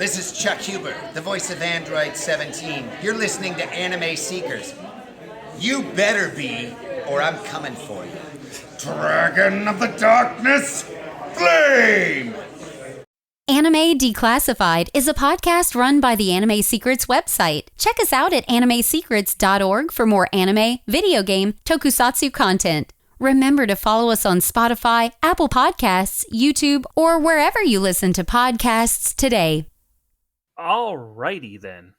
This is Chuck Huber, the voice of Android 17. You're listening to Anime Seekers. You better be, or I'm coming for you. Dragon of the Darkness, Flame! Anime Declassified is a podcast run by the Anime Secrets website. Check us out at animesecrets.org for more anime, video game, tokusatsu content. Remember to follow us on Spotify, Apple Podcasts, YouTube, or wherever you listen to podcasts today. Alrighty then.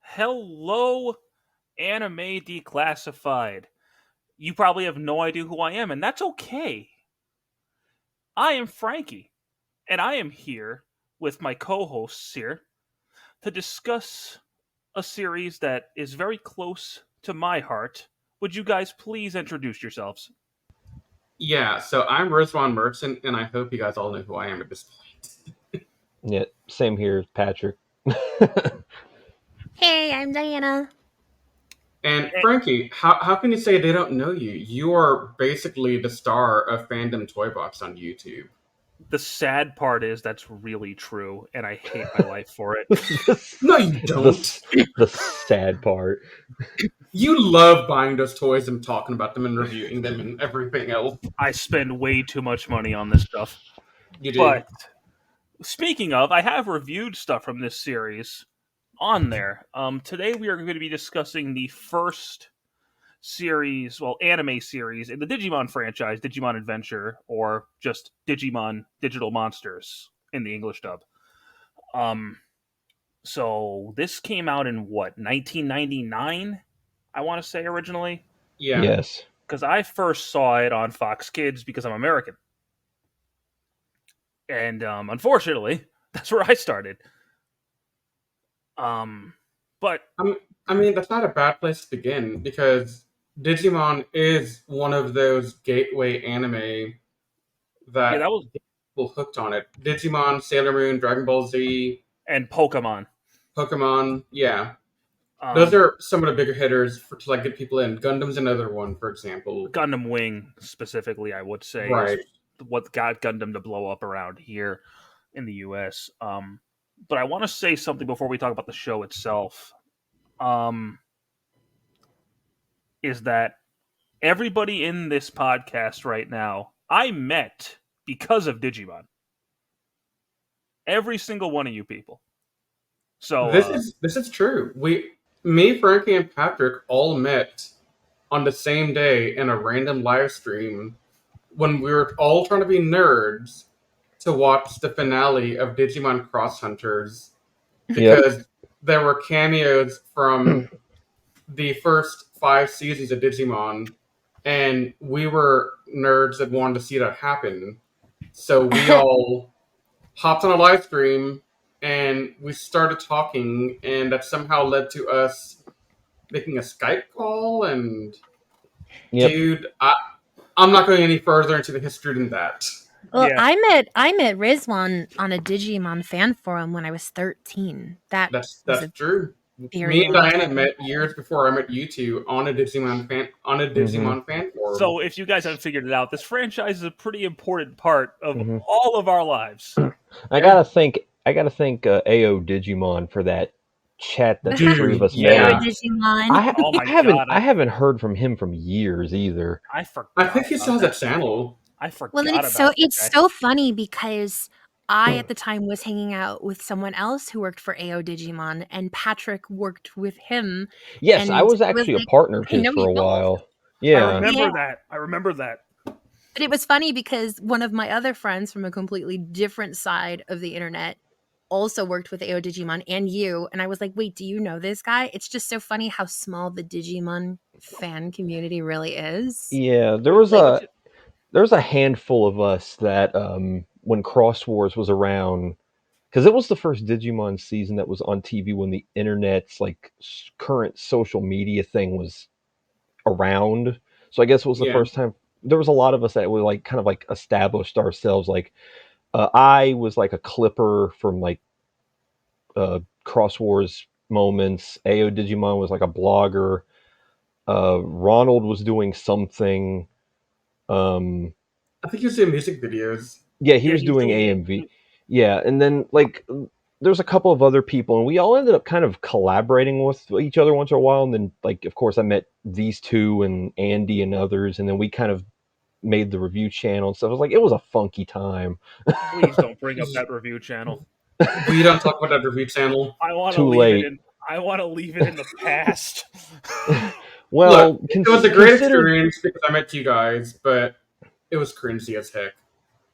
Hello, Anime Declassified. You probably have no idea who I am, and that's okay. I am Frankie, and I am here with my co-hosts here to discuss a series that is very close to my heart. Would you guys please introduce yourselves? Yeah, so I'm Rizwan Merchant, and I hope you guys all know who I am at this point. Yeah, same here, Patrick. Hey, I'm Diana. And Frankie, how can you say they don't know you? You are basically the star of Fandom Toy Box on YouTube. The sad part is that's really true, and I hate my life for it. No, you don't. The sad part. You love buying those toys and talking about them and reviewing them and everything else. I spend way too much money on this stuff. You do. But speaking of, I have reviewed stuff from this series on there. Today we are going to be discussing the first series, anime series in the Digimon franchise, Digimon Adventure, or just Digimon Digital Monsters in the English dub. So this came out in 1999? I want to say originally. Yeah. Yes. Because I first saw it on Fox Kids because I'm American. And unfortunately, that's where I started. But I mean, that's not a bad place to begin because Digimon is one of those gateway anime that people hooked on it. Digimon, Sailor Moon, Dragon Ball Z, and Pokemon. Yeah. Those are some of the bigger hitters to like get people in. Gundam's another one, for example. Gundam Wing, specifically, I would say, right, is what got Gundam to blow up around here in the U.S. But I want to say something before we talk about the show itself. Is that everybody in this podcast right now, I met because of Digimon. Every single one of you people. So this is true. Me, Frankie, and Patrick all met on the same day in a random live stream when we were all trying to be nerds to watch the finale of Digimon Cross Hunters because there were cameos from the first 5 seasons of Digimon, and we were nerds that wanted to see that happen. So we all hopped on a live stream and we started talking, and that somehow led to us making a Skype call. And dude, I'm not going any further into the history than that. Well, I met Rizwan on a Digimon fan forum when I was 13. That's true. Me and Diana met years before I met you two on a Digimon fan forum. So if you guys haven't figured it out, this franchise is a pretty important part of all of our lives. I gotta thank AO Digimon for that chat that the three of us made. Digimon. I haven't heard from him from years either. I forgot. I think he still has a channel. I forgot. Well, it's so funny because I at the time was hanging out with someone else who worked for AO Digimon, and Patrick worked with him. Yes, I was actually a partner of his for a while. Yeah, I remember that. But it was funny because one of my other friends from a completely different side of the internet also worked with AO Digimon and you. And I was like, wait, do you know this guy? It's just so funny how small the Digimon fan community really is. Yeah, there was a handful of us that when Cross Wars was around, because it was the first Digimon season that was on TV when the internet's like current social media thing was around. So I guess it was the first time. There was a lot of us that were like kind of like established ourselves. Like I was like a clipper from like Cross Wars moments. AO Digimon was like a blogger. Ronald was doing something. I think he was doing music videos. Yeah, he was doing AMV. Yeah, and then like there's a couple of other people, and we all ended up kind of collaborating with each other once in a while. And then, like, of course, I met these two and Andy and others, and then we kind of made the review channel and stuff. It was a funky time. Please don't bring up that review channel. We don't talk about that review channel. I want to Too leave late. it in. I want to leave it in the past. Well, Look, it was a great consider, experience because I met you guys, but it was cringy as heck.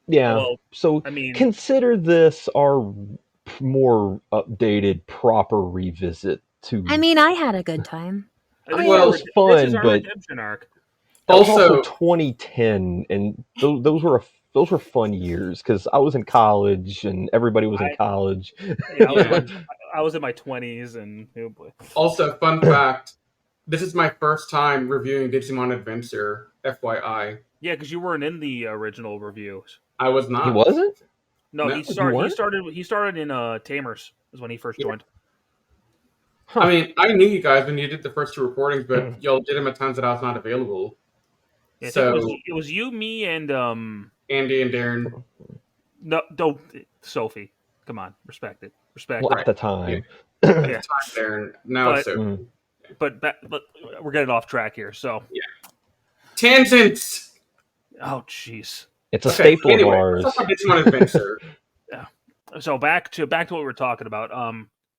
yeah. Well, So I mean, consider this our more updated, proper revisit to. I mean, I had a good time. this mean, is it our was this fun, is our but redemption arc. that was also Also, 2010, and those were fun years because I was in college and everybody was in I college. yeah, yeah. I was in my 20s, and oh boy. Also, fun fact: this is my first time reviewing Digimon Adventure. FYI, Yeah, because you weren't in the original reviews. I was He not. wasn't? No, No. You weren't? he started in Tamers is when he first Yeah. joined. Huh. I mean, I knew you guys when you did the first two recordings, but y'all did them at times that I was not available. Yeah, I think So it was you, me, and Andy and Darren, no, don't Sophie. Come on, respect it, respect Well, it. at the time. at the Yeah. time, Darren. Now But it's so Mm. but we're getting off track here. So tangents. oh jeez. It's a Okay. staple of Anyway, ours. let's talk about Digimon Adventure. Yeah. So back to what we were talking about.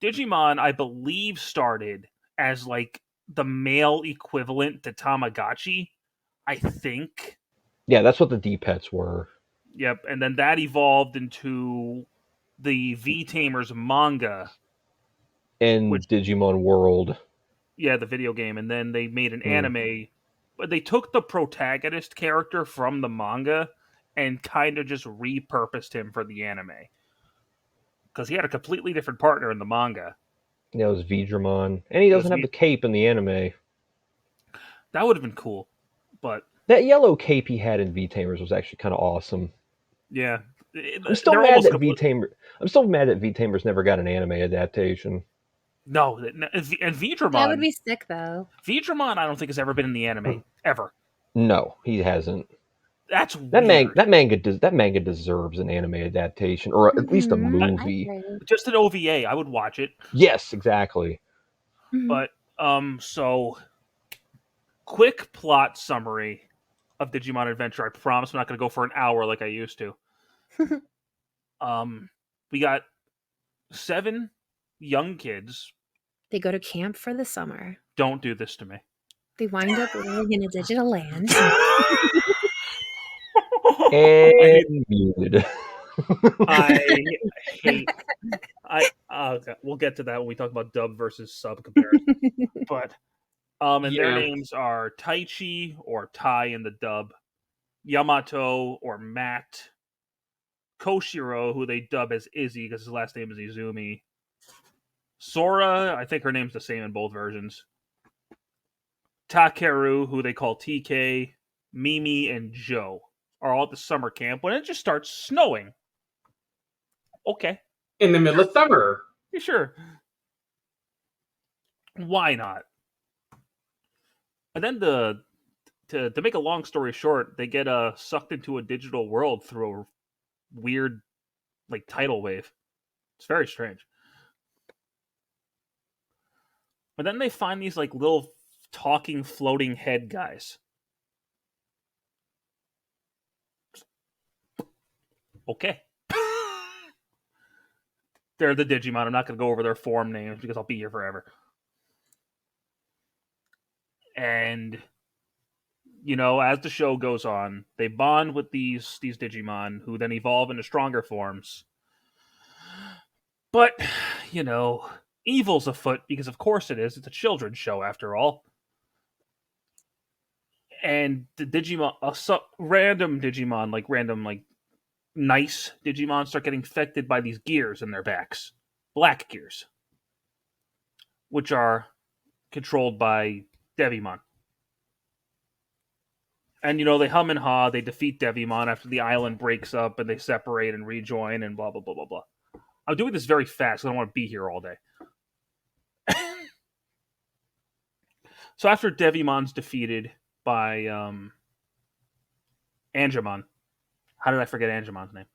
Digimon, I believe, started as like the male equivalent to Tamagotchi. I think. Yeah, that's what the D-Pets were. Yep, and then that evolved into the V Tamers manga, In which Digimon World. yeah, the video game, and then they made an Mm. anime. But they took the protagonist character from the manga and kind of just repurposed him for the anime because he had a completely different partner in the manga. Yeah, it was Vidramon. And he It was doesn't have the cape in the anime. that would have been cool, but That yellow cape he had in V-Tamers was actually kind of awesome. yeah, I'm still they're mad almost that V-Tamers never got an anime adaptation. no, and That Vidramon. would be sick, though. Vidramon, I don't think has ever been in the anime ever. No, he hasn't. That's That weird. that manga deserves an anime adaptation, or at least a Mhm, I movie. agree. Just an OVA, I would watch it. Yes, exactly. Mhm. But so quick plot summary of Digimon Adventure. I promise I'm not going to go for an hour like I used to. We got 7 young kids. They go to camp for the summer. Don't do this to me. They wind up living in a digital land. And muted. I hate. Okay, we'll get to that when we talk about dub versus sub comparison. But and their Yeah. names are Taichi or Tai in the dub, Yamato or Matt, Koshiro, who they dub as Izzy because his last name is Izumi. Sora, I think her name's the same in both versions. Takeru, who they call TK, Mimi, and Joe are all at the summer camp when it just starts snowing. Okay, In the middle of summer. yeah, sure. Why not? And then to make a long story short, they get sucked into a digital world through a weird like tidal wave. It's very strange. But then they find these like little talking floating head guys. Okay. They're the Digimon. I'm not going to go over their form names because I'll be here forever. And you know, as the show goes on, they bond with these Digimon who then evolve into stronger forms. But, you know, evil's afoot because of course it is. It's a children's show after all. And the Digimon, random Digimon, like random, like nice Digimon, start getting affected by these gears in their backs, black gears, which are controlled by Devimon. And you know they hum and haw. They defeat Devimon after the island breaks up, and they separate and rejoin, and blah blah blah blah blah. I'm doing this very fast. I don't want to be here all day. So after Devimon's defeated by Angemon, how did I forget Angemon's name?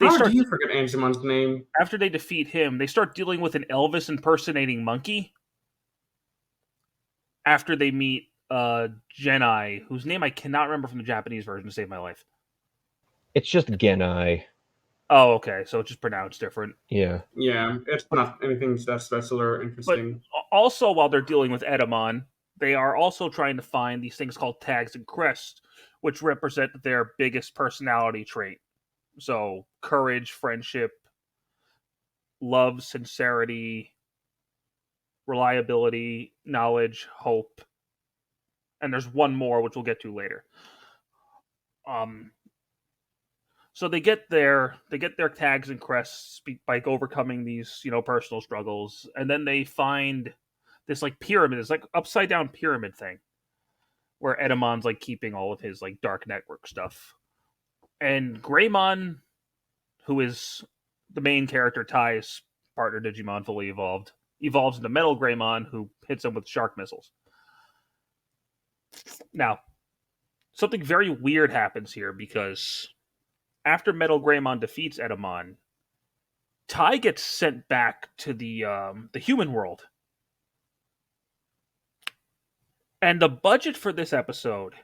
How do you forget Angemon's name? After they defeat him, they start dealing with an Elvis impersonating monkey. After they meet Genai, whose name I cannot remember from the Japanese version to save my life. It's just Genai. Oh, okay. So it's just pronounced different. Yeah. Yeah, it's not anything that special or But interesting. also, while they're dealing with Edamon, they are also trying to find these things called tags and crests, which represent their biggest personality trait. So courage, friendship, love, sincerity, reliability, knowledge, hope. And there's one more, which we'll get to later. So they get their tags and crests by overcoming these, personal struggles, and then they find this like pyramid, this like upside down pyramid thing, where Edamon's like keeping all of his like dark network stuff, and Greymon, who is the main character, Ty's partner Digimon, fully evolves into Metal Greymon, who hits him with shark missiles. Now, something very weird happens here because after Metal Greymon defeats Edamon, Ty gets sent back to the human world. And the budget for this episode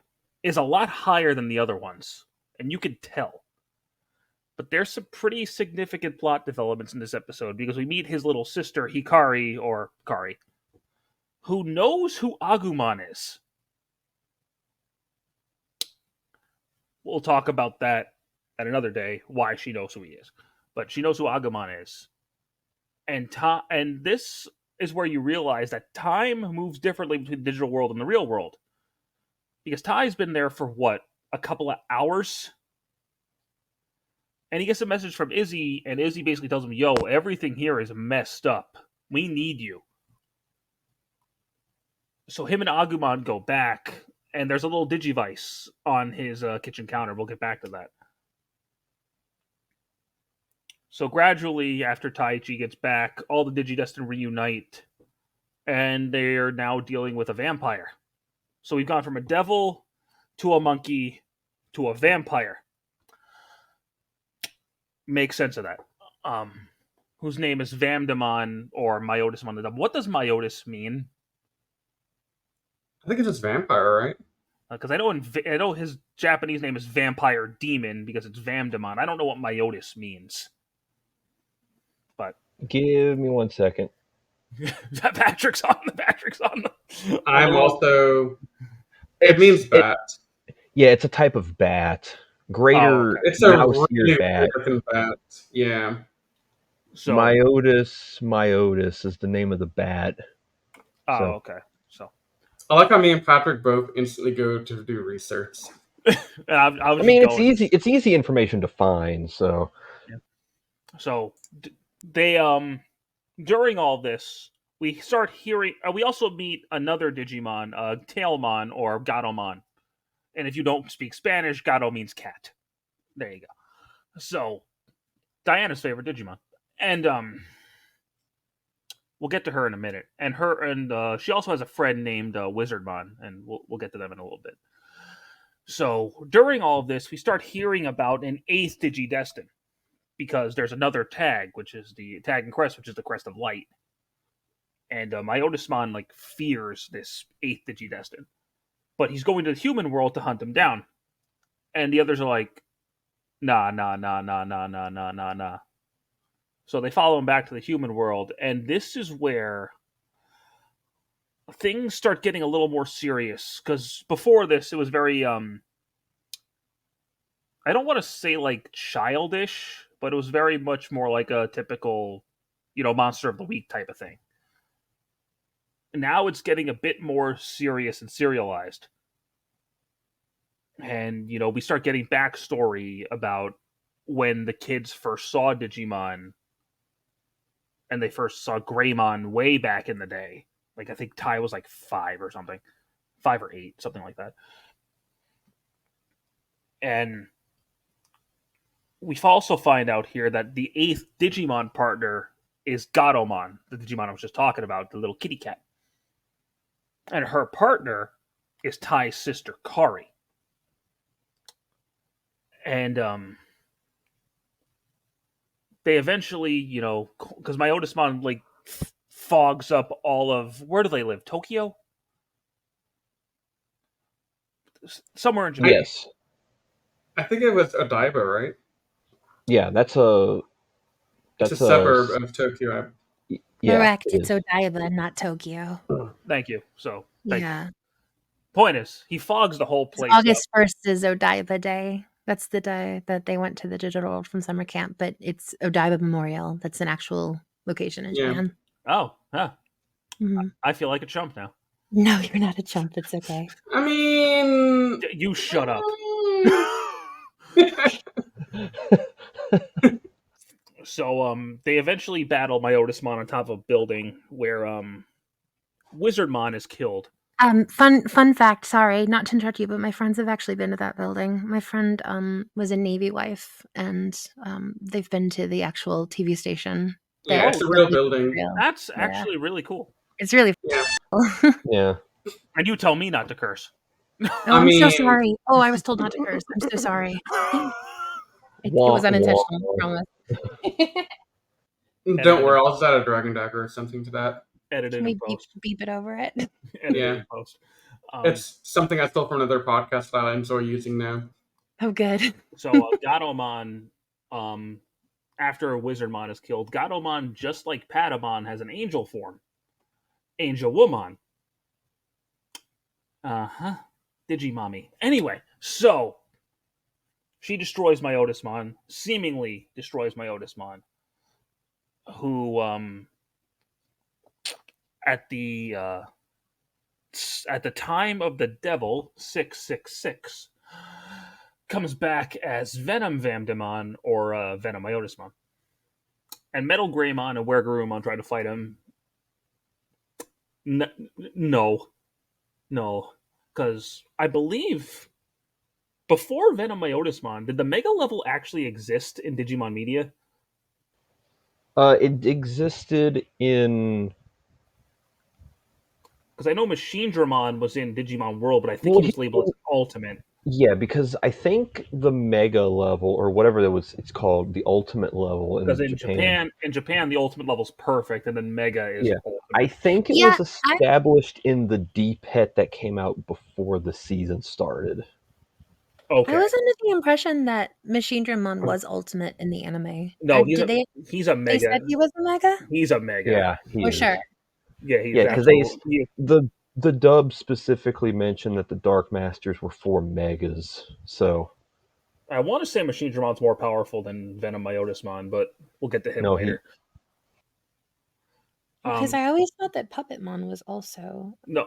is a lot higher than the other ones, and you can tell. But there's some pretty significant plot developments in this episode because we meet his little sister, Hikari, or Kari, who knows who Agumon is. We'll talk about that at another day, why she knows who he is. But she knows who Agumon is. And this is where you realize that time moves differently between the digital world and the real world. Because Ty's been there for, a couple of hours? And he gets a message from Izzy, and Izzy basically tells him, yo, everything here is messed up. We need you. So him and Agumon go back, and there's a little Digivice on his kitchen counter. We'll get back to that. So gradually, after Taichi gets back, all the Digidestin reunite, and they're now dealing with a vampire. So we've gone from a devil to a monkey to a vampire. Make sense of that. Whose name is Vamdemon or Myotismon the Double. What does Myotis mean? I think it's just vampire, right? Because I know his Japanese name is Vampire Demon because it's Vamdemon. I don't know what Myotis means. But Give me 1 second. Patrick's on the. I'm also. It means bat. Yeah, it's a type of bat. Greater It's a mouse-eared really bat. American bat. Yeah. So, Myotis is the name of the bat. Oh, So- okay. So I like how me and Patrick both instantly go to do research. I mean, it's easy. It's easy information to find. So So they during all this, we start hearing. We also meet another Digimon, Tailmon or Gatomon. And if you don't speak Spanish, Gato means cat. There you go. So Diana's favorite Digimon, and we'll get to her in a minute. And she also has a friend named Wizardmon, and we'll get to them in a little bit. So during all of this, we start hearing about an 8th Digidestin, because there's another tag, which is the tag and crest, which is the crest of light. And Myotismon fears this 8th Digidestin, but he's going to the human world to hunt him down. And the others are like, nah. So they follow him back to the human world, and this is where things start getting a little more serious. Because before this, it was very I don't want to say childish, but it was very much more like a typical, monster of the week type of thing. Now it's getting a bit more serious and serialized. And, we start getting backstory about when the kids first saw Digimon, and they first saw Greymon way back in the day. I think Ty was 5 or something. 5 or 8, something like that. And we also find out here that the 8th Digimon partner is Gatomon, the Digimon I was just talking about, the little kitty cat. And her partner is Ty's sister, Kari. And they eventually, because my Otismon like fogs up all of, where do they live? Tokyo, somewhere in Japan. Yes. I think it was Odaiba, right? Yeah, that's It's a a suburb of Tokyo. yeah, Correct. it It's is. Odaiba, not Tokyo. Thank you. So, Yeah. point is, he fogs the whole 'Cause place up. August 1st is Odaiba Day. That's the day that they went to the digital world from summer camp, but it's Odaiba Memorial. That's an actual location in Yeah. Japan. Oh, huh. Mhm. I feel like a chump now. No, you're not a chump. It's okay. I mean, You shut up. So, they eventually battle my Otismon on top of a building where Wizardmon is killed. Fun fact, sorry, not to interrupt you, but my friends have actually been to that building. My friend was a Navy wife, and they've been to the actual TV station yeah, there. it's a The real Legends building. Real. That's Yeah. actually really cool. It's really Yeah. cool. Yeah. And you tell me not to curse. Oh, I I'm so mean- sorry. Oh, I was told not to curse. I'm so sorry. It was Wah, unintentional, wah. promise. Don't worry, I'll just add a dragon dagger or something to that. Edited Can in we post. beep it over it? Edited Yeah. in post. It's something I stole from another podcast that I enjoy using now. Oh, good. So Gatomon, after Wizardmon is killed, Gatomon, just like Patamon, has an angel form. Angel Woman. Uh-huh. Digimommy. Anyway, so she destroys my Otismon, seemingly destroys my Otismon, who at the time of the devil 666 comes back as Venom Vamdemon or Venom Iotismon. And Metal Greymon and Wergarumon try to fight him. No. Because I believe before Venom Iotismon, did the Mega level actually exist in Digimon Media? It existed in. Because I know Machine Dramon was in Digimon World, but I think Well, he was labeled as Ultimate. yeah, because I think the Mega level or whatever it's called, the Ultimate level Because in Japan. in Japan, the Ultimate level's perfect, and then Mega is Yeah, Ultimate. I think it Yeah, was established in the D pet that came out before the season started. Okay. I was under the impression that Machine Dramon was ultimate in the anime. No, Did they he's a they Mega. said he was a mega? He's a Mega. Yeah, he For is. sure. Yeah, he's Yeah, because the dub specifically mentioned that the Dark Masters were 4 megas. So I want to say Machine Dramon's more powerful than Venom Iotismon, but we'll get to him no, later. Because I always thought that Puppetmon was also. No,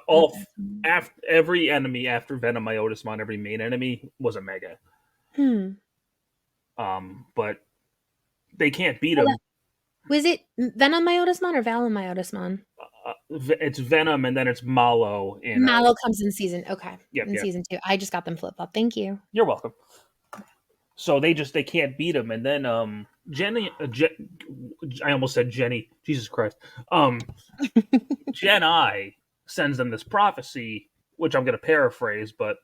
every enemy after Venom Iotismon, every main enemy was a Mega. But they can't beat him. Was it Venom Iotismon or Valamiotismon? It's Venom, and then it's Malo. Mallow comes in season. Okay. Yep. Season 2. I just got them flip flop. Thank you. You're welcome. So they can't beat him, and then I almost said Jenny. Jesus Christ. Gen I sends them this prophecy, which I'm going to paraphrase, but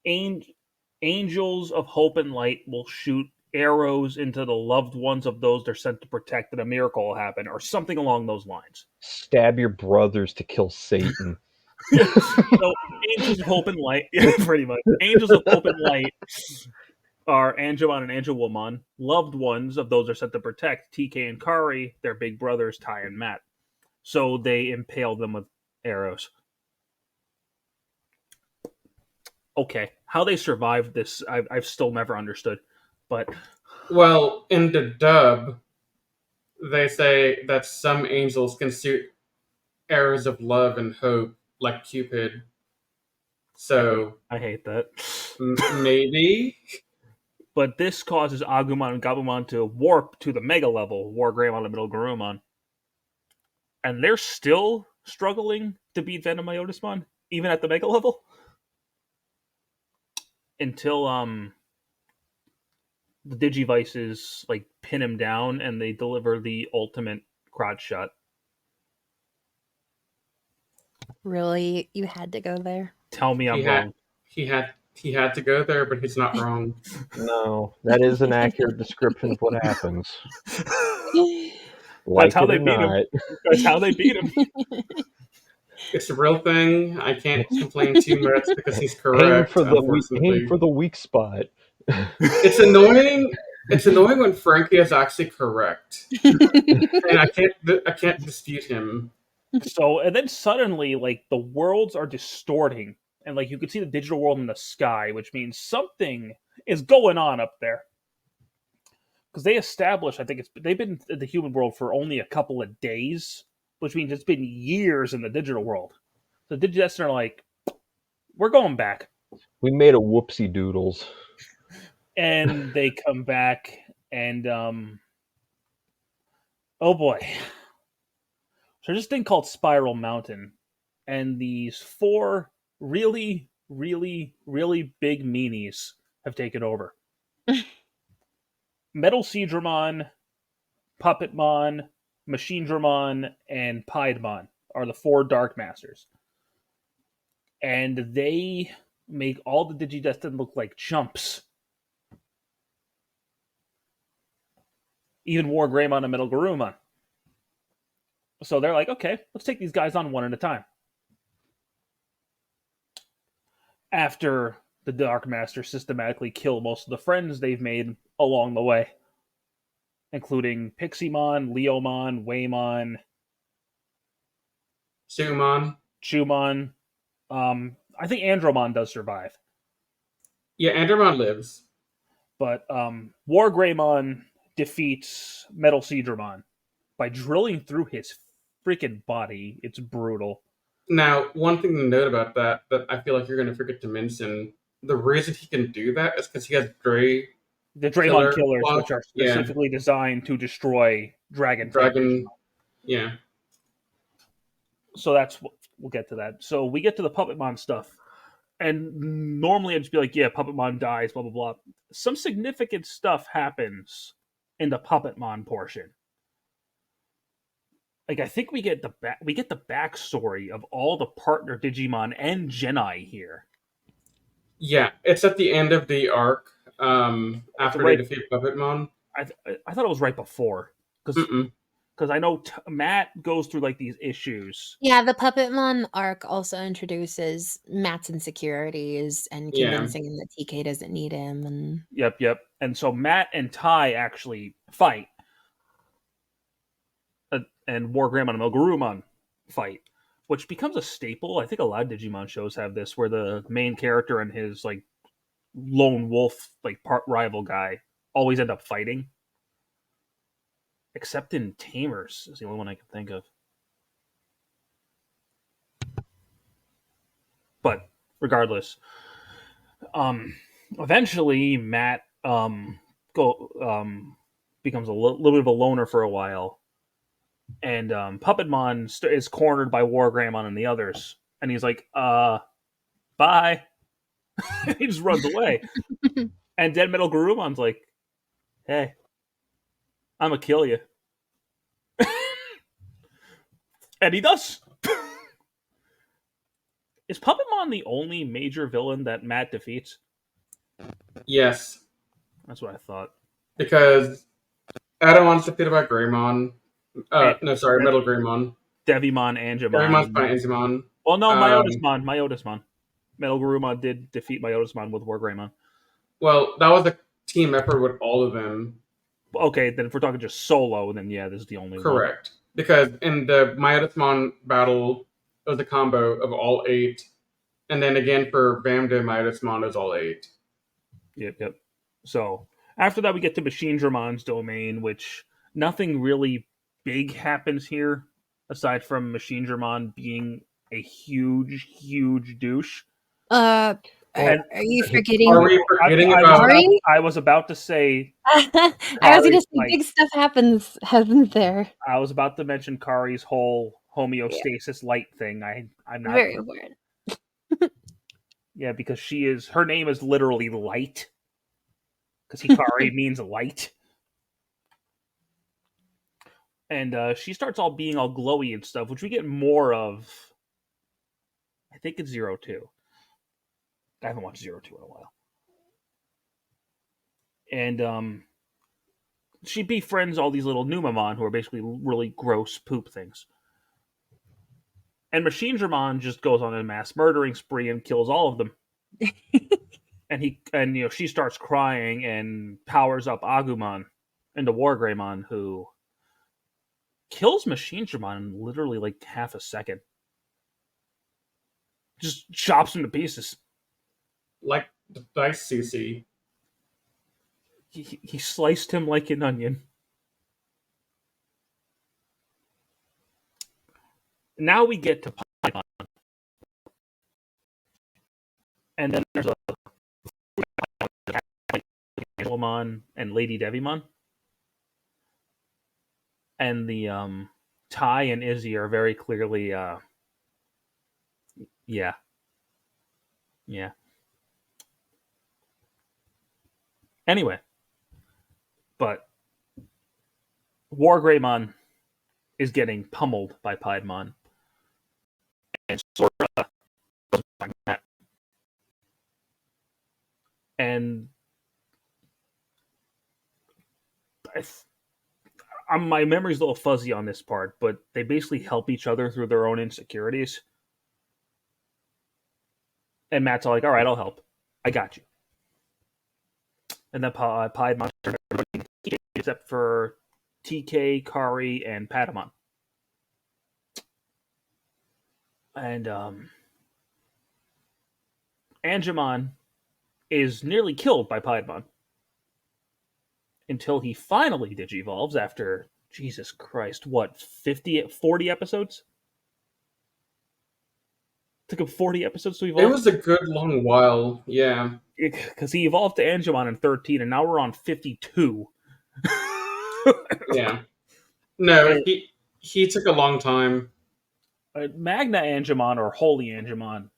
angels of hope and light will shoot arrows into the loved ones of those they're sent to protect, and a miracle will happen, or something along those lines. stab your brothers to kill Satan. So angels of hope and light, yeah, pretty much. Angels of hope and light are Angemon and Angelwomon, loved ones of those are sent to protect TK and Kari, their big brothers Ty and Matt. So they impale them with arrows. Okay, how they survived this, I've still never understood. But Well, in the dub, they say that some angels can shoot arrows of love and hope, like Cupid. So I hate that. maybe. But this causes Agumon and Gabumon to warp to the Mega level, War Greymon and Middle Garurumon. And they're still struggling to beat Venom Iotismon, even at the Mega level. Until the Digivices like pin him down and they deliver the ultimate crotch shot. Really? You had to go there? Tell me I'm wrong. He had He had to go there, but he's not wrong. No, that is an accurate description of what happens. That's Like how it they or beat him. not. That's how they beat him. It's a real thing. I can't complain too much because he's Aim correct, for the unfortunately. weak spot. It's annoying. It's annoying when Frankie is actually correct, and I can't dispute him. So, and then suddenly, like, the worlds are distorting, and like you can see the digital world in the sky, which means something is going on up there. Because they established, I think they've been in the human world for only a couple of days, which means it's been years in the digital world. So Digidestin are like, we're going back, We made a whoopsie doodles. and they come back, and oh boy, so there's this thing called Spiral Mountain, and these four really, really, really big meanies have taken over. Metal Seedramon, Puppetmon, Machine Dramon, and Piedmon are the four Dark Masters. And they make all the Digidestin look like chumps. Even War Greymon and Metal Garurumon. So they're like, okay, let's take these guys on one at a time. After the Dark Masters systematically kill most of the friends they've made along the way, including Pixiemon, Leomon, Waymon, Suman. Chumon. I think Andromon does survive, Yeah, Andromon lives. but War Greymon defeats Metal Seedramon by drilling through his freaking body. It's brutal. Now, one thing to note about that I feel like you're going to forget to mention, the reason he can do that is because he has Dray The Draymon Killer. Killers, Well, which are yeah, specifically designed to destroy Dragon type Digimon. Dragon. Yeah. So that's we'll get to that. So we get to the Puppetmon stuff, and normally I'd just be like, "Yeah, Puppetmon dies." Blah blah blah. Some significant stuff happens in the Puppetmon portion. Like I think we get the backstory of all the partner Digimon and Genai here. Yeah, it's at the end of the arc after they Right. defeat Puppetmon. I thought it was right before because I know Matt goes through like these issues. Yeah, the Puppetmon arc also introduces Matt's insecurities and Yeah. convincing him that TK doesn't need him. And Yep. And so Matt and Ty actually fight. And War Greymon and Melgarumon fight, which becomes a staple. I think a lot of Digimon shows have this, where the main character and his like lone wolf, like part rival guy, always end up fighting. Except in Tamers is the only one I can think of. But regardless, eventually Matt becomes a little bit of a loner for a while, and Puppetmon is cornered by War Greymon and the others, and he's like, bye. He just runs away. And Dead Metal Garumon's like, hey, I'm gonna kill you. And he does. Is Puppetmon the only major villain that Matt defeats? Yes, That's what I thought. because Adamon's defeated by Greymon. No, sorry, Metal Greymon. Devimon, Angemon. Greymon's by Enzymon. Well, no, Myotismon. Metal Garurumon did defeat Myotismon with War Greymon. Well, that was a team effort with all of them. Okay, then if we're talking just solo, then yeah, this is the only one. Correct. Because in the Myotismon battle, it was a combo of all 8. And then again for Vamda, Myotismon is all 8. Yep. So after that, we get to Machine Dramon's domain, which nothing really big happens here, aside from Machine Dramon being a huge douche. are you forgetting? Are we forgetting about... I was about to say... I was going to say big stuff happens there. I was about to mention Kari's whole homeostasis light thing. I'm not... Very important. Yeah, because her name is literally Light. Because Hikari means light. And she starts being all glowy and stuff, which we get more of. I think it's 02. I haven't watched Zero Two in a while. And she befriends all these little Numamon who are basically really gross poop things. And Machine Dramon just goes on a mass murdering spree and kills all of them. And she starts crying and powers up Agumon into Wargreymon, who kills Machine Dramon in literally like half a second. Just chops him to pieces. Like the Dice CC. He sliced him like an onion. Now we get to Paimon. And then there's a Angelamon and Lady Devimon. And the Ty and Izzy are very clearly yeah. Anyway, but Wargreymon is getting pummeled by Piedmon. And Sora goes like that. And my memory's a little fuzzy on this part, but they basically help each other through their own insecurities. And Matt's all like, all right, I'll help. I got you. And then Piedmon turned everybody except for TK, Kari, and Patamon. And Angemon is nearly killed by Piedmon until he finally digivolves after, Jesus Christ, what, 40 episodes? Took him 40 episodes to evolve? It was a good long while, yeah. Because he evolved to Angemon in 13, and now we're on 52. Yeah. No, he took a long time. Magna Angemon or Holy Angemon.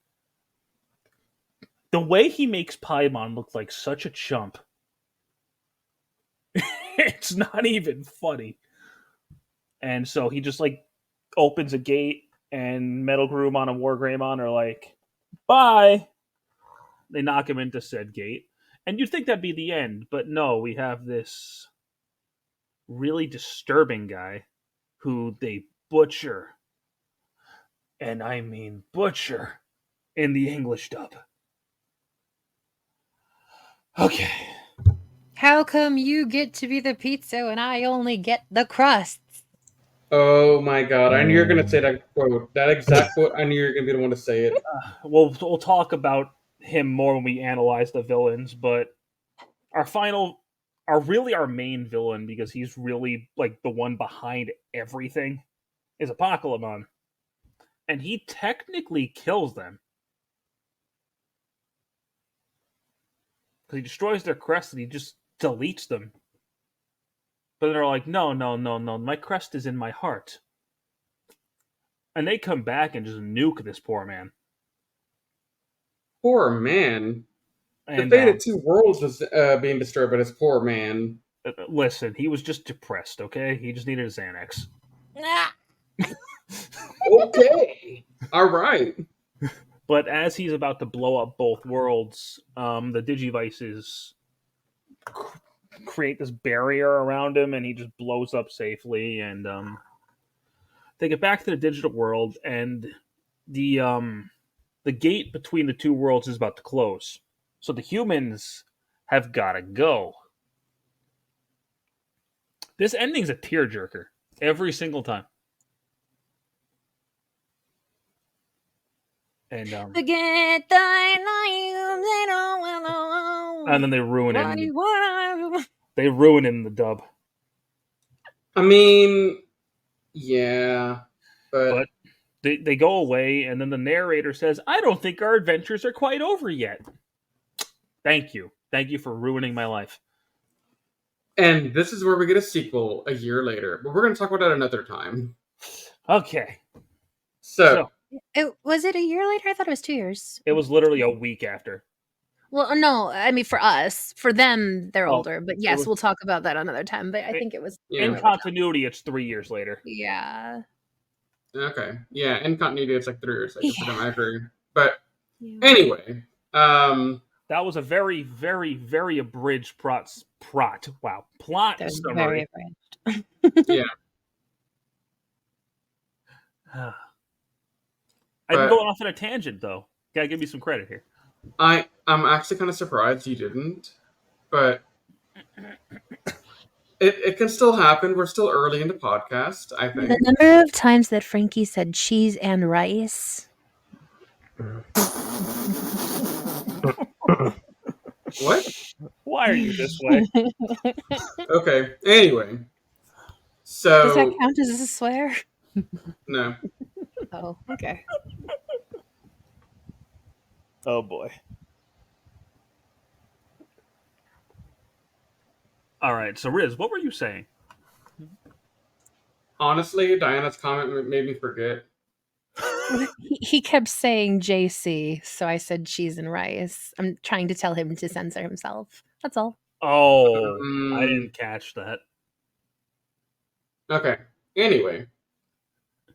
The way he makes Paimon look like such a chump. It's not even funny. And so he just like opens a gate, and Metal Groomon and Wargreymon are like, bye. They knock him into said gate. And you'd think that'd be the end, but no, we have this really disturbing guy who they butcher. And I mean butcher in the English dub. Okay. How come you get to be the pizza and I only get the crusts? Oh my god, I knew you were going to say that quote. That exact quote, I knew you were going to be the one to say it. We'll talk about him more when we analyze the villains, but our main villain, because he's really like the one behind everything, is Apocalypse. And he technically kills them. Because he destroys their crest and he just deletes them. But they're like, no, my crest is in my heart. And they come back and just nuke this poor man. Poor man. And, the fate of two worlds was being disturbed by this poor man. Listen, he was just depressed, okay? He just needed a Xanax. Okay. All right. But as he's about to blow up both worlds, the Digivices create this barrier around him, and he just blows up safely. And they get back to the digital world, and the gate between the two worlds is about to close. So the humans have got to go. This ending's a tearjerker every single time. And Forget the names, they don't know. And then they ruin it. They ruin it in the dub. I mean, yeah, but they go away, and then the narrator says, "I don't think our adventures are quite over yet." Thank you for ruining my life. And this is where we get a sequel a year later, but we're going to talk about that another time. Okay. So was it a year later? I thought it was 2 years. It was literally a week after. Well, no, I mean for us. For them, they're older. But yes, we'll talk about that another time. But I think it was... In continuity, it's 3 years later. Yeah. Okay. Yeah, in continuity, it's like 3 years later for them, I agree. But anyway, That was a very, very, very abridged plot That was summary. very abridged. Yeah, I've been but going off on a tangent, though. Gotta give me some credit here. I'm actually kind of surprised you didn't. But it can still happen. We're still early in the podcast, I The think. number of times that Frankie said cheese and rice. What? Why are you this way? Okay. Anyway, Does that so count as a swear? no. Oh, okay. Oh boy. All right, so Riz, what were you saying? Honestly, Diana's comment made me forget. He kept saying JC, so I said cheese and rice. I'm trying to tell him to censor himself. That's all. Oh, I Mm, didn't catch that. okay. Anyway,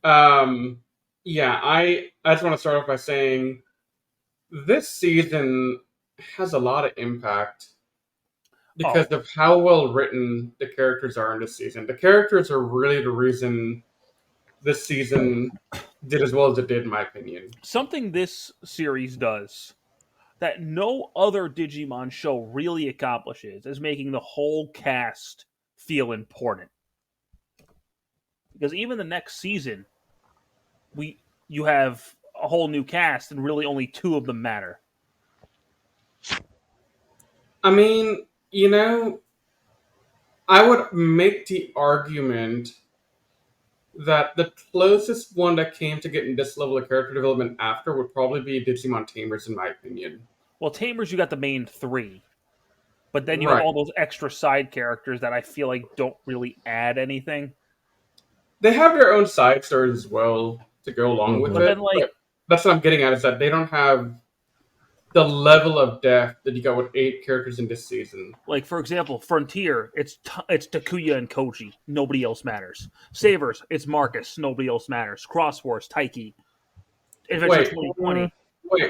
um, yeah, I just want to start off by saying this season has a lot of impact because Oh, of how well written the characters are in this season. The characters are really the reason this season did as well as it did, in my opinion. something this series does that no other Digimon show really accomplishes is making the whole cast feel important. Because even the next season, you have a whole new cast, and really only two of them matter. I mean, I would make the argument that the closest one that came to getting this level of character development after would probably be Digimon Tamers, in my opinion. Well, Tamers, you got the main three, but then you have Right. all those extra side characters that I feel like don't really add anything. They have their own side stories as well to go along with But Mhm. then, it, like, but that's what I'm getting at is that they don't have the level of depth that you got with 8 characters in this season. for example, Frontier, it's Takuya and Koji. Nobody else matters. Savers, it's Marcus. Nobody else matters. Cross Wars, Taiki. Adventure Wait, 2020.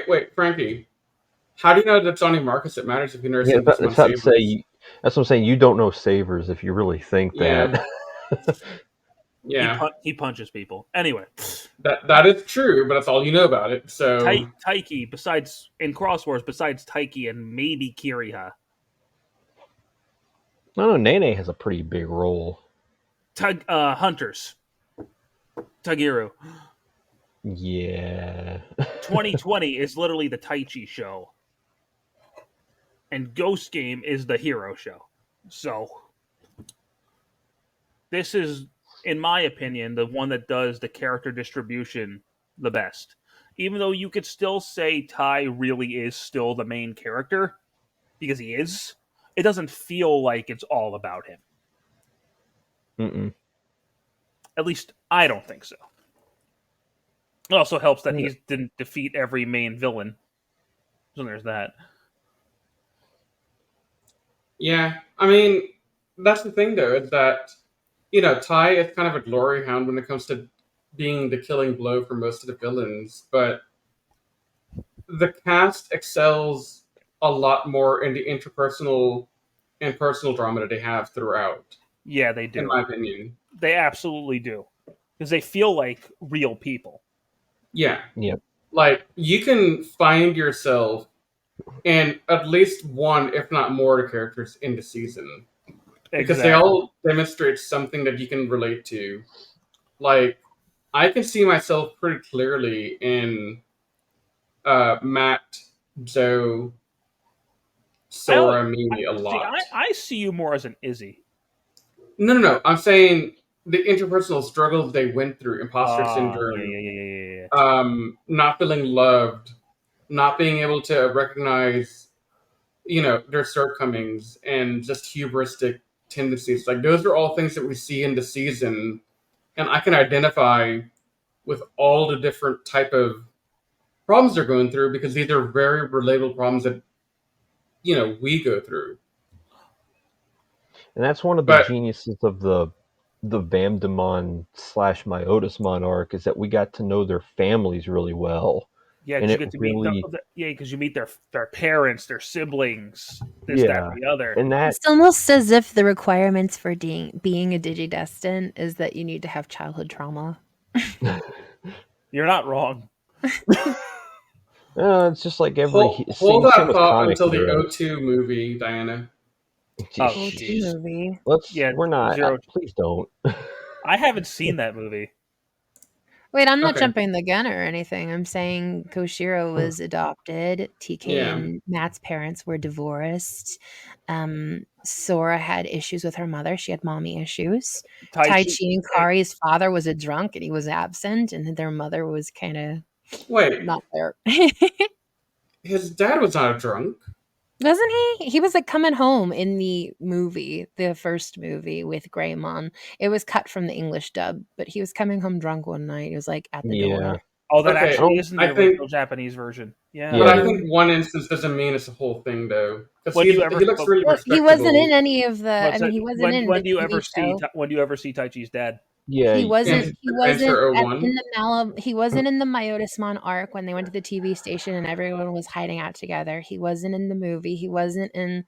wait, Frankie. How do you know that it's only Marcus that matters if you've never Yeah, seen Digimon that's not to Sabers? say. That's what I'm saying. You don't know Savers if you really think Yeah, that. yeah. He punches people. Anyway, That is true, but that's all you know about it. So Taiki, besides in Cross Wars, besides Taiki and maybe Kiriha, I know Nene has a pretty big role. Hunters, Tagiru. Yeah. 2020 is literally the Taichi show, and Ghost Game is the hero show. So this is, in my opinion, the one that does the character distribution the best. Even though you could still say Tai really is still the main character, because he is, it doesn't feel like it's all about him. Mm-mm. At least I don't think so. It also helps that Yeah. he didn't defeat every main villain. So there's that. yeah, I mean that's the thing though, is that Tai is kind of a glory hound when it comes to being the killing blow for most of the villains, but the cast excels a lot more in the interpersonal and personal drama that they have throughout, Yeah, they in do. my opinion. They absolutely do. Because they feel like real people. Yeah. Yep. Like you can find yourself in at least one, if not more, of the characters in the season. Because they Exactly. all demonstrate something that you can relate to. Like, I can see myself pretty clearly in Matt, Joe, Sora, Mimi a lot. I see you more as an Izzy. No. I'm saying the interpersonal struggles they went through, imposter syndrome, Yeah. not feeling loved, not being able to recognize, their shortcomings and just hubristic tendencies. Like those are all things that we see in the season, and I can identify with all the different type of problems they're going through because these are very relatable problems that we go through. And that's one of the But geniuses of the Vamdemon / Myotismon arc is that we got to know their families really well. Yeah, and because you it get to meet really, because you meet their parents, their siblings, this, that, yeah, and the other. and that It's almost as if the requirements for being a digidestined is that you need to have childhood trauma. You're not wrong. it's just like Hold same that with thought comic until the heroes. O2 movie, Diana. Oh, Cool jeez. movie. Yeah, We're not. zero. Please don't. I haven't seen that movie. Wait, I'm not Okay. jumping the gun or anything. I'm saying Koshiro was adopted. TK Yeah. and Matt's parents were divorced. Sora had issues with her mother. She had mommy issues. Tai Chi and Kari's father was a drunk and he was absent, and their mother was kind of Wait, not there. his dad was not a drunk. Wasn't he? He was like coming home in the movie, the first movie with Greymon. It was cut from the English dub, but he was coming home drunk one night. He was like at the Yeah. door. Oh, that Okay, actually is in the I think, original Japanese version. Yeah. but Yeah. I think one instance doesn't mean it's the whole thing, though, because When do you ever? he looks really Well, he wasn't in respectable. any of the. I What's mean, that? he wasn't in When the do you TV ever see? show. When do you ever see Tai Chi's dad? Yeah. He wasn't. In He wasn't Transfer in 01. the He wasn't in the Myotismon arc when they went to the TV station and everyone was hiding out together. He wasn't in the movie. He wasn't in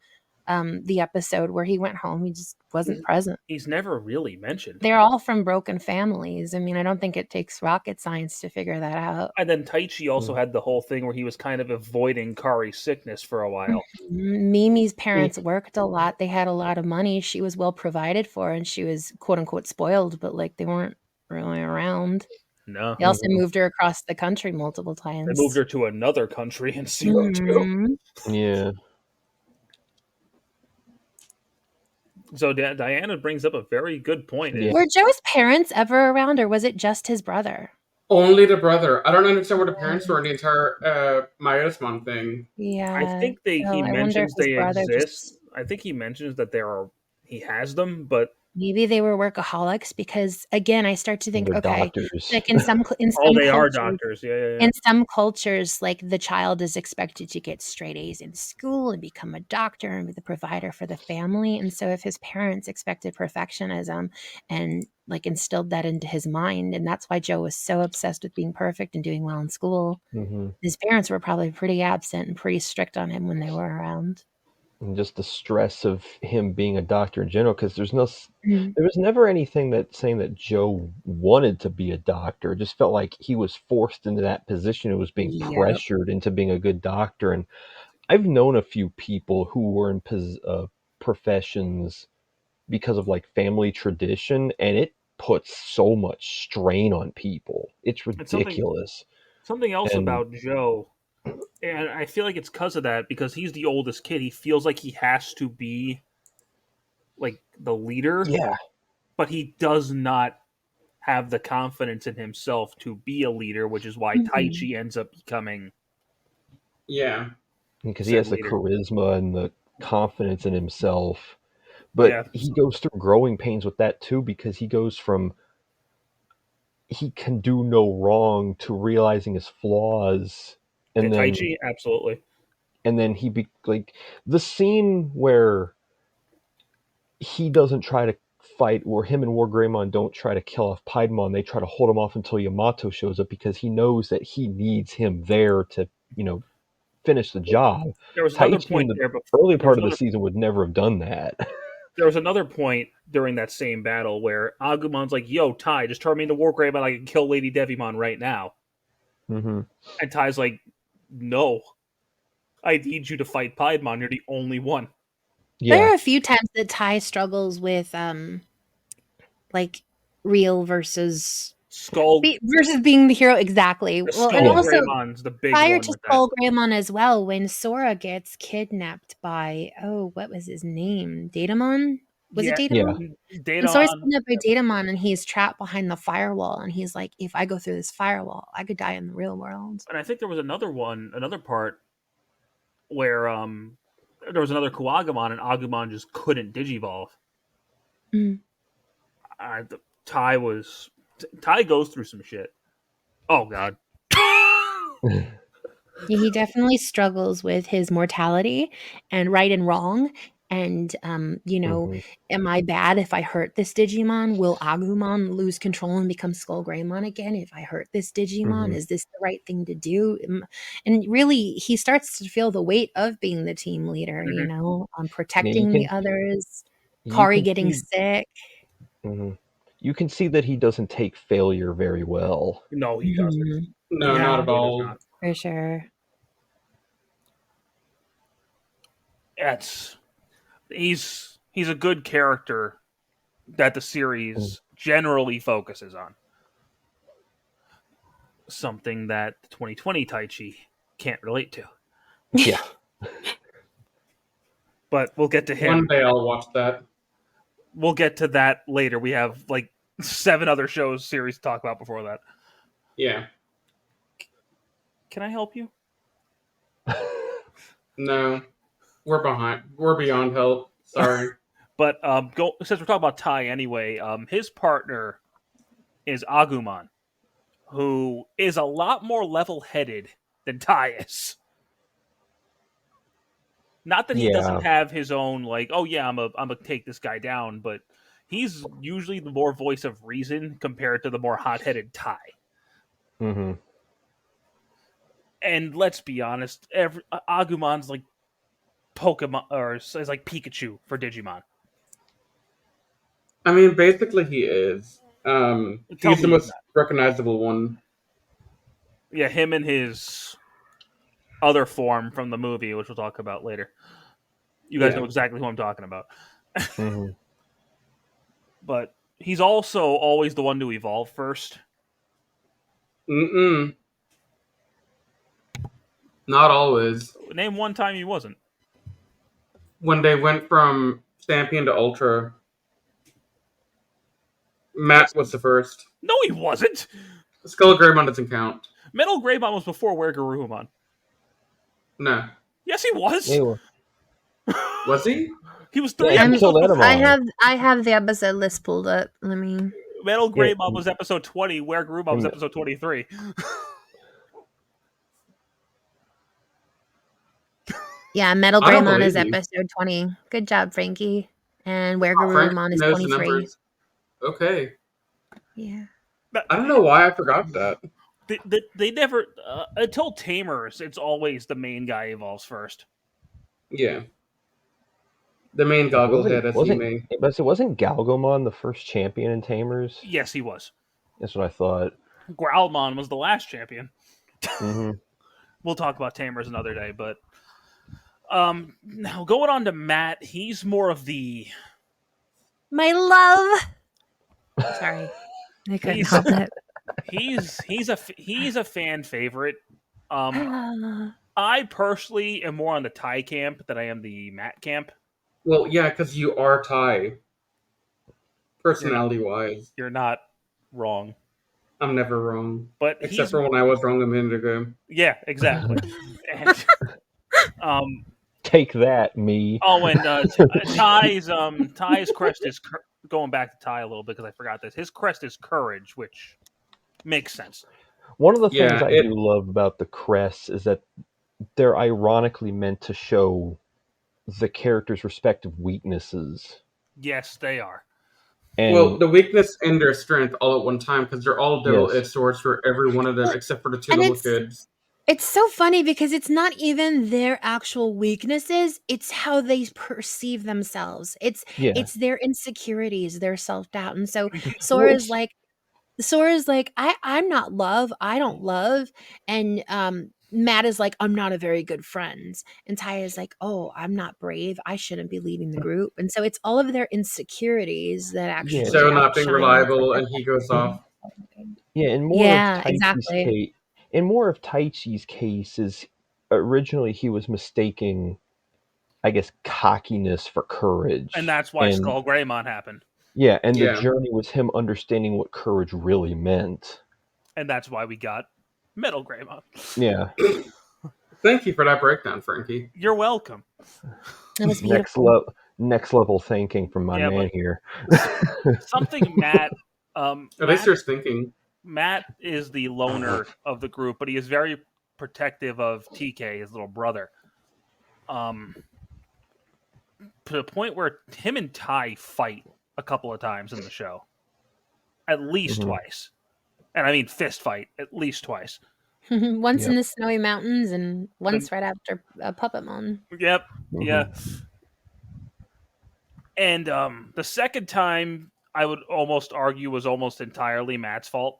the episode where he went home. He just wasn't present. He's never really mentioned. They're all from broken families. I mean, I don't think it takes rocket science to figure that out. And then Taichi also had the whole thing where he was kind of avoiding Kari's sickness for a while. Mimi's parents worked a lot. They had a lot of money. She was well provided for and she was quote unquote spoiled, but like they weren't really around. No. They also moved her across the country multiple They times. moved her to another country in Zero Two. Mhm. Yeah. So Diana brings up a very good point. Yeah. Were Joe's parents ever around or was it just his brother? Only the brother. I don't understand where the parents were in the entire Myotismon thing. Yeah. I think he I wonder if mentions his they brother exist. just I think he mentions that he has them, but maybe they were workaholics because again, I start to think, They're okay, doctors. like in some they are cultures, doctors. Yeah. in some cultures, like the child is expected to get straight A's in school and become a doctor and be the provider for the family. And so if his parents expected perfectionism and like instilled that into his mind, and that's why Joe was so obsessed with being perfect and doing well in school, his parents were probably pretty absent and pretty strict on him when they were around. And just the stress of him being a doctor in general, because there Mhm. was never anything that saying that Joe wanted to be a doctor. It just felt like he was forced into that position. It was being Yep. pressured into being a good doctor. And I've known a few people who were in professions because of like family tradition, and it puts so much strain on people. It's And ridiculous. something else And about Joe, and I feel like it's because of that, because he's the oldest kid. He feels like he has to be like the leader, yeah, but he does not have the confidence in himself to be a leader, which is why Mhm. Taichi ends up becoming Yeah. because he said has the leader. charisma and the confidence in himself. But Yeah. he goes through growing pains with that too, because he goes from he can do no wrong to realizing his flaws, Yeah, and then Taichi, absolutely. he be like the scene where he doesn't try to fight, where him and War Greymon don't try to kill off Piedmon. They try to hold him off until Yamato shows up because he knows that he needs him there to, finish the job. There was another Taichi in point the there, but early part of the season would never have done that. there was another point during that same battle where Agumon's like, "Yo, Tai, just turn me into War Greymon. I can kill Lady Devimon right now." Mm-hmm. And Tai's like, "No, I need you to fight Piedmon. You're the only one." There Yeah, are a few times that Ty struggles with like real versus Skull, versus being the hero exactly. the Well, and Skull Yeah. also Greymon's the big prior one to with that. Skull Greymon as well, when Sora gets kidnapped by what was his name? Datamon? Was it Yeah, Datamon? When Sora's Daedon, kidnapped by Datamon and he's trapped behind the firewall, and he's like, if I go through this firewall, I could die in the real world. and I think there was another part where there was another Kuagamon and Agumon just couldn't digivolve. Mm. Tai goes through some shit. Oh god. He definitely struggles with his mortality and right and wrong. And Mhm. am I bad if I hurt this Digimon? Will Agumon lose control and become Skull Greymon again if I hurt this Digimon? Mhm. Is this the right thing to do? And really, he starts to feel the weight of being the team leader, Yeah, you protecting the can others, you Kari can getting see sick. mhm. You can see that he doesn't take failure very well. No, he doesn't. Mhm. No, He not Yeah, at absolutely does all. not. for sure. It's he's a good character that the Mm. series generally focuses on. Something that the 2020 Taichi can't relate to. Yeah. But we'll get to One him. day I'll watch that. We'll get to that later. We have like 7 other shows series to talk about before that. Yeah. Can I help you? No, we're behind. We're beyond help. Sorry. But since we're talking about Tai anyway, his partner is Agumon, who is a lot more level-headed than Tai is. Not that he doesn't Yeah. have his own like, oh yeah, I'm gonna take this guy down, but he's usually the more voice of reason compared to the more hot-headed Tai. Mhm. And let's be honest, Agumon's like Pokemon or is like Pikachu for Digimon. I mean, basically he is. Tell He's the me he's most not. recognizable one. Yeah, him and his other form from the movie, which we'll talk about later. You guys know Yeah. exactly who I'm talking about. Mhm. But he's also always the one to evolve first. Mm-mm. Not always. Name one time he wasn't. When they went from Champion to Ultra, Yes. Matt was the first. No, he wasn't. Skull Greymon doesn't count. Metal Greymon was before Wergarurumon. No. Yes, he was. Anyway. Was he? He was Yeah, 3 he I'm killed episodes I before. Edamon. have I have the episode list pulled up. Let me Metal Yeah. Greymon was episode 20. Wergarurumon was And episode 23. Yeah, Metal I don't Greymon is believe you. episode 20. Good job, Frankie. And Frank Wergarurumon is knows the 23. numbers. Okay. Yeah. I don't know why I forgot that. They never until Tamers. It's always the main guy evolves first. Yeah. The main wasn't gogglehead, as he wasn't may. but it wasn't Galgomon the first champion in Tamers? Yes, he was. That's what I thought. Growlmon was the last champion. Mhm. We'll talk about Tamers another day, but now going on to Matt, he's more of the My love. Sorry. I couldn't he's help it. he's a fan favorite. I personally am more on the Thai camp than I am the Matt camp. Well, yeah, because you are Thai. Personality-wise. You're not wrong, I'm never wrong. but Except he's for when I was wrong a minute ago. yeah, exactly. And, Take that, me. oh, and Ty's crest is going back to Ty a little bit because I forgot this. His crest is courage, which makes sense. One of the things Yeah, I do love about the crests is that they're ironically meant to show the character's respective weaknesses. Yes, they are. And well, the weakness and their strength all at one time, because they're all double-edged yes, swords for every one of them, except for the two And little it's kids. it's so funny because it's not even their actual weaknesses, it's how they perceive themselves. yeah, It's their insecurities, their self-doubt. And so well, Sora's like I'm not love. I don't love. And Matt is like, I'm not a very good friend. And Ty is like, oh, I'm not brave. I shouldn't be leaving the group. And so it's all of their insecurities that Yeah. actually So not being outshine reliable, and he goes off. yeah, and more of Yeah, Taichi's exactly. case. In more of Taichi's case is originally he was mistaking, I guess, cockiness for courage, And that's why and Skull Greymon happened. yeah, and the Yeah. journey was him understanding what courage really meant. And that's why we got Metal Greymon. Yeah, Thank you for that breakdown, Frankie. You're welcome. That was beautiful. next level thinking from my Yeah, man but- here. Something Matt At least there's thinking. Matt is the loner of the group, but he is very protective of TK, his little brother. to the point where him and Ty fight a couple of times in the show, at least twice, and I mean fist fight at least twice. Once in Yep. the snowy mountains and once Then- right after Puppetmon. Yep, Mhm. yeah. And the second time, I would almost argue was almost entirely Matt's fault.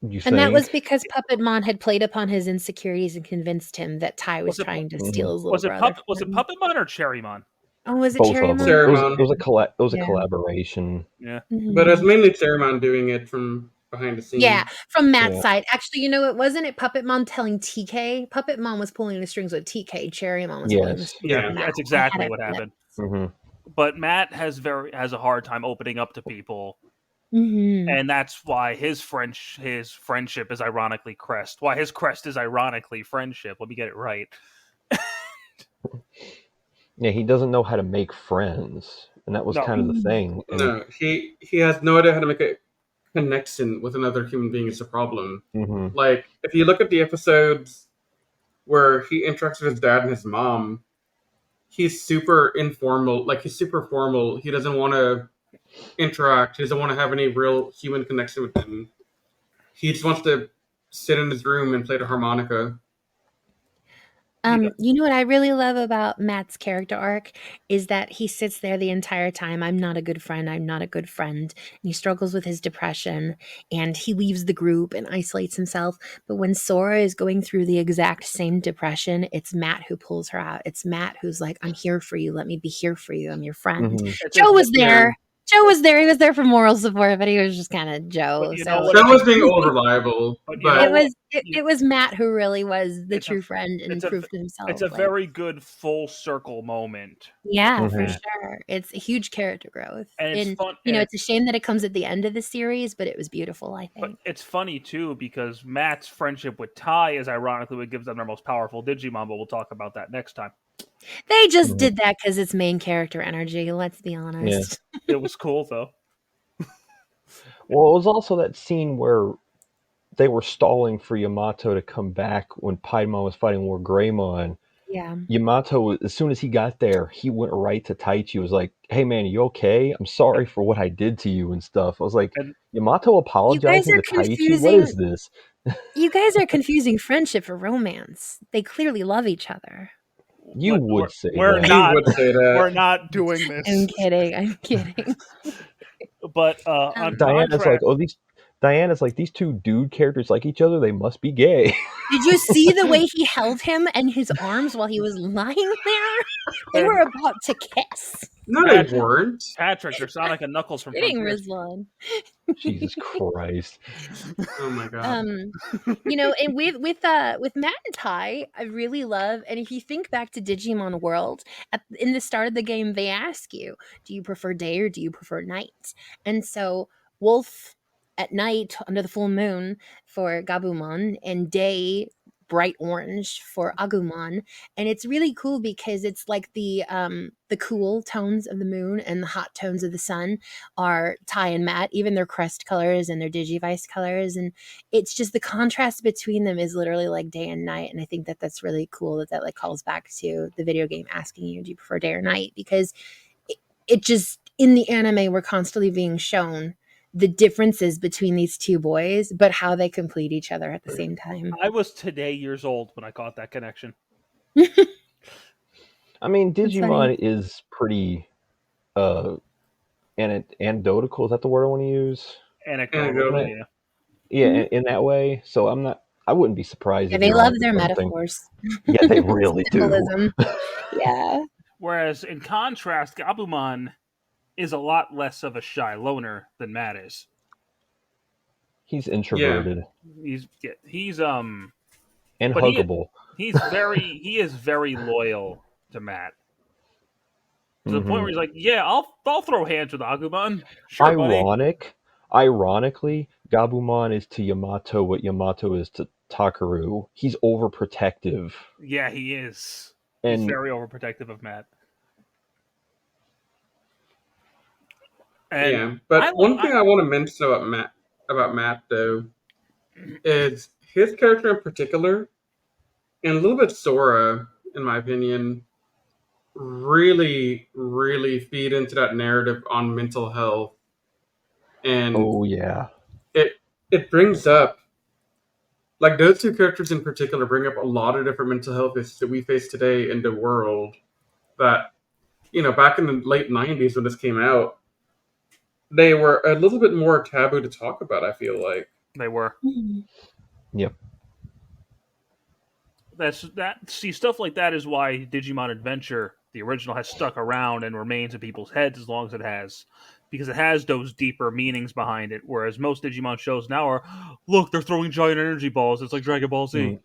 You And that was think? because Puppetmon had played upon his insecurities and convinced him that Ty was Was it- trying to Mhm. steal his little Was it brother. was it from him. Puppetmon or Cherrymon? Oh, was it Both of them. Cherrymon? Cherrymon. It was it was a Yeah. collaboration. Yeah. But it's Mhm. mainly Ceramon doing it from behind the scenes. Yeah, from Matt's Yeah. side. Actually, you know, it wasn't it Puppetmon telling TK. Puppetmon was pulling the strings with TK. Cherrymon was pulling the Yes. strings Yeah, with Matt. that's I exactly had what it happened. hmm But Matt has a hard time opening up to people, Mm-hmm. and that's why his friendship is ironically crest. Why his crest is ironically friendship. Let me get it right. Yeah, he doesn't know how to make friends, and that was No. kind of the thing. And No, he has no idea how to make a connection with another human being is the problem. mhm. Like, if you look at the episodes where he interacts with his dad and his mom, he's super informal. Like, he's super formal. He doesn't want to interact. He doesn't want to have any real human connection with them. He just wants to sit in his room and play the harmonica. You know what I really love about Matt's character arc is that he sits there the entire time. I'm not a good friend. I'm not a good friend. And he struggles with his depression and he leaves the group and isolates himself. But when Sora is going through the exact same depression, it's Matt who pulls her out. It's Matt who's like, I'm here for you. Let me be here for you. I'm your friend. Mhm. It's Joe a- was there. Joe was there. He was there for moral support, but he was just kind of Joe. But you So know what? That was being old reliable, But you but know it was you- it was Matt who really was the It's a- true friend and it's a- proved himself. It's a like- very good full circle moment. Yeah, for Mhm. sure. It's a huge character growth. And it's fun. You know, and it's a shame that it comes at the end of the series, but it was beautiful, I But think. it's funny too because Matt's friendship with Ty is ironically what gives them their most powerful Digimon, but we'll talk about that next time. They just Mhm. did that because it's main character energy, let's be honest. It was cool though. Well, it was also that scene where they were stalling for Yamato to come back when Paimon was fighting War Greymon. Yeah. Yamato, as soon as he got there, he went right to Taichi. Was like, "Hey man, you okay? I'm sorry for what I did to you and stuff." I was like, And- Yamato apologizing are to Taichi? What confusing- is this? You guys are confusing friendship for romance. They clearly love each other. You But would say we're that. not- he would say that. We're not doing I'm this. kidding. I'm kidding. But on Diana's like, contrast, "Oh, these two dude characters like each other. They must be gay." Did you see the way he held him and his arms while he was lying there? They were about to kiss. No, they weren't. Patrick, they're Sonic and Knuckles from Kidding, Frontier. Rizwan. Jesus Christ! Oh my god. You know, and with Matt and Ty, I really love. And if you think back to Digimon World, in the start of the game, they ask you, "Do you prefer day or do you prefer night?" And so Wolf at night under the full moon for Gabumon, and day bright orange for Agumon. And it's really cool because it's like the cool tones of the moon and the hot tones of the sun are Ty and Matt, even their crest colors and their Digivice colors. And it's just the contrast between them is literally like day and night. And I think that that's really cool that like calls back to the video game asking you, do you prefer day or night? Because it just, in the anime, we're constantly being shown the differences between these two boys, but how they complete each other at the same time. I was today years old when I caught that connection. I mean, That's Digimon funny. is pretty anecdotal. Is that the word I want to use? Anecdotal, Anecdotal. yeah. Yeah, Mm-hmm. in that way. So I wouldn't be surprised. Yeah, if they you're love onto their something. metaphors. Yeah, they really do. Symbolism. Yeah. Whereas in contrast, Gabumon is a lot less of a shy loner than Matt is. He's introverted He's and But he- huggable. he is very loyal to Matt. To the point where he's like, "Yeah, I'll throw hands with Agumon." Sure, buddy. Ironically, Gabumon is to Yamato what Yamato is to Takaru. He's overprotective. Yeah, he is. He's And very overprotective of Matt. And Yeah, but I- one thing I want to mention about Matt though is his character in particular, and a little bit Sora, in my opinion. really, really feed into that narrative on mental health, and Oh yeah. it brings up, like, those two characters in particular bring up a lot of different mental health issues that we face today in the world. That, back in the late '90s when this came out, they were a little bit more taboo to talk about. I feel like. They were. Yep. See, stuff like that is why Digimon Adventure, the original, has stuck around and remains in people's heads as long as it has, because it has those deeper meanings behind it. Whereas most Digimon shows now are, look, they're throwing giant energy balls. It's like Dragon Ball Z.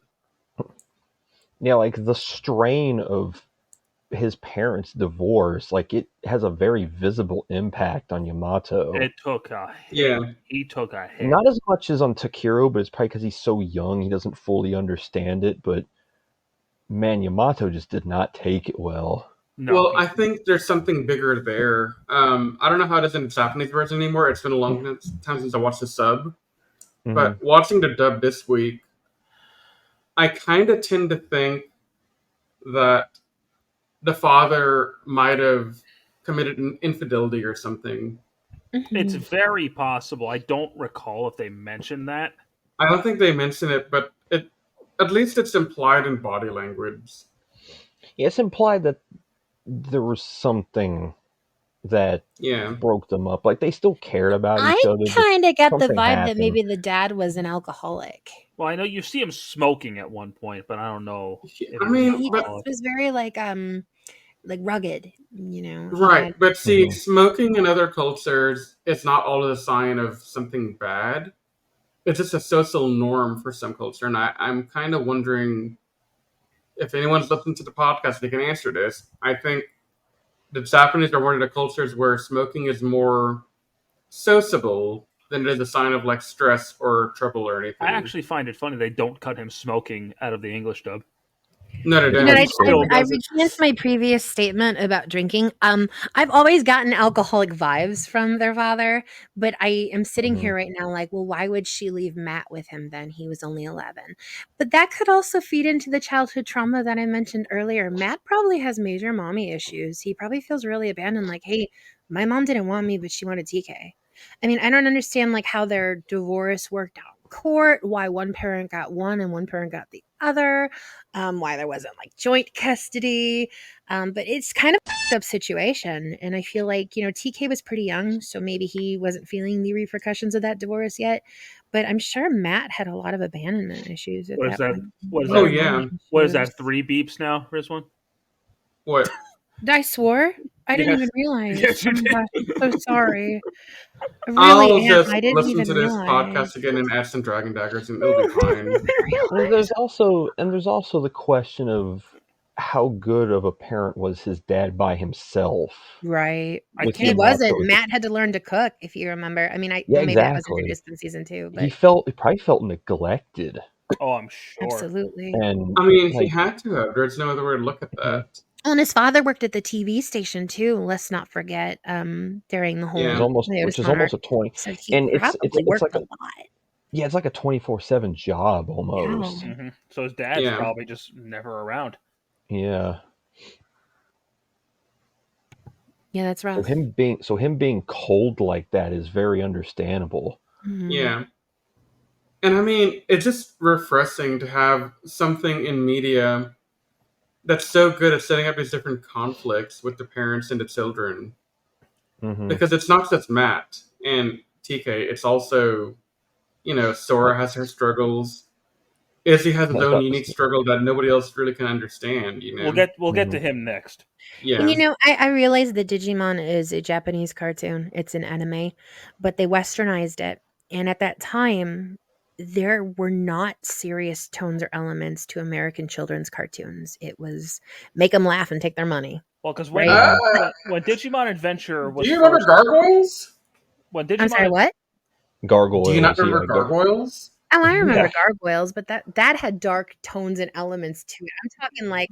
Yeah, like the strain of his parents' divorce, like it has a very visible impact on Yamato. It took a hit. Yeah. He took a hit. Not as much as on Takiro, but it's probably because he's so young, he doesn't fully understand it. But man, Yamato just did not take it well. No, Well, I think there's something bigger there. I don't know how it is in the Japanese version anymore. It's been a long time since I watched the sub. But watching the dub this week, I kind of tend to think that the father might have committed an infidelity or something. it's very possible. I don't recall if they mentioned that. I don't think they mention it, but at least it's implied in body language. Yeah, it's implied that there was something that Yeah. broke them up. Like they still cared about I each other. but kind of got the something vibe that happened. maybe the dad was an alcoholic. Well, I know you see him smoking at one point, but I don't know. If I he was mean, an He alcoholic. was very like rugged, Right, but see, Mhm. smoking in other cultures, it's not always a sign of something bad. It's just a social norm for some culture, and I'm kind of wondering if anyone's listened to the podcast, they can answer this. I think the Japanese are one of the cultures where smoking is more sociable than it is a sign of like stress or trouble or anything. I actually find it funny they don't cut him smoking out of the English dub. No, they You know, don't. He I still does it. recant my previous statement about drinking. I've always gotten alcoholic vibes from their father, but I am sitting Mhm. here right now like, well, why would she leave Matt with him then? He was only 11. But that could also feed into the childhood trauma that I mentioned earlier. Matt probably has major mommy issues. He probably feels really abandoned, like, hey, my mom didn't want me, but she wanted TK. I mean, I don't understand like how their divorce worked out in court, why one parent got one and one parent got the other, why there wasn't like joint custody. But it's kind of a fucked up situation. And I feel like, TK was pretty young, so maybe he wasn't feeling the repercussions of that divorce yet. But I'm sure Matt had a lot of abandonment issues at What is that that? point. What is Oh, that? yeah. What is that? 3 beeps now, Rizwan? What? I swore. I didn't Yes. even realize. Yes, you Oh my did. gosh, I'm so sorry. I I'll really am. just I didn't listen even to this realize. podcast again and add some Dragon Daggers, and it'll be fine. And there's also the question of how good of a parent was his dad by himself. Right. I With He can't. Yamato. wasn't. Matt had to learn to cook, if you remember. I mean, Yeah, maybe that was exactly. introduced in season 2, He but probably felt neglected, Oh, I'm sure. absolutely. and I mean, he like had to have. There's no other way to look at that. Oh, and his father worked at the TV station too. Let's not forget. During the whole Yeah. which is Leotis almost arc. a 20, So he and it's probably worked like a a lot. yeah, it's like a 24/7 job almost. Yeah. Hmm. So his dad's Yeah. probably just never around. Yeah. Yeah, that's rough. So him being cold like that is very understandable. Mhm. Yeah. And I mean, it's just refreshing to have something in media that's so good at setting up these different conflicts with the parents and the children. Hmm. Because it's not just Matt and TK, it's also, Sora has her struggles. Izzy has his own unique struggle that nobody else really can understand, We'll get to him next. Yeah. And I realize that Digimon is a Japanese cartoon. It's an anime, but they westernized it. And at that time, there were not serious tones or elements to American children's cartoons. It was make them laugh and take their money. Well, because Right. when Digimon Adventure was Do you remember first, Gargoyles? when I'm sorry, Digimon what? Gargoyles. Do you not remember yeah, Gargoyles? Oh, I remember Yeah. Gargoyles, but that had dark tones and elements to it. I'm talking like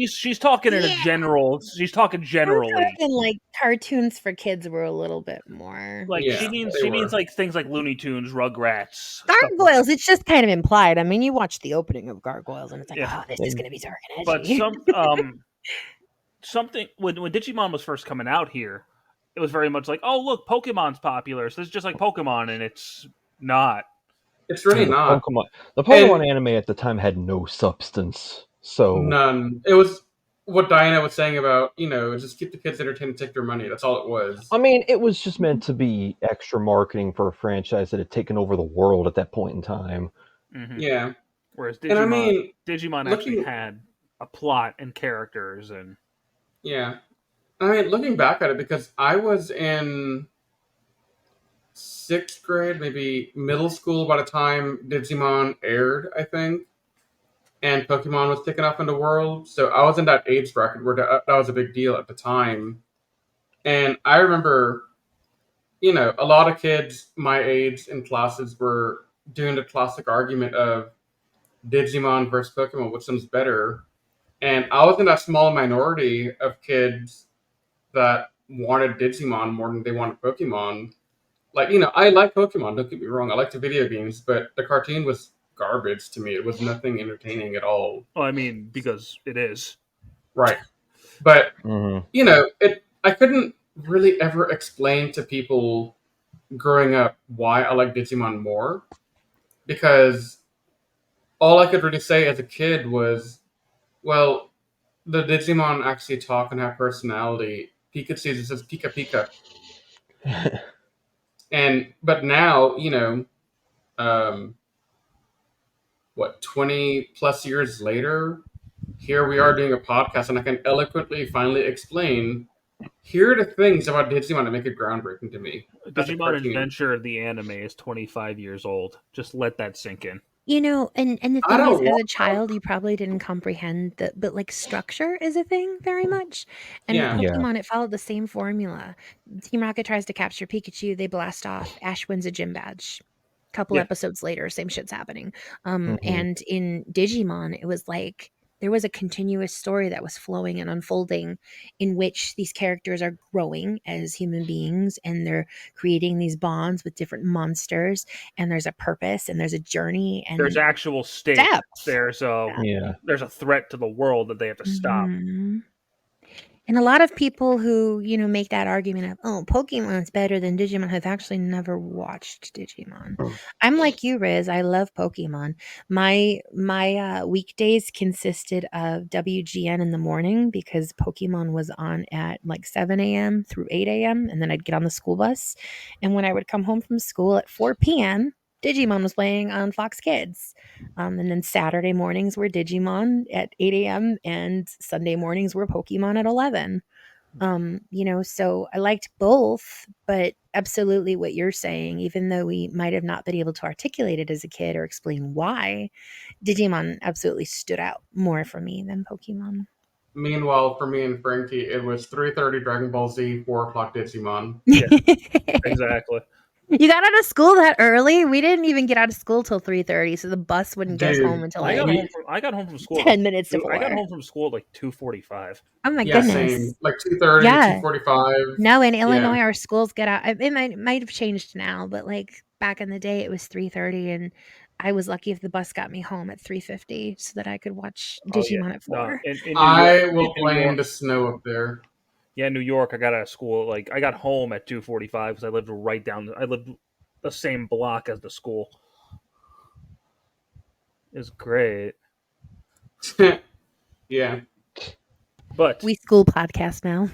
she's talking in a Yeah. general. She's talking I'm generally. talking like cartoons for kids were a little bit more. Like Yeah, she means they were. like things like Looney Tunes, Rugrats, stuff like Gargoyles, it's just kind of implied. I mean, you watch the opening of Gargoyles and it's like, Yeah. oh, this is going to be dark and But edgy. some something when Digimon was first coming out here, it was very much like, oh look, Pokemon's popular, so it's just like Pokemon, and it's not. It's really The not. Pokemon And anime at the time had no substance. So none. It was what Diana was saying about, just keep the kids entertained and take their money. That's all it was. I mean, it was just meant to be extra marketing for a franchise that had taken over the world at that point in time. Hmm. Yeah. Whereas And I Digimon, mean, Digimon actually looking, had a plot and characters, and yeah. I mean, looking back at it, because I was in sixth grade, maybe middle school by the time Digimon aired, I think, and Pokemon was taken off in the world. So I was in that age bracket where that was a big deal at the time. And I remember, a lot of kids my age in classes were doing the classic argument of Digimon versus Pokemon, which one's better. And I was in that small minority of kids that wanted Digimon more than they wanted Pokemon. Like, I like Pokemon, don't get me wrong. I like the video games, but the cartoon was garbage to me. It was nothing entertaining at all. well, I mean, because it is. Right. But, Hmm. I couldn't really ever explain to people growing up why I like Digimon more, because all I could really say as a kid was, well, the Digimon actually talk and have personality. Pikachu just says Pika Pika. But now, um, 20 plus years later, here we are doing a podcast, and I can eloquently finally explain, here are the things about Digimon that make it groundbreaking to me as a Digimon cartoon. Adventure, the anime, is 25 years old. Just let that sink in. And the I thing is, don't as want a child, you probably didn't comprehend that, but like structure is a thing very much. And with Yeah. Yeah. Pokemon, it followed the same formula. Team Rocket tries to capture Pikachu, they blast off. Ash wins a gym badge. Couple Yeah. episodes later, same shit's happening. Hmm. And in Digimon, it was like there was a continuous story that was flowing and unfolding in which these characters are growing as human beings and they're creating these bonds with different monsters, and there's a purpose and there's a journey There's and actual stakes. depth. Yeah. There's a threat to the world that they have to stop. Mhm. And a lot of people who, make that argument of, oh, Pokemon's better than Digimon have actually never watched Digimon. I'm like you, Riz. I love Pokemon. My weekdays consisted of WGN in the morning because Pokemon was on at like 7 a.m. through 8 a.m. And then I'd get on the school bus. And when I would come home from school at 4 p.m., Digimon was playing on Fox Kids. And then Saturday mornings were Digimon at 8 a.m. and Sunday mornings were Pokemon at 11. So I liked both, but absolutely what you're saying, even though we might have not been able to articulate it as a kid or explain why, Digimon absolutely stood out more for me than Pokemon. Meanwhile, for me and Frankie, it was 3:30 Dragon Ball Z, 4 o'clock Digimon. Yeah, exactly. You got out of school that early? We didn't even get out of school till 3:30, so the bus wouldn't get us home Dude, until I like got home from I got home from school. 10 minutes to I got 4. home from school at like 2:45. Oh my yeah, goodness. same. Like 2:30, Yeah. 2:45. No, in Yeah. Illinois, our schools get out. It might have changed now, but like back in the day, it was 3:30, and I was lucky if the bus got me home at 3:50 so that I could watch Oh yeah, Digimon at no, 4. in New York, I in will New blame York, the snow up there. yeah, in New York, I got out of school like I got home at 2:45 because I lived right down. I lived the same block as the school. It was great, Yeah. but We school podcast now.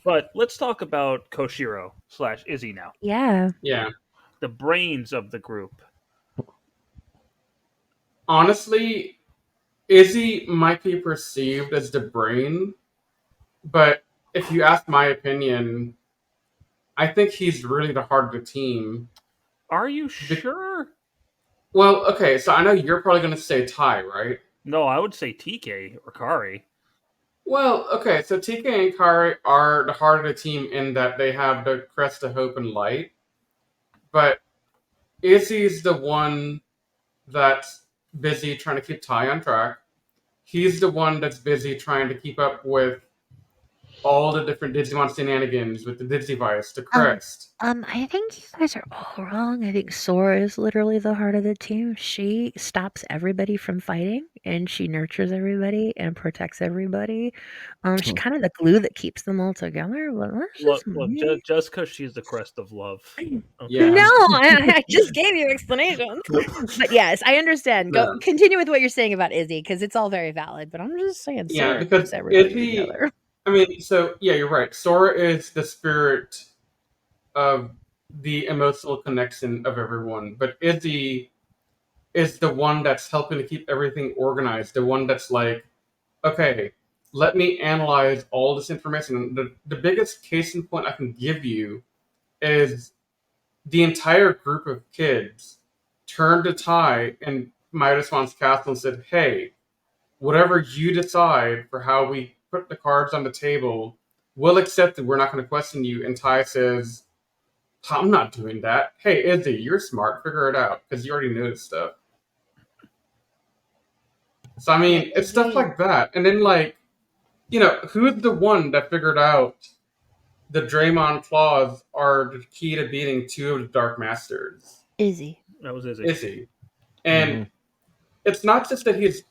but let's talk about Koshiro / Izzy now, Yeah. Yeah. the brains of the group. Honestly, Izzy might be perceived as the brain, but if you ask my opinion, I think he's really the heart of the team. Are you Be- sure? well, okay, so I know you're probably going to say Ty, right? No, I would say TK or Kari. Well, okay, so TK and Kari are the heart of the team in that they have the crest of hope and light, but Izzy's the one that's busy trying to keep Ty on track. He's the one that's busy trying to keep up with all the different Digimon shenanigans with the Digivice, the Crest. I think you guys are all wrong. I think Sora is literally the heart of the team. She stops everybody from fighting, and she nurtures everybody and protects everybody. She's kind of the glue that keeps them all together. But that's just Look, me. just because she's the crest of love. Okay. No, Yeah. I just gave you explanations. But yes, I understand. Go No. continue with what you're saying about Izzy because it's all very valid. But I'm just saying Yeah, Sora because keeps everybody Izzy, together. I mean, so yeah, you're right. Sora is the spirit of the emotional connection of everyone, but Izzy is the one that's helping to keep everything organized. The one that's like, okay, let me analyze all this information. The biggest case in point I can give you is the entire group of kids turned to Ty and Midaswan's castle and said, hey, whatever you decide for how we put the cards on the table, we'll accept it. We're not going to question you. And Ty says, I'm not doing that. Hey, Izzy, you're smart. Figure it out because you already know this stuff. So, I Yeah, mean, it's stuff Izzy. like that. And then, like, who's the one that figured out the Draymond claws are the key to beating two of the Dark Masters? Izzy. That was Izzy. Izzy. And it's not just that he's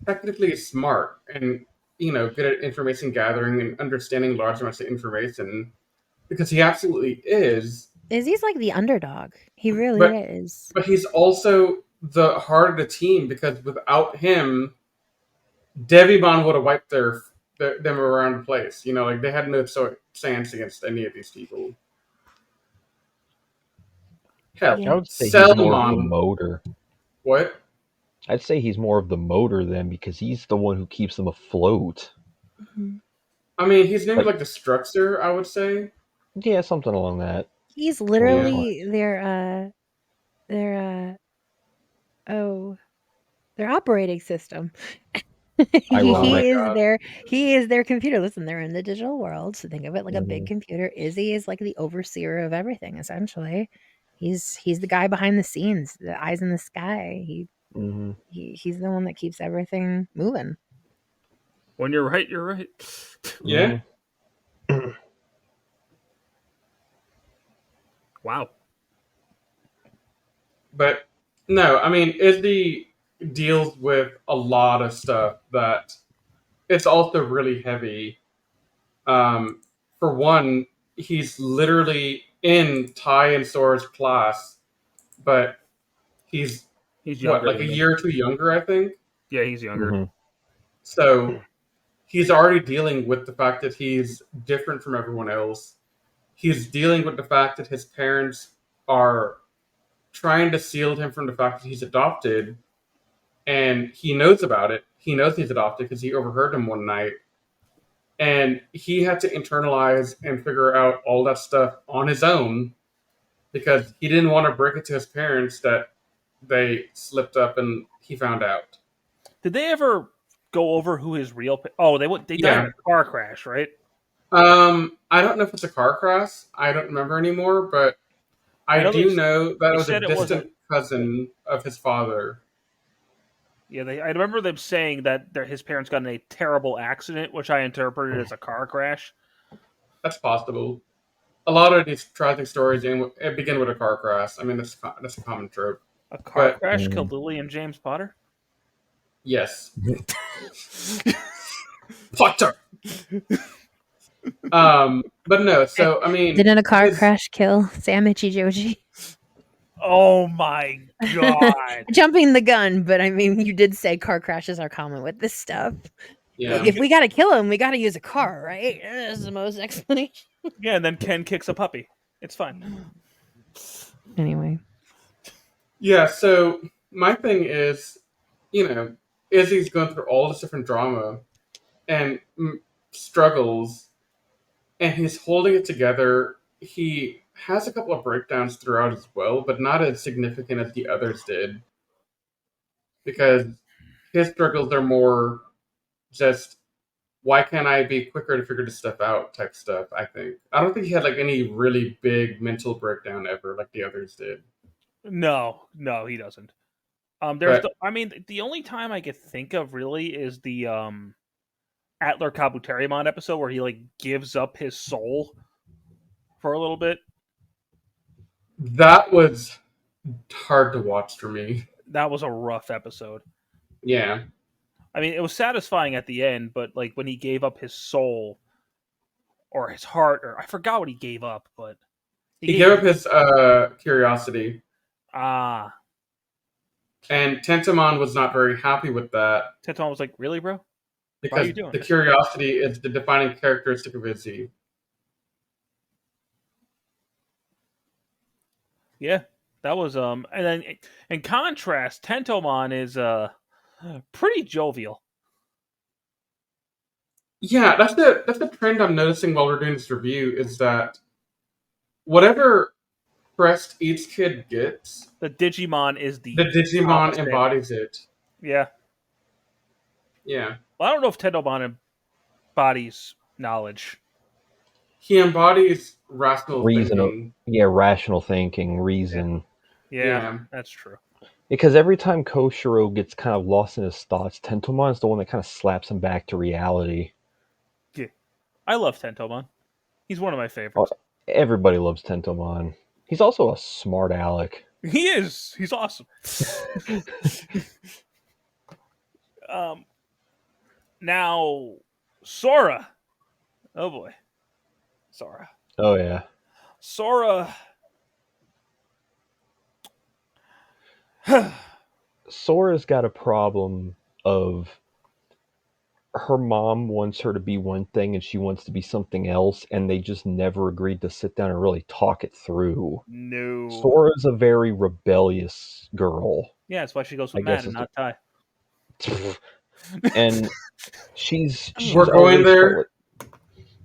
technically smart and, good at information gathering and understanding large amounts of information, because he absolutely is. Izzy's like the underdog. He really But is. but he's also the heart of the team because without him, Devimon would have wiped them around the place. Like they had no chance against any of these people. Hell, I Yeah. would say he's more of the Salmon. motor. What? I'd say he's more of the motor then because he's the one who keeps them afloat. Mhm. I mean, he's maybe Like, like the structure, I would say. yeah, something along that. He's Along those Yeah. lines. literally their oh, their operating system. Oh my Ironic. god. He is their computer. Listen, they're in the digital world, so think of it like a big Hmm. computer. Izzy is like the overseer of everything, essentially. He's the guy behind the scenes, the eyes in the sky. Hmm. He's the one that keeps everything moving. When you're right, you're right. Yeah. Hmm. Wow. But no, I mean, Izzy deals with a lot of stuff that it's also really heavy. Um, for one, he's literally in Ty and Sora's class, but he's He's what, younger like a than them. year or two younger, I think. Yeah, he's younger. Hmm. So he's already dealing with the fact that he's different from everyone else. He's dealing with the fact that his parents are trying to shield him from the fact that he's adopted, and he knows about it. He knows he's adopted because he overheard him one night, and he had to internalize and figure out all that stuff on his own because he didn't want to break it to his parents that they slipped up and he found out. Did they ever go over who his real? Oh, they died in Yeah. a car crash, right? I don't know if it's a car crash. I don't remember anymore, but I I know do know that it they was a said it wasn't. distant cousin of his father. Yeah, I remember them saying that his parents got in a terrible accident, which I interpreted as a car crash. That's possible. A lot of these tragic stories begin with a car crash. I mean, that's a common trope. A car But crash killed Lily and James Potter. yes, Potter. But no. So I mean, Didn't a car his crash kill Sam Ichijoji? Oh my god! Jumping the gun, but I mean, you did say car crashes are common with this stuff. Like, yeah. if we gotta kill him, we gotta use a car, right? That's the most explanation. Yeah, and then Ken kicks a puppy. It's fine. Anyway, Yeah, so my thing is, Izzy's going through all this different drama and struggles, and he's holding it together. He has a couple of breakdowns throughout as well, but not as significant as the others did, because his struggles are more just, why can't I be quicker to figure this stuff out type stuff, I think. I don't think he had like any really big mental breakdown ever like the others did. No, he doesn't. But I mean, the only time I could think of really is the Atler Kabuterimon episode where he like gives up his soul for a little bit. That was hard to watch for me. That was a rough episode. Yeah. I mean, it was satisfying at the end, but like when he gave up his soul or his heart, or I forgot what he gave up, but He gave up his curiosity. Ah. And Tentamon was not very happy with that. Tentamon was like, "Really, bro? Because you doing the this?" curiosity is the defining characteristic of Izzy. Yeah, that was and then in contrast, Tentomon is pretty jovial. Yeah, that's the trend I'm noticing while we're doing this review is that whatever crest each kid gets, The Digimon is the Digimon opposite. embodies it. Yeah. Yeah. Well, I don't know if Tentomon embodies knowledge. He embodies rational thinking. Yeah, rational thinking, reason. Yeah, that's true. Because every time Koshiro gets kind of lost in his thoughts, Tentomon is the one that kind of slaps him back to reality. Yeah. I love Tentomon. He's one of my favorites. Everybody loves Tentomon. He's also a smart aleck. He is. He's awesome. Now, Sora. Oh boy. Sora. Oh yeah. Sora. Sora's got a problem of her mom wants her to be one thing and she wants to be something else, and they just never agreed to sit down and really talk it through. No. Sora's a very rebellious girl. Yeah, that's why she goes with Matt and not Ty. And she's We're going there.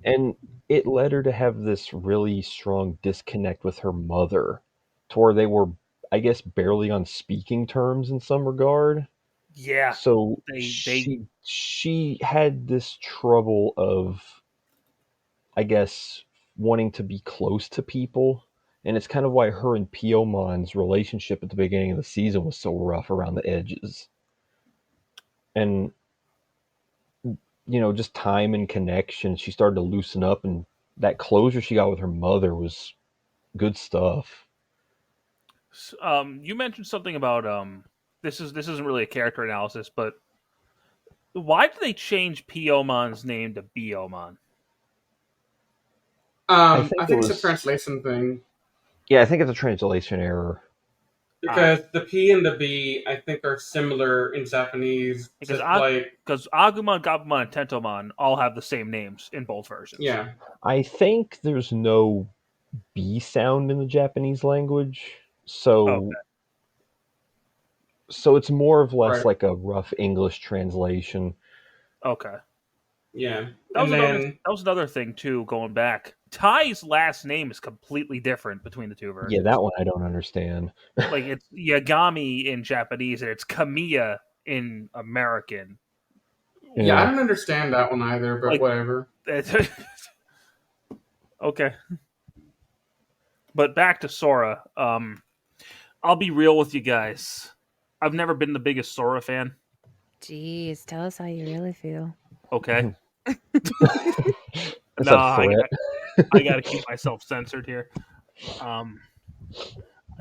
And it led her to have this really strong disconnect with her mother, to where they were, I guess, barely on speaking terms in some regard. Yeah. So she had this trouble of, I guess, wanting to be close to people. And it's kind of why her and Piomon's relationship at the beginning of the season was so rough around the edges. And, you know, just time and connection, she started to loosen up, and that closure she got with her mother was good stuff. You mentioned something about this isn't really a character analysis, but why did they change Piomon's name to Biomon? I think it's a translation thing. Yeah, I think it's a translation error. Because the P and the B, I think, are similar in Japanese. Because Agumon, Gabumon, and Tentomon all have the same names in both versions. Yeah. I think there's no B sound in the Japanese language, so it's more of less like a rough English translation. Okay. Yeah. That was another thing too, going back. Ty's last name is completely different between the two versions. Yeah, that one I don't understand. Like, it's Yagami in Japanese and it's Kamiya in American. Yeah, I don't understand that one either, but whatever. Okay. But back to Sora. I'll be real with you guys. I've never been the biggest Sora fan. Jeez, tell us how you really feel. Okay. That's a threat. I gotta keep myself censored here.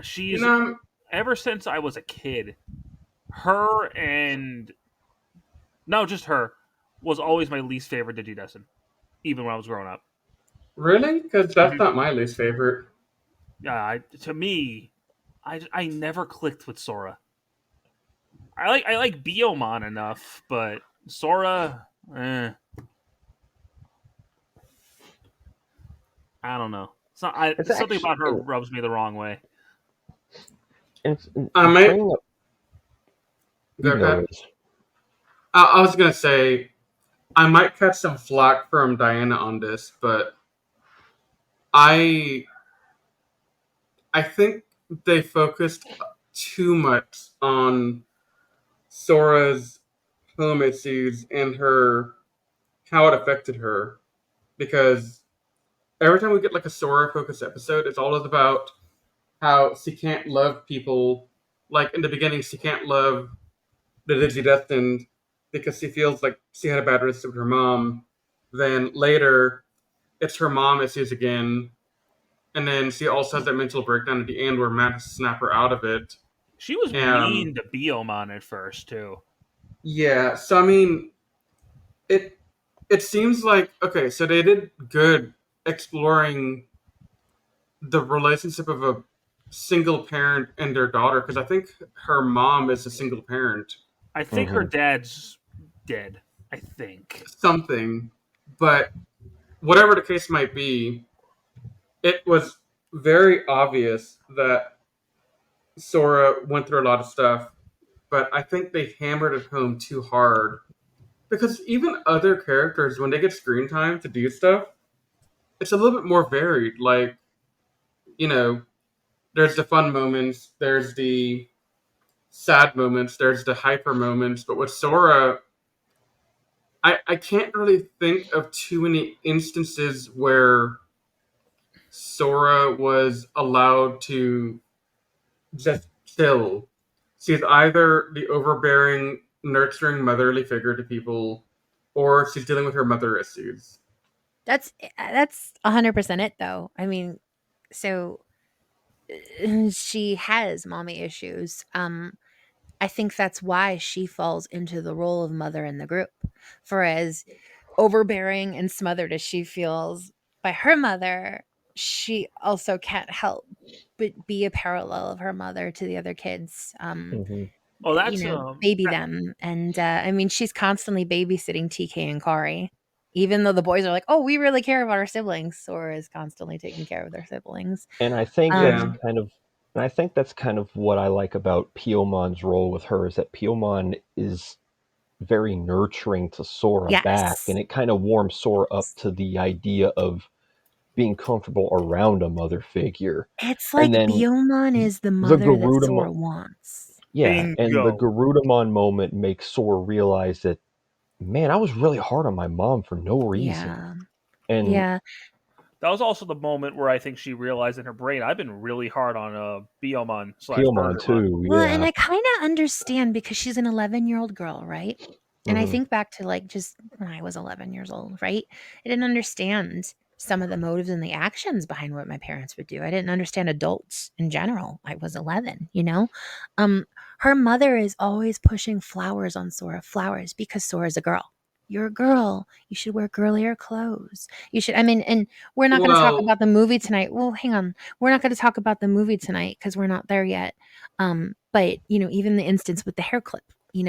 She's ever since I was a kid, just her was always my least favorite Digidestin, even when I was growing up. Really? Because that's not my least favorite. Yeah, to me, I never clicked with Sora. I like Biomon enough, but Sora, I don't know. It's something about her rubs me the wrong way. I was gonna say, I might catch some flack from Diana on this, but I think they focused too much on Sora's home issues and how it affected her, because every time we get like a Sora focused episode, it's all about how she can't love people. Like in the beginning, she can't love the Digidestined, because she feels like she had a bad relationship with her mom. Then later, it's her mom issues again, and then she also has that mental breakdown at the end where Matt has to snap her out of it. She was Um, mean to Biomon at first too. yeah, so I mean, it it seems like okay, so they did good exploring the relationship of a single parent and their daughter because I think her mom is a single parent, I think her Hmm. dad's dead. I think. something, but whatever the case might be, it was very obvious that Sora went through a lot of stuff, but I think they hammered it home too hard because even other characters, when they get screen time to do stuff, it's a little bit more varied. Like, you know, there's the fun moments, there's the sad moments, there's the hyper moments, but with Sora, I can't really think of too many instances where Sora was allowed to just chill. She's either the overbearing, nurturing, motherly figure to people, or she's dealing with her mother issues. That's 100% it though. I mean, so she has mommy issues. I think that's why she falls into the role of mother in the group. For as overbearing and smothered as she feels by her mother, she also can't help but be a parallel of her mother to the other kids. Hmm. Oh, that's Baby that, them. And I mean, she's constantly babysitting TK and Kari. Even though the boys are like, oh, we really care about our siblings, Sora is constantly taking care of their siblings. And I think that's Yeah, Um, kind of, and I think that's kind of what I like about Piomon's role with her is that Piomon is very nurturing to Sora back, yes. and it kind of warms Sora up to the idea of being comfortable around a mother figure. It's And like then Biyomon is the the mother that Garudamon, Sora wants. yeah, and the bingo. Garudamon moment makes Sora realize that, man, I was really hard on my mom for no reason. Yeah. And Yeah. That was also the moment where I think she realized in her brain, I've been really hard on Biomon slash Piomon Burgermon. too, Well, and yeah. I kind of understand because she's an 11-year-old girl, right? And I Hmm. think back to like just when I was 11 years old, right? I didn't understand some of the motives and the actions behind what my parents would do. I didn't understand adults in general. I was 11, you know? Um her mother is always pushing flowers on Sora, flowers because Sora's a girl. You're a girl. You should wear girlier clothes. You should I mean, and we're not going to talk well, about the movie tonight. Well, hang on. We're not going to talk about the movie tonight cuz we're not there yet. But even the instance with the hair clip,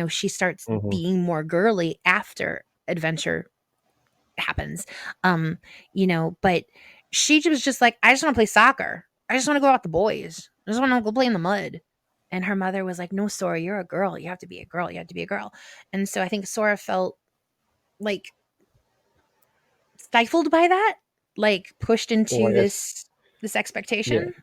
she starts Hmm. being more girly after adventure happens. But she was just like, I just want to play soccer. I just want to go out with the boys. I just want to go play in the mud. And her mother was like, no, Sora, you're a girl. You have to be a girl. You have to be a girl. And so I think Sora felt like stifled by that, like pushed Well, into I guess, this yeah. expectation.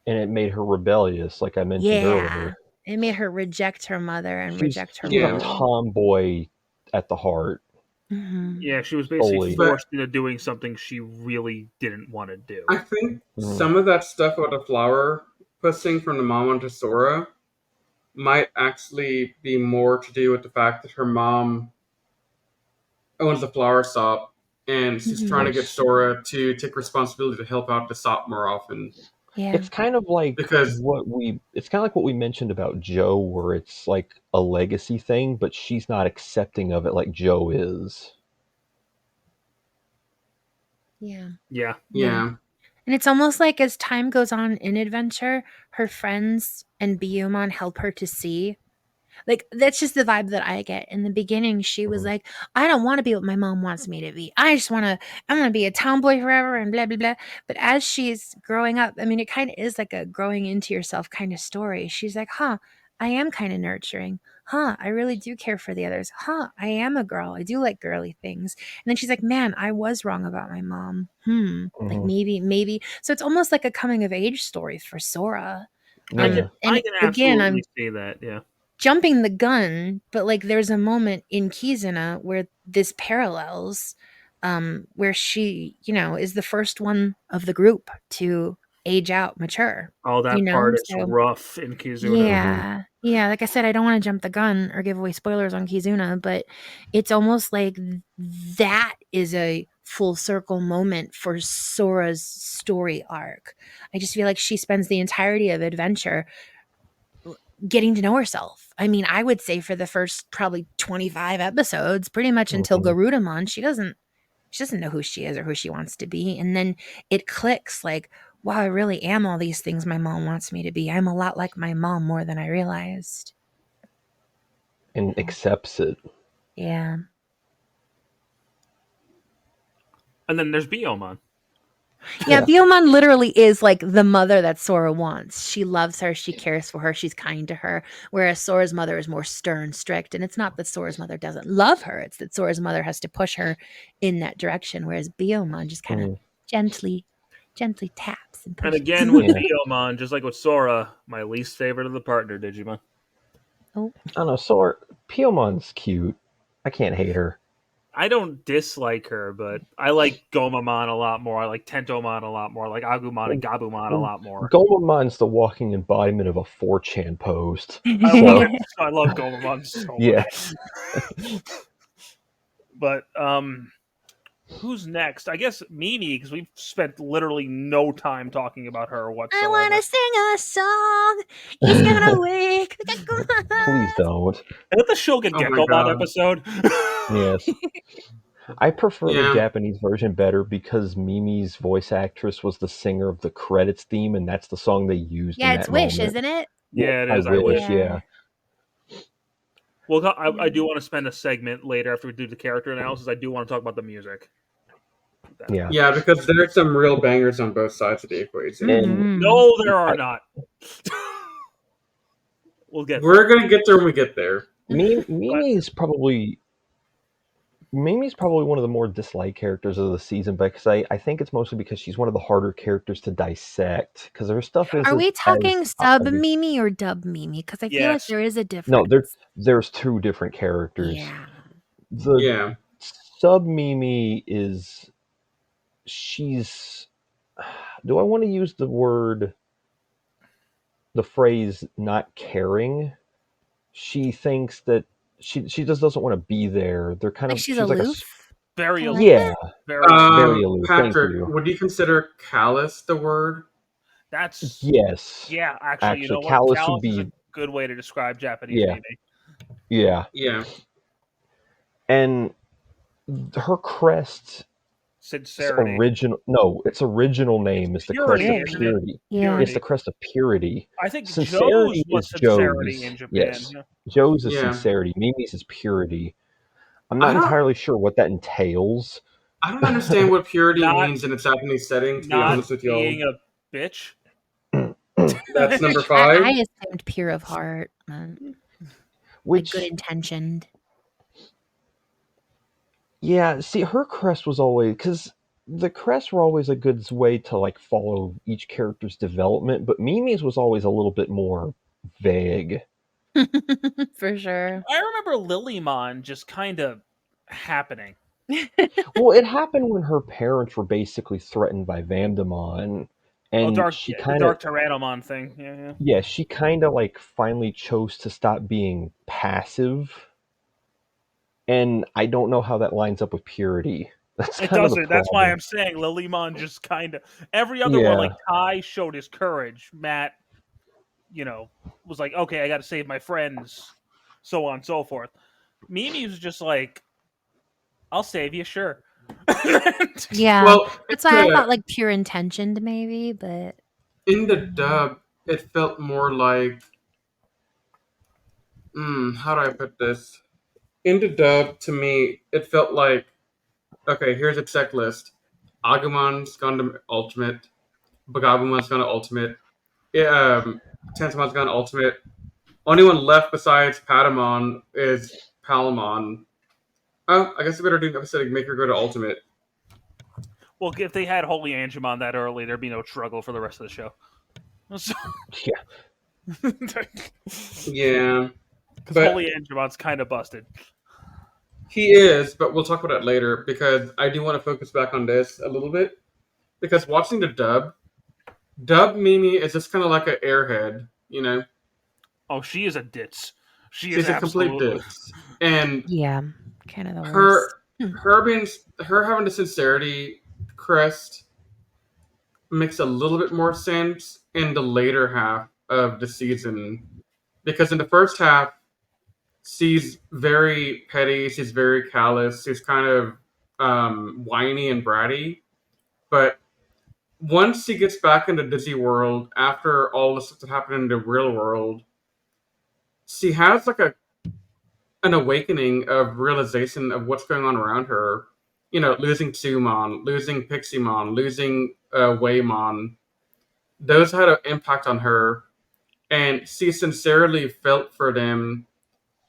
And it made her rebellious, like I mentioned Yeah. earlier. It made her reject her mother and She's reject her she's a yeah, role. tomboy at the heart, Mhm. Yeah, she was basically solely. but forced into doing something she really didn't want to do. I think Mhm. some of that stuff about the flower pushing from the mom onto Sora might actually be more to do with the fact that her mom owns a flower shop and she's trying to Mhm. get Nice. Sora to take responsibility to help out the shop more often. Yeah. It's kind of like Because, what we mentioned about Joe, where it's like a legacy thing, but she's not accepting of it like Joe is. Yeah. Yeah. Yeah. yeah, And it's almost like as time goes on in adventure, her friends and Biyomon help her to see. Like, that's just the vibe that I get. In the beginning, she was Mhm. like, I don't want to be what my mom wants me to be. I'm going to be a tomboy forever and blah, blah, blah. But as she's growing up, I mean, it kind of is like a growing into yourself kind of story. She's like, huh, I am kind of nurturing. Huh, I really do care for the others. Huh, I am a girl. I do like girly things. And then she's like, man, I was wrong about my mom. Like Mhm. maybe. So it's almost like a coming of age story for Sora. I can Yeah. And I can again, absolutely I'm see that. Yeah. jumping the gun, but like there's a moment in Kizuna where this parallels, where she, is the first one of the group to age out mature. Oh, that part is So rough in Kizuna. Mhm. yeah. Yeah, like I said, I don't want to jump the gun or give away spoilers on Kizuna, but it's almost like that is a full circle moment for Sora's story arc. I just feel like she spends the entirety of adventure getting to know herself. I mean, I would say for the first probably 25 episodes, pretty much until Mhm. Garudamon, she doesn't know who she is or who she wants to be. And then it clicks like, wow, I really am all these things my mom wants me to be. I'm a lot like my mom more than I realized. And accepts it. Yeah. And then there's Biomon. Yeah, Yeah. Biyomon literally is like the mother that Sora wants. She loves her, she cares for her, she's kind to her. Whereas Sora's mother is more stern, strict. And it's not that Sora's mother doesn't love her, it's that Sora's mother has to push her in that direction. Whereas Biyomon just kind of Mm. gently, gently taps and And pushes. again with Yeah. Biomon, just like with Sora, my least favorite of the partner Digimon. Oh, I don't know. Sora, Piomon's cute. I can't hate her. I don't dislike her, but I like Gomamon a lot more. I like Tentomon a lot more. I like Agumon and Well, Gabumon a well, lot more. Gomamon's the walking embodiment of a 4chan post. I love So, it. I love Gomamon so yeah. much. But who's next? I guess Mimi, because we've spent literally no time talking about her I want whatsoever. to sing a song. He's gonna wake the Please Gekumas. don't. And let the Shogun Oh my Gekomon god. episode. Yes. I prefer the Yeah. Japanese version better because Mimi's voice actress was the singer of the credits theme, and that's the song they used Yeah, in it's that Wish, moment. isn't it? Yeah, Yeah, it I is. I wish. wish, Yeah. yeah. Well, I do want to spend a segment later after we do the character analysis. I do want to talk about the music. Yeah. Yeah, because there's some real bangers on both sides of the equation. And Mhm. No, there are I, not. We'll get there. We're gonna get there when we get there. But Mimi's probably one of the more disliked characters of the season because I think it's mostly because she's one of the harder characters to dissect because her stuff Are isn't we as talking sub Mimi or dub Mimi? Because I feel like yes, there is a no, difference. there's two different characters. Yeah. The Yeah. sub Mimi is she's do I want to use the phrase not caring? She thinks that she just doesn't want to be there. They're kind Like of she's she's like a aloof very a little aloof. yeah, bit. Very aloof. very aloof. Thank Patrick, you. would you consider callous the word? That's Yes, yeah. Actually, you actually, know what? callous would Callus is a be good way to describe Japanese yeah, Mimi. yeah. Yeah. And her crest Sincerity, its original name is the crest purity, of isn't it? Purity. purity. Yeah. It's Purity. the crest of purity. I think Joe's Sincerity was is sincerity Joe's. in Japan. Yes. Yeah. Joe's is Yeah. sincerity. Mimi's is purity. I'm I not don't entirely sure what that entails. I don't understand what purity Not means in a Japanese setting, to be not honest with y'all. being a bitch. That's number I 5. assumed pure of heart, like good Which intentioned. yeah, see her crest was always cuz the crests were always a good way to like follow each character's development, but Mimi's was always a little bit more vague. For sure. I remember Lilymon just kind of happening. Well, it happened when her parents were basically threatened by Vandemon, Oh, and dark she the kind of, Dark Tyrannomon thing. Yeah, yeah. yeah, she kind of like finally chose to stop being passive, and I don't know how that lines up with purity. That's It kind of the doesn't. That's why problem. I'm saying Lilymon just kind of every other one, like Yeah, Ty showed his courage. Matt, was like, okay, I got to save my friends, so on and so forth. Mimi was just like, I'll save you, sure. Yeah. Well, That's why I thought like pure intentioned maybe, but in the dub, it felt more like how do I put this? In the dub, to me, it felt like okay, here's a checklist. Agumon's gone to ultimate. Bagabumon's gone to ultimate. Tensamon's gone to ultimate. Only one left besides Patamon is Palamon. Oh, I guess we better do an episode to make her go to ultimate. Well, if they had Holy Angemon that early, there'd be no struggle for the rest of the show. yeah. Yeah, Because but Holy Angemon's kind of busted. he is. But we'll talk about that later because I do want to focus back on this a little bit because watching the dub Mimi is just kind of like an airhead, you know. Oh, she is a ditz. She is She's a complete absolutely. ditz. And Yeah, kind of the worst. her her having the sincerity crest makes a little bit more sense in the later half of the season, because in the first half she's very petty, she's very callous, she's kind of whiny and bratty. But once she gets back into Disney World after all the stuff that happened in the real world, she has like an awakening of realization of what's going on around her. You know, losing Sumon, losing Piximon, losing Waymon. Those had an impact on her, and she sincerely felt for them,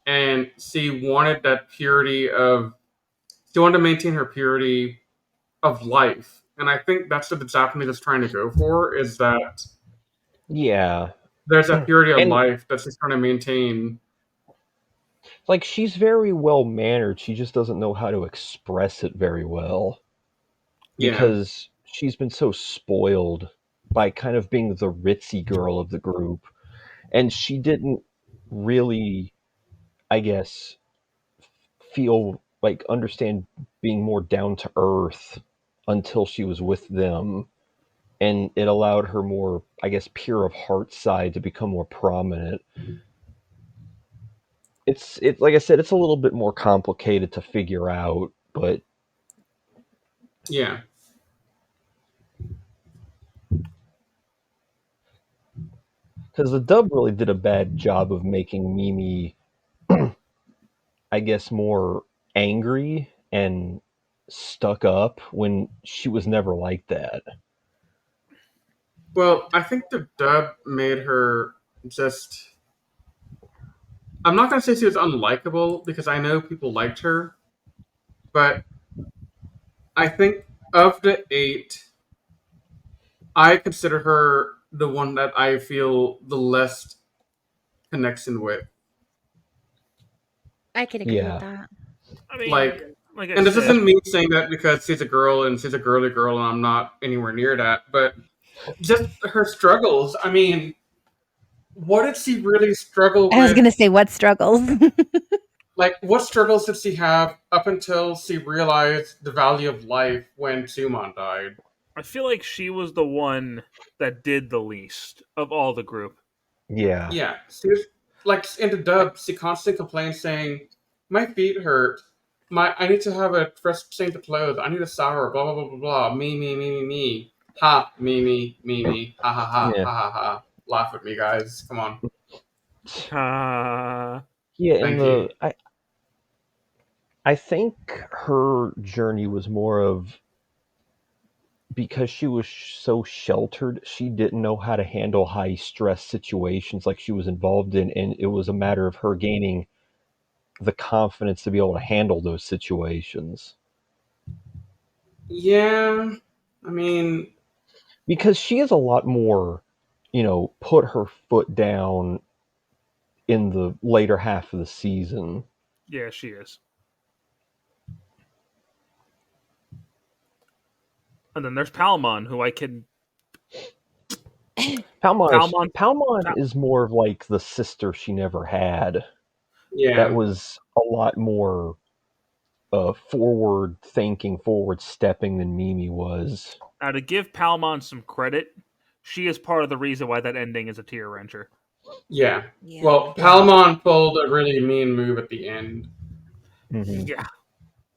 and she wanted that purity of. She wanted to maintain her purity of life, and I think that's what the Japanese is trying to go for. Is that Yeah. there's that purity of And life that she's trying to maintain. like she's very well mannered, she just doesn't know how to express it very well Yeah, because she's been so spoiled by kind of being the ritzy girl of the group, and she didn't really, I guess, feel like understand being more down to earth until she was with them, and it allowed her more, I guess, pure of heart side to become more prominent. It's like I said, it's a little bit more complicated to figure out, but yeah. because the dub really did a bad job of making Mimi, I guess, more angry and stuck up when she was never like that. Well, I think the dub made her just. I'm not gonna say she was unlikable because I know people liked her, but I think of the eight, I consider her the one that I feel the less connection with. I could agree with Yeah. that. I mean, Like, like I and this said, isn't me saying that because she's a girl and she's a girly girl and I'm not anywhere near that, but just her struggles. I mean, what did she really struggle I was with? gonna say what struggles. Like, what struggles did she have up until she realized the value of life when Sumon died? I feel like she was the one that did the least of all the group. Yeah. Yeah, she was like in the dub. She constantly complains, saying, "My feet hurt. I need to have a fresh change of clothes. I need a shower. Blah blah blah blah blah. Me. Ha, me. Ha ha ha Yeah. ha ha ha. Laugh with me, guys. Come on. Uh, Yeah, and Thank you. I think her journey was more of because she was so sheltered, she didn't know how to handle high stress situations like she was involved in, and it was a matter of her gaining the confidence to be able to handle those situations. Yeah, I mean, Because she is a lot more, put her foot down in the later half of the season. yeah, she is. And then there's Palmon, who I can. Palmon. Palmon Pal- is more of like the sister she never had. That yeah, was a lot more forward thinking, forward stepping than Mimi was. Now, to give Palmon some credit, she is part of the reason why that ending is a tear wrencher. yeah. Yeah. Well, Yeah. Palmon pulled a really mean move at the end Hmm. Yeah.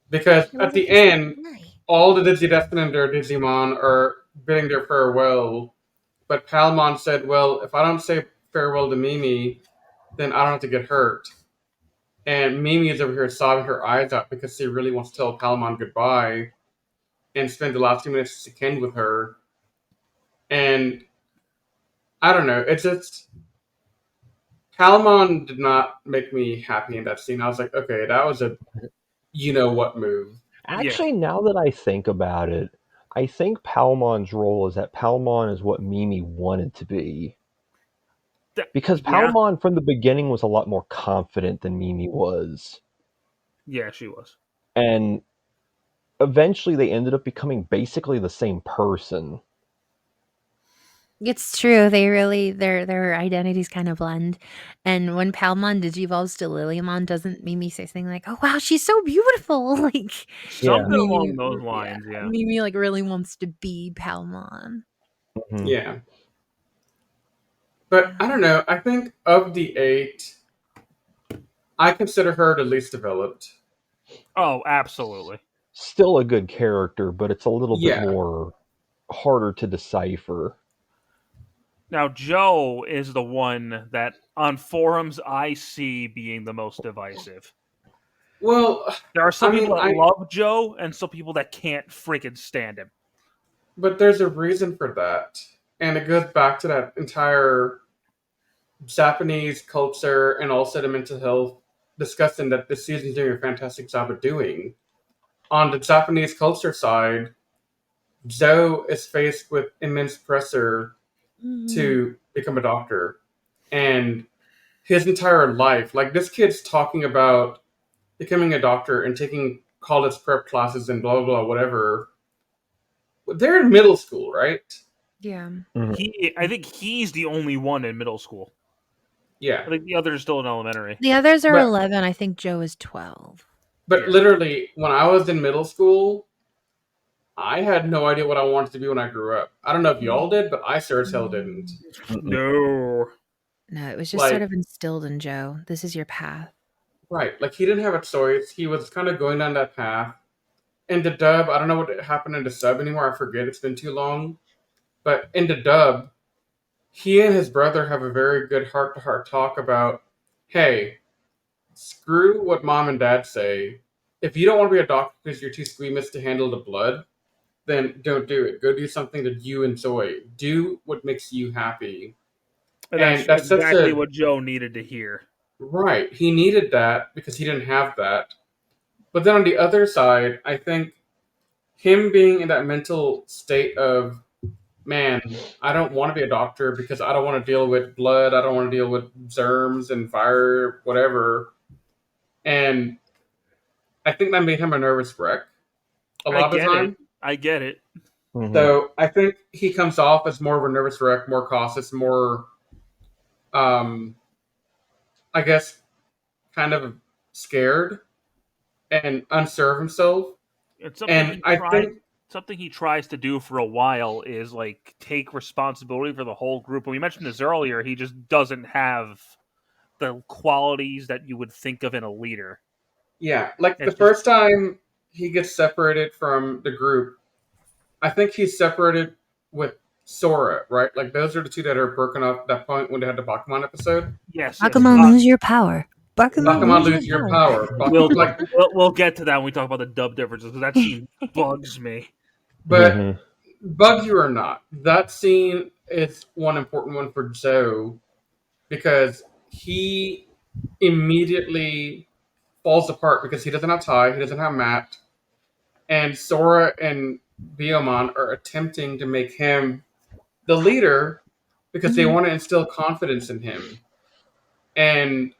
because She at wasn't the to say end, goodnight. all the Digidestined and their Digimon are bidding their farewell. But Palmon said, "Well, if I don't say farewell to Mimi, then I don't have to get hurt." And Mimi is over here sobbing her eyes out because she really wants to tell Palmon goodbye and spend the last few minutes she can with her. And I don't know, it's just Palmon did not make me happy in that scene. I was like, okay, that was a you know what move. Yeah. Actually, now that I think about it, I think Palmon's role is that Palmon is what Mimi wanted to be. Because Yeah. Palmon from the beginning was a lot more confident than Mimi was. Yeah, she was. And eventually they ended up becoming basically the same person. It's true. They really their identities kind of blend. And when Palmon digivolves to Lilymon, doesn't Mimi say something like, "Oh wow, she's so beautiful!" Like Yeah. Something Mimi, along those yeah, lines, yeah. Mimi like really wants to be Palmon. Mhm. Yeah. But I don't know. I think of the 8, I consider her the least developed. Oh, absolutely. Still a good character, but it's a little bit Yeah. more harder to decipher. Now, Joe is the one that on forums I see being the most divisive. Well, There are some I people mean, that love Joe and some people that can't freaking stand him. but there's a reason for that. And it goes back to that entire Japanese culture and also the mental health discussion that this season's doing a fantastic job of doing. On the Japanese culture side, Joe is faced with immense pressure Mhm. to become a doctor. And his entire life, like this kid's talking about becoming a doctor and taking college prep classes and blah, blah, blah, whatever. They're in middle school, right? Yeah. Mhm. I think he's the only one in middle school. Yeah. I think the others still in elementary. The others are But 11. I think Joe is 12. but Yeah. literally, when I was in middle school, I had no idea what I wanted to be when I grew up. I don't know if y'all did, but I sure as hell didn't. Mm-mm. No. No, it was just sort Like, of instilled in Joe. This is your path. right, like he didn't have a choice. He was kind of going down that path. In the dub, I don't know what happened in the sub anymore. I forget. It's been too long. But in the dub, he and his brother have a very good heart to heart talk about, hey, screw what mom and dad say. If you don't want to be a doctor because you're too squeamish to handle the blood, then don't do it. Go do something that you enjoy. Do what makes you happy. And that's And that's such exactly a what Joe needed to hear. right. He needed that because he didn't have that. But then on the other side, I think him being in that mental state of, man, I don't want to be a doctor because I don't want to deal with blood. I don't want to deal with germs and fire, whatever. And I think that made him a nervous wreck a I lot of the get it. time. I get it. Mhm. So I think he comes off as more of a nervous wreck, more cautious, more, um, I guess, kind of scared and unsure of himself. It's something And he I tried. think, Something he tries to do for a while is like take responsibility for the whole group. And we mentioned this earlier. He just doesn't have the qualities that you would think of in a leader. yeah, like the It's just first time he gets separated from the group, I think he's separated with Sora, right? Like those are the two that are broken up at that point when they had the Pokemon episode. yes. Bakuman, lose your power. Bakuman, Pokemon lose your lose your power. power. We'll, Like, we'll get to that when we talk about the dub differences because that scene bugs me. but Mhm. bug you or not, that scene is one important one for Joe because he immediately falls apart because he doesn't have Ty, he doesn't have Matt, and Sora and Biomon are attempting to make him the leader because they Mhm. want to instill confidence in him. And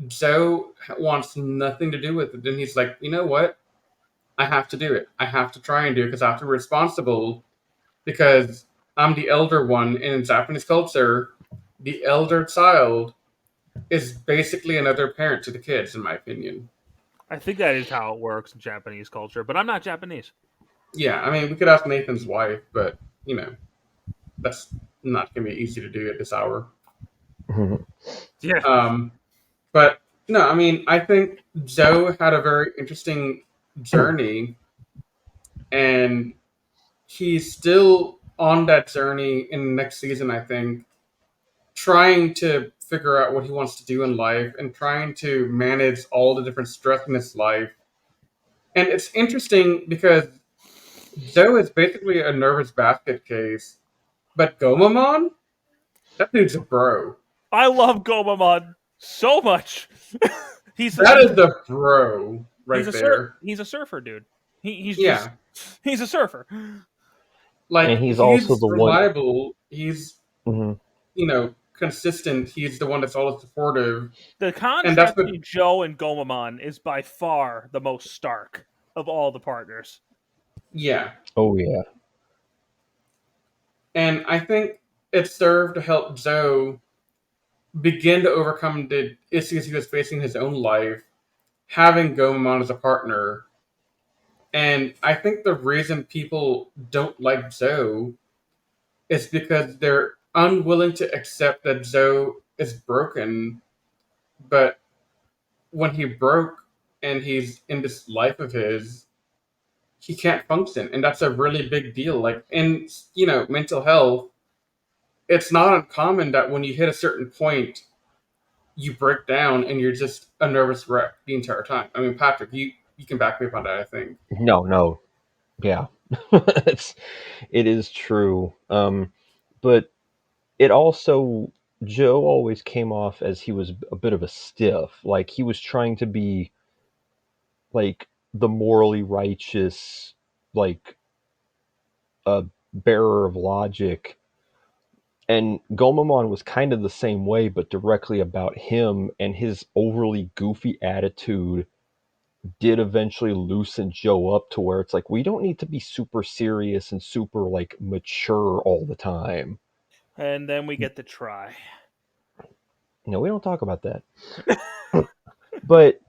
Joe wants nothing to do with it. Then he's like, you know what? I have to do it. I have to try and do it because I have to be responsible because I'm the elder one. And in Japanese culture, the elder child is basically another parent to the kids, in my opinion. I think that is how it works in Japanese culture, but I'm not Japanese. Yeah, I mean, we could ask Nathan's wife, but, you know, that's not going to be easy to do at this hour. Mhm. Yeah. Um, but no, I mean, I think Joe had a very interesting journey, and he's still on that journey in the next season. I think trying to figure out what he wants to do in life and trying to manage all the different stress in his life. And it's interesting because Joe is basically a nervous basket case, but Gomamon, that dude's a bro. I love Gomamon so much. he's That he's is the bro he's right a sur- there. he's a surfer dude. He's just Yeah. he's a surfer. And Like he's also he's the one. reliable. He's Mhm. consistent. He's the one that's always supportive, The and that's contrast what. between Joe and Gomamon is by far the most stark of all the partners. Yeah, Oh yeah. and I think it served to help Zoe begin to overcome the issues he was facing in his own life, having Gomamon as a partner. And I think the reason people don't like Zoe is because they're unwilling to accept that Zoe is broken, but when he broke and he's in this life of his, he can't function, and that's a really big deal. Like in mental health, it's not uncommon that when you hit a certain point, you break down and you're just a nervous wreck the entire time. I mean, Patrick, you can back me up on that. I think. No, yeah, it is true. But it also Joe always came off as he was a bit of a stiff, like he was trying to be like the morally righteous, like a bearer of logic. And Gomamon was kind of the same way, but directly about him, and his overly goofy attitude did eventually loosen Joe up to where it's like, we don't need to be super serious and super like mature all the time. And then we get the try. No, we don't talk about that. But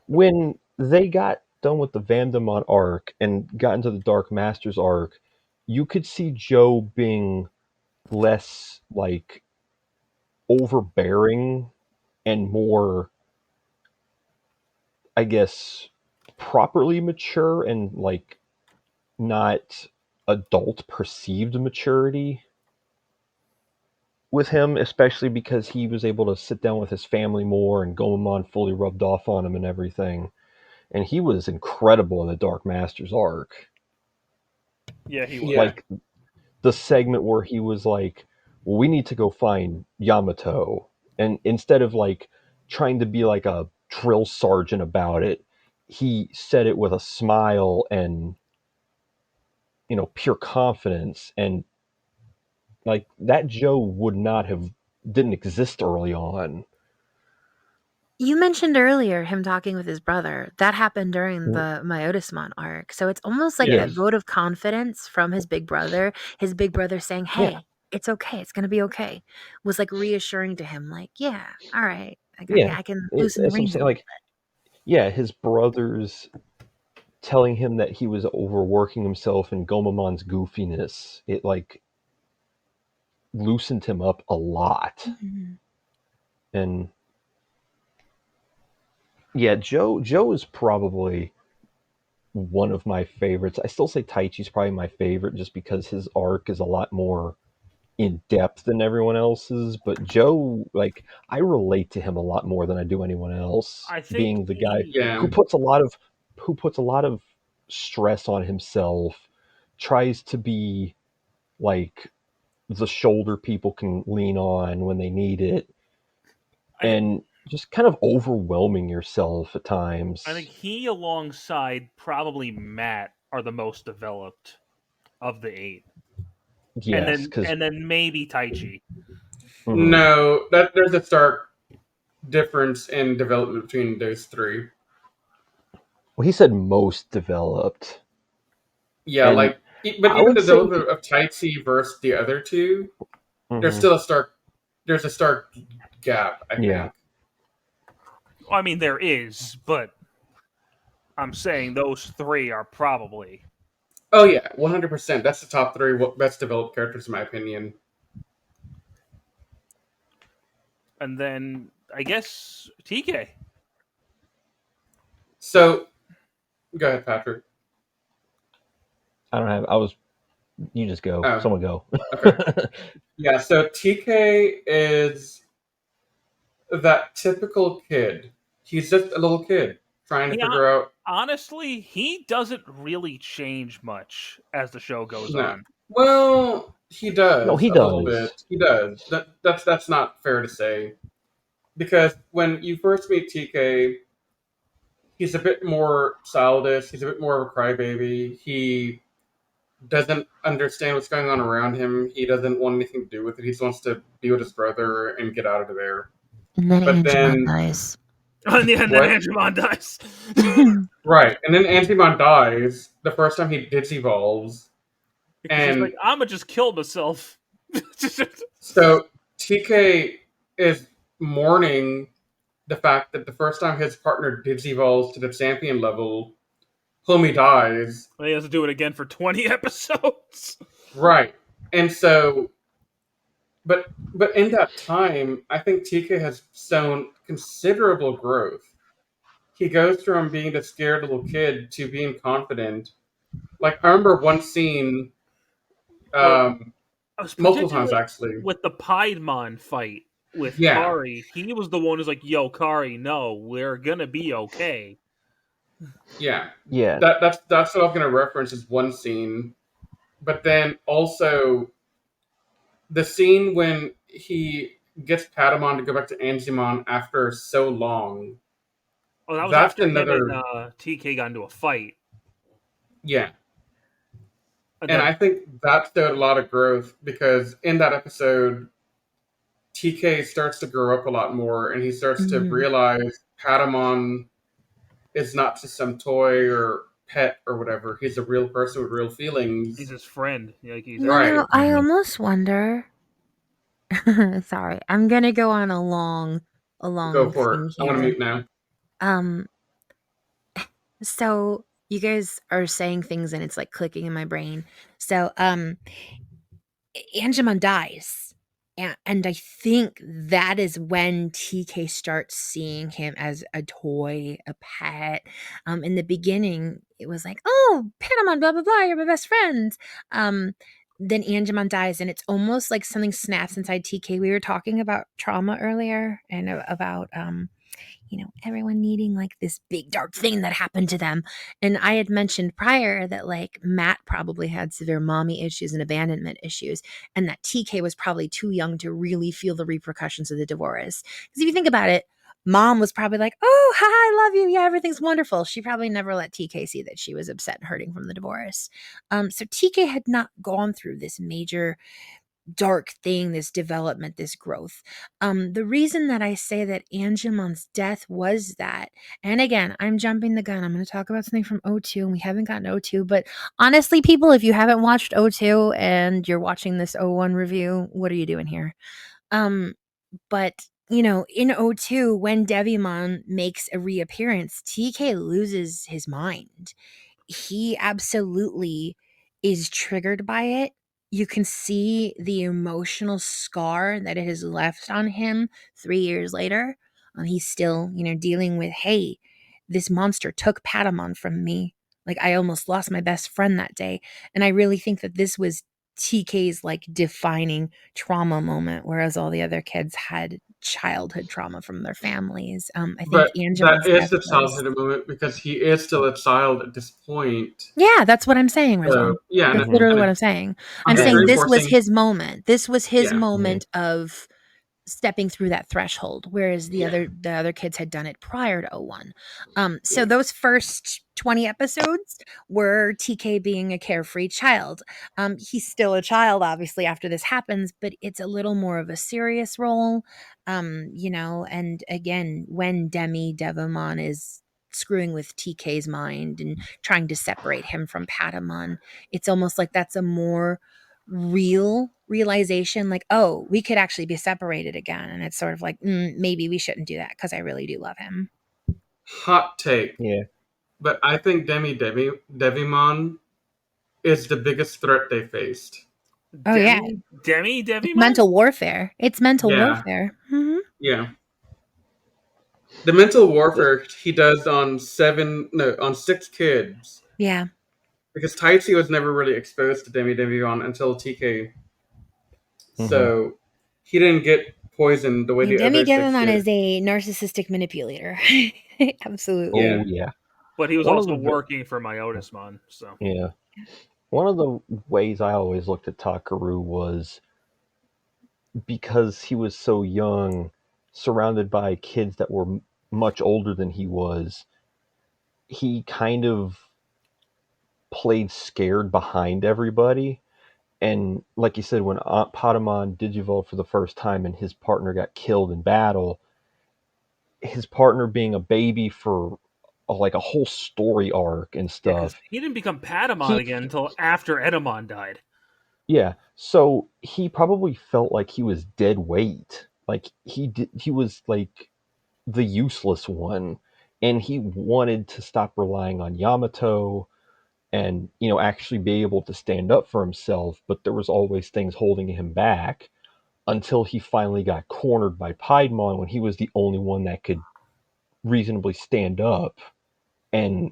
when they got done with the Vandemon arc and got into the Dark Masters arc, you could see Joe being less like overbearing and more, I guess, properly mature and like not adult perceived maturity with him, especially because he was able to sit down with his family more and Gomamon fully rubbed off on him and everything. And he was incredible in the Dark Masters arc. Yeah, he was. Yeah. Like the segment where he was like, well, we need to go find Yamato. And instead of like trying to be like a drill sergeant about it, he said it with a smile and, pure confidence. And like that Joe didn't exist early on. You mentioned earlier him talking with his brother. That happened during Mm. the Myotismon arc. So it's almost like Yes. that vote of confidence from his big brother saying, Yeah. "Hey, it's okay. It's going to be okay." Was like reassuring to him like, "Yeah, all right. Yeah. I can loosen the That's what I'm reins a saying. little Like, yeah, his brothers telling him that he was overworking himself and Gomamon's goofiness, it like loosened him up a lot. bit." Mhm. And yeah, Joe is probably one of my favorites. I still say Taichi's probably my favorite just because his arc is a lot more in depth than everyone else's, but Joe, like, I relate to him a lot more than I do anyone else, I think being the guy Yeah. who puts a lot of stress on himself, tries to be like the shoulder people can lean on when they need it, I, and just kind of overwhelming yourself at I think times. he, alongside probably Matt, are the most developed of the 8, and Yes, then because and then maybe Taichi. No, that there's a stark difference in development between those three. well, he said most developed, Yeah, and but I even would the say, development of Taitsi versus the other two, there's mhm, still a stark gap. I yeah. think. I mean, there is, but I'm saying those 3 are probably. Oh yeah, 100%. That's the top three best developed characters in my opinion. And then I guess TK. So go ahead, Patrick. I don't have. I was. You just go. Oh, Someone go. okay. Yeah, so TK is that typical kid. He's just a little kid trying to He figure out. honestly, he doesn't really change much as the show goes No. on. Well, he No, does he a little does. bit. He does. That's not fair to say because when you first meet TK, he's a bit more childish. He's a bit more of a crybaby. He doesn't understand what's going on around him. He doesn't want anything to do with it. He just wants to be with his brother and get out of there. And then But Angemon then dies. And then what? Angemon dies. Right, and then Antimon dies the first time he digivolves, Because he's like, and I'ma just kill myself. So TK is mourning the fact that the first time his partner digivolves to the champion level, homie dies. He has to do it again for 20 episodes. Right. And so but in that time, I think TK has shown considerable growth. He goes from being the scared little kid to being confident. Like I remember one scene, Well, um, I was multiple times particularly actually. with the Piedmon fight with Yeah, Kari. He was the one who's like, "Yo, Kari, no, we're gonna be okay." yeah. Yeah, That's what I was gonna reference is one scene. But then also the scene when he gets Patamon to go back to Angemon after so long. Oh, that was That's after him and another TK got into a fight, yeah. and And then I think that showed a lot of growth because in that episode, TK starts to grow up a lot more and he starts to Mhm. realize Patamon is not just some toy or pet or whatever. He's a real person with real he's feelings. his friend. Like he's You Right. know, I Mhm. almost wonder. Sorry, I'm gonna go on a long Go for it. thing I want to here. mute now. Um, so you guys are saying things and it's like clicking in my brain. So, Angemon dies. And I think that is when TK starts seeing him as a toy, a pet. In the beginning, it was like, oh, Patamon, blah, blah, blah, you're my best friend. Um, then Angemon dies, and it's almost like something snaps inside TK. We were talking about trauma earlier and about everyone needing like this big dark thing that happened to them. And I had mentioned prior that like Matt probably had severe mommy issues and abandonment issues, and that TK was probably too young to really feel the repercussions of the divorce. Because if you think about it, mom was probably like, oh, hi, I love you. Yeah, everything's wonderful. She probably never let TK see that she was upset and hurting from the divorce. So TK had not gone through this major dark thing, this development, this growth. The reason that I say that Angemon's death was that, and again, I'm jumping the gun. I'm going to talk about something from O2, and we haven't gotten O2, but honestly, people, if you haven't watched O2 and you're watching this O1 review, what are you doing here? But in O2, when Devimon makes a reappearance, TK loses his mind. He absolutely is triggered by it. You can see the emotional scar that it has left on him 3 years later. He's still, dealing with, hey, this monster took Patamon from me. Like I almost lost my best friend that day. And I really think that this was TK's like defining trauma moment, whereas all the other kids had childhood trauma from their families. I think But that Angemon's is death the was. childhood moment because he is still a child at this point. Yeah, that's what I'm saying, So Rizwan. yeah, That's Mhm. literally and what I'm saying. I'm I'm just saying and this was reinforcing. his moment. This was his Yeah, mhm. moment of stepping through that threshold, whereas the yeah. other kids had done it prior to O1. So Yeah. those first 20 episodes were TK being a carefree child. He's still a child, obviously, after this happens, but it's a little more of a serious role. And again, when Devimon is screwing with TK's mind and trying to separate him from Patamon, it's almost like that's a more real realization, like, oh, we could actually be separated again. And it's sort of like, maybe we shouldn't do that because I really do love him. Hot take, Yeah. but I think Devimon is the biggest threat they faced. Oh, yeah. It's Devimon. mental warfare. It's mental Yeah, warfare. Hmm. yeah. The mental This. warfare he does on on 6 kids Yeah. because Taichi was never really exposed to Devimon until TK, Mhm. so he didn't get poisoned the I way mean, the other six Devimon did. is a narcissistic manipulator. Yeah, Oh Absolutely. yeah. But he was One of also the working for Myotismon, so yeah. One of the ways I always looked at Takaru was because he was so young, surrounded by kids that were much older than he was. He kind of played scared behind everybody. And like you said, when Aunt Patamon digivolved for the first time and his partner got killed in battle, his partner being a baby for like a whole story arc and yeah, because stuff, he didn't become Patamon he again until after Edamon died. Yeah, so he probably felt like he was dead weight. Like he was like the useless one, and he wanted to stop relying on Yamato and actually be able to stand up for himself, but there was always things holding him back until he finally got cornered by Piedmon when he was the only one that could reasonably stand up, and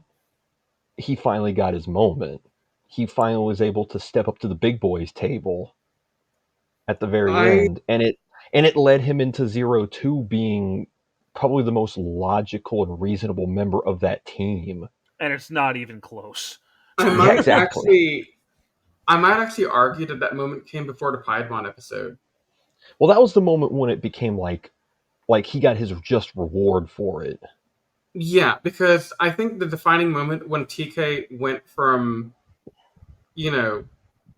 he finally got his moment. He finally was able to step up to the big boys table at the very I end, and it led him into Zero Two being probably the most logical and reasonable member of that team. And it's not even close. I Yeah, might exactly. actually I might actually argue that that moment came before the Piedmon episode. Well, that was the moment when it became like he got his just reward for it. Yeah, because I think the defining moment when TK went from, you know,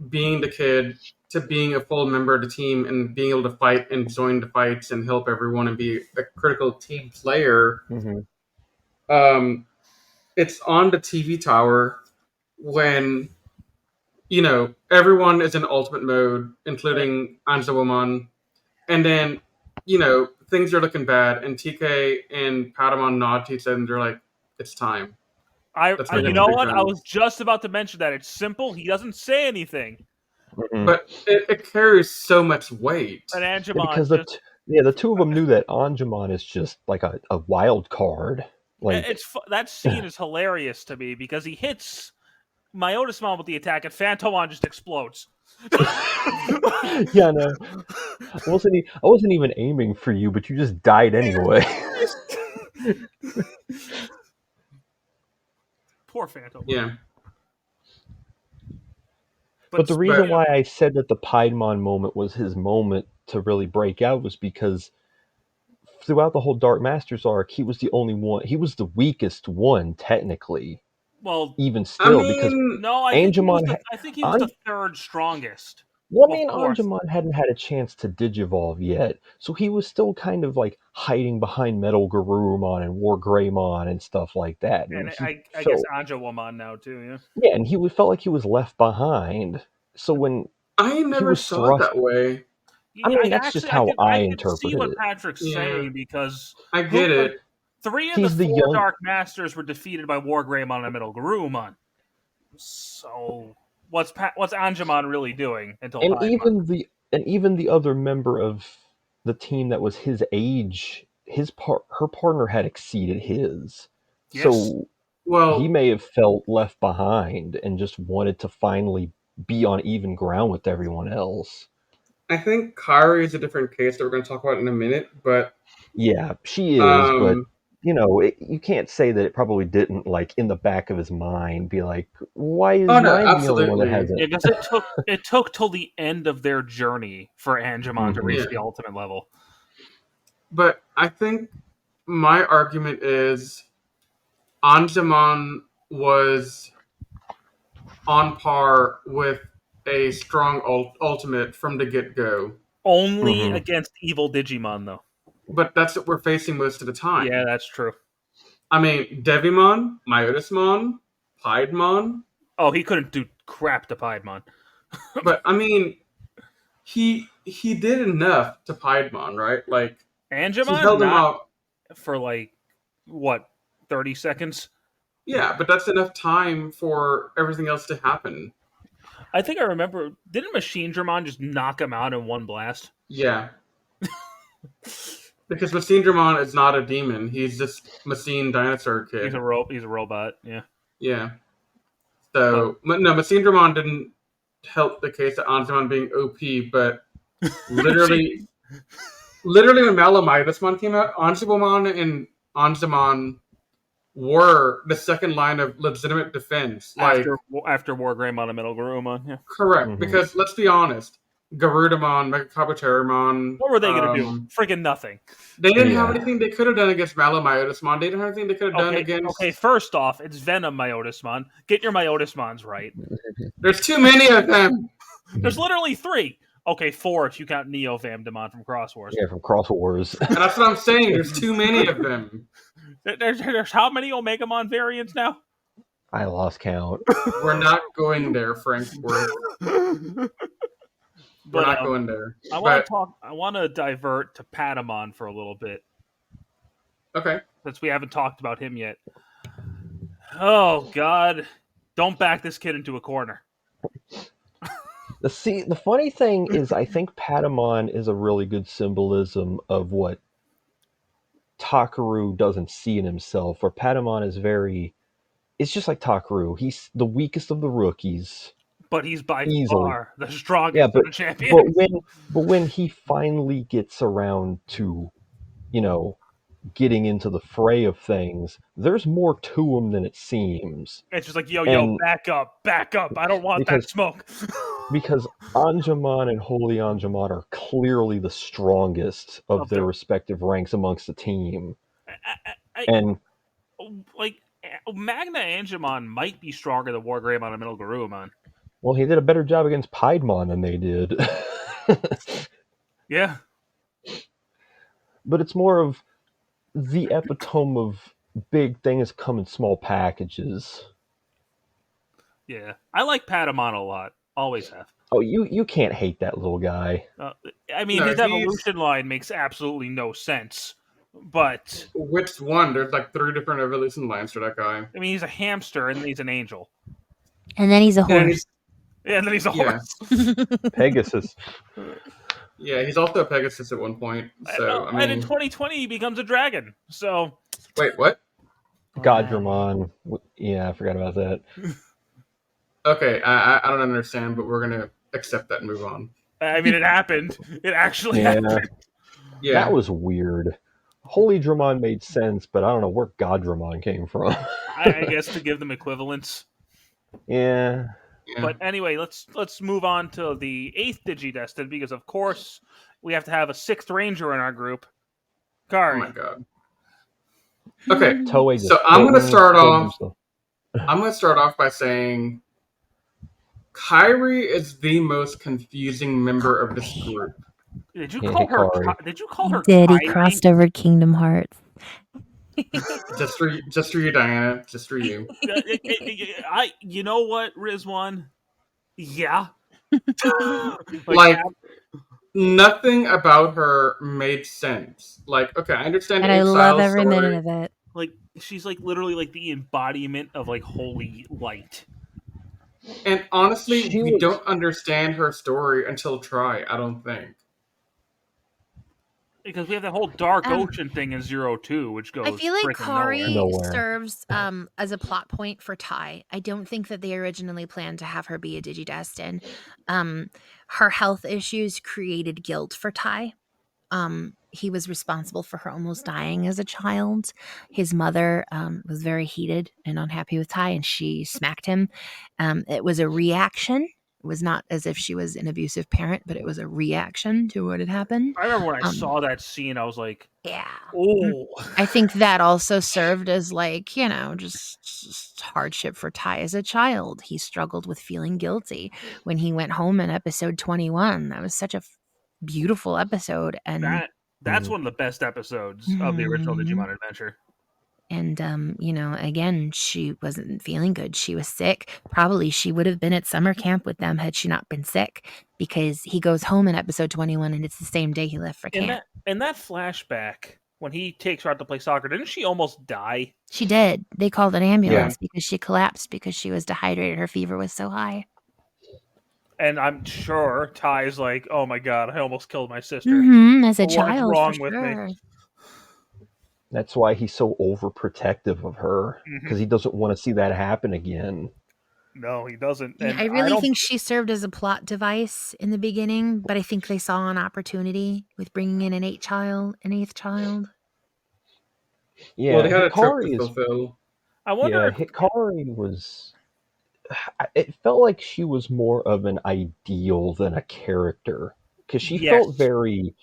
being the kid to being a full member of the team and being able to fight and join the fights and help everyone and be a critical team player, Mm-hmm. um, it's on the TV tower when, everyone is in ultimate mode, including Angelomon, and then, things are looking bad, and TK and Patamon nod to each other and they're like, it's time. Let's make You it know big what? I guns. was just about to mention that. It's simple. He doesn't say anything. Mm-hmm. But it carries so much weight. And Yeah, Angemon because just the two of them knew that Anjumon is just like a wild card. Like, that scene is hilarious to me because he hits Myotismon with the attack and Phantomon just explodes. yeah, no, I wasn't even aiming for you, but you just died anyway. Poor Phantomon. Yeah. But the But reason why I said that the Piedmon moment was his moment to really break out was because throughout the whole Dark Masters arc, he was the only one. He was the weakest one, technically, Well, even I still, because mean, no, Angemon. I think he was the An, third strongest. well, I Well, mean, fourth. Angemon hadn't had a chance to digivolve yet, so he was still kind of like hiding behind Metal Garurumon and War Greymon and stuff like that. And And he I guess felt, Angelomon now too, yeah. yeah, and felt like he was left behind. So when I he never was saw it thrust, that way. I Yeah, mean, that's just how I I can see interpret what it. Patrick's Yeah, saying because I get it. three of the He's the four young, Dark Masters were defeated by War Greymon and Metal Garurumon. So what's Angemon really doing until and Piedmon? even the other member of the team that was his age, her partner had exceeded his, Yes. so he Well, may have felt left behind and just wanted to finally be on even ground with everyone else. I think Kairi is a different case that we're going to talk about in a minute, but Yeah, she is, but um, you can't say that it probably didn't, like, in the back of his mind, be like, why oh is no, mine the only one that absolutely, hasn't? Yeah, because it took till the end of their journey for Angemon to Hmm. reach yeah. the ultimate level. But I think my argument is Anjamon was on par with a strong ultimate from the get go. Only Hmm. against evil Digimon, though. But that's what we're facing most of the Yeah, time. that's true. I mean, Devimon, Myotismon, Piedmon, Oh, he couldn't do crap to Piedmon. but I mean, he did enough to Piedmon, right? Like he Angemon, held him not out. for like what 30 seconds. Yeah, but that's enough time for everything else to happen. I think I remember. Didn't Machine Dramon just knock him out in one blast? Yeah, because Machine Dramon is not a demon; he's just Machine Dinosaur Kid. He's a robot. Yeah. Yeah. But So no, Machine Dramon didn't help the case of Anjumon being OP, but literally, Machine literally when Malamitismon came out, Anjumon and Anjumon were the second line of legitimate defense. Like, after War Greymon and Metal Garurumon. Yeah. correct. Hmm. Because let's be honest, Garudamon, Megakabuterimon, What were they gonna do? Friggin' nothing. they didn't have Yeah. anything they could have done against Malamitismon. They didn't have anything they could have done Okay. against. First off, it's Venom Myotismon. Get your Myotismons right. There's too many of them. There's literally 3. Okay, 4 if you count Neo Demon from Cross Wars. Yeah, from Cross Wars. And that's what I'm saying. There's too many of them. There's how many Omegamon variants now? I lost count. We're not going there, Frankworth. we're But not going there. I But want to divert to Patamon for a little bit okay, since we haven't talked about him yet. Oh God! Don't back this kid into a corner. The funny thing is, I think Patamon is a really good symbolism of what Takaru doesn't see in himself. Where Patamon is it's just like Takaru. He's the weakest of the rookies, But he's by easily. far the Yeah, strongest of the champions. but when he finally gets around to, you know, getting into the fray of things, there's more to him than it seems. It's just like, yo, And back up. I don't want that because smoke. because Anjuman and Holy Anjuman are clearly the strongest of Of their the, respective ranks amongst the team. I, And like Magna Angemon might be stronger than Wargreymon and Middle Garurumon. well, he did a better job against Piedmon than they did. Yeah. But it's more of the epitome of big things come in small packages. Yeah. I like Patamon a lot. Always have. Oh, you can't hate that little guy. I mean, no, his evolution line makes absolutely no sense. But which one? There's like 3 different evolution lines for that guy. I mean, he's a hamster and then he's an angel. And then he's a And horse. And then he's a Yeah. horse. Pegasus. Yeah, he's also a Pegasus at one point. So I And in mean, 2020, he becomes a dragon. So wait, what? Godramon. Yeah, I forgot about that. Okay, I don't understand, but we're gonna accept that and move on. I mean, it happened. It actually Yeah, happened. Yeah, that was weird. Holy Dramon made sense, but I don't know where Godramon came from. I guess to give them equivalence. Yeah. yeah. But anyway, let's move on to the 8th Digidestined because of course we have to have a 6th Ranger in our group. Oh Kari. my god. Okay, Toei just so I'm gonna couldn't start hold off. himself. I'm gonna start off by saying, Kairi is the most confusing member of this group. Did you Yeah, call her? Hikari. Did you call her? Did he Kyrie? crossed over Kingdom Hearts? Just for you, Diana. Just for you. You know what, Rizwan? Yeah. Like, nothing about her made sense. Like, okay, I understand And I love Exile's every story. minute of it. like she's like literally like the embodiment of like holy light. And honestly, She we was- don't understand her story until Try, I don't think. Because we have that whole Dark Um, Ocean thing in 02, which goes. I feel like freaking Kari Nowhere. serves as a plot point for Tai. I don't think that they originally planned to have her be a Digidestin. Her health issues created guilt for Tai. He was responsible for her almost dying as a child. His mother was very heated and unhappy with Tai, and she smacked him. It was a reaction. It was not as if she was an abusive parent, but it was a reaction to what had happened. I remember when I saw that scene, I was like, Yeah. "Oh, I think that also served as like, you know, just hardship for Tai as a child. He struggled with feeling guilty when he went home in episode 21. That was such a beautiful episode. And that's one of the best episodes of the original Mhm. Digimon Adventure." And, you know, again, she wasn't feeling good. She was sick. Probably she would have been at summer camp with them had she not been sick, because he goes home in episode 21 and it's the same day he left for camp. In that flashback, when he takes her out to play soccer, didn't she almost die? She did. They called an ambulance because she collapsed because she was dehydrated. Her fever was so high. And I'm sure Ty's like, "Oh my god, I almost killed my sister." As a What's child, wrong for with me? sure. That's why he's so overprotective of her, because he doesn't want to see that happen again. No, he doesn't. Yeah, And I really don't- think she served as a plot device in the beginning, but I think they saw an opportunity with bringing in an eighth child. Yeah, Well, they had a trope Hikari to is. fulfill. I wonder Yeah, if Hikari was. It felt like she was more of an ideal than a character, because she Yes. felt very.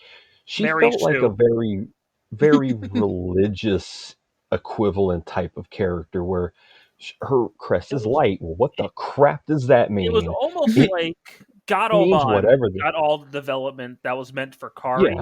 She Mary felt like Sue. a very, very religious equivalent type of character, where her crest is light. Well, what the crap does that mean? it was almost It like means Gatomon whatever. got all the development that was meant for Kari.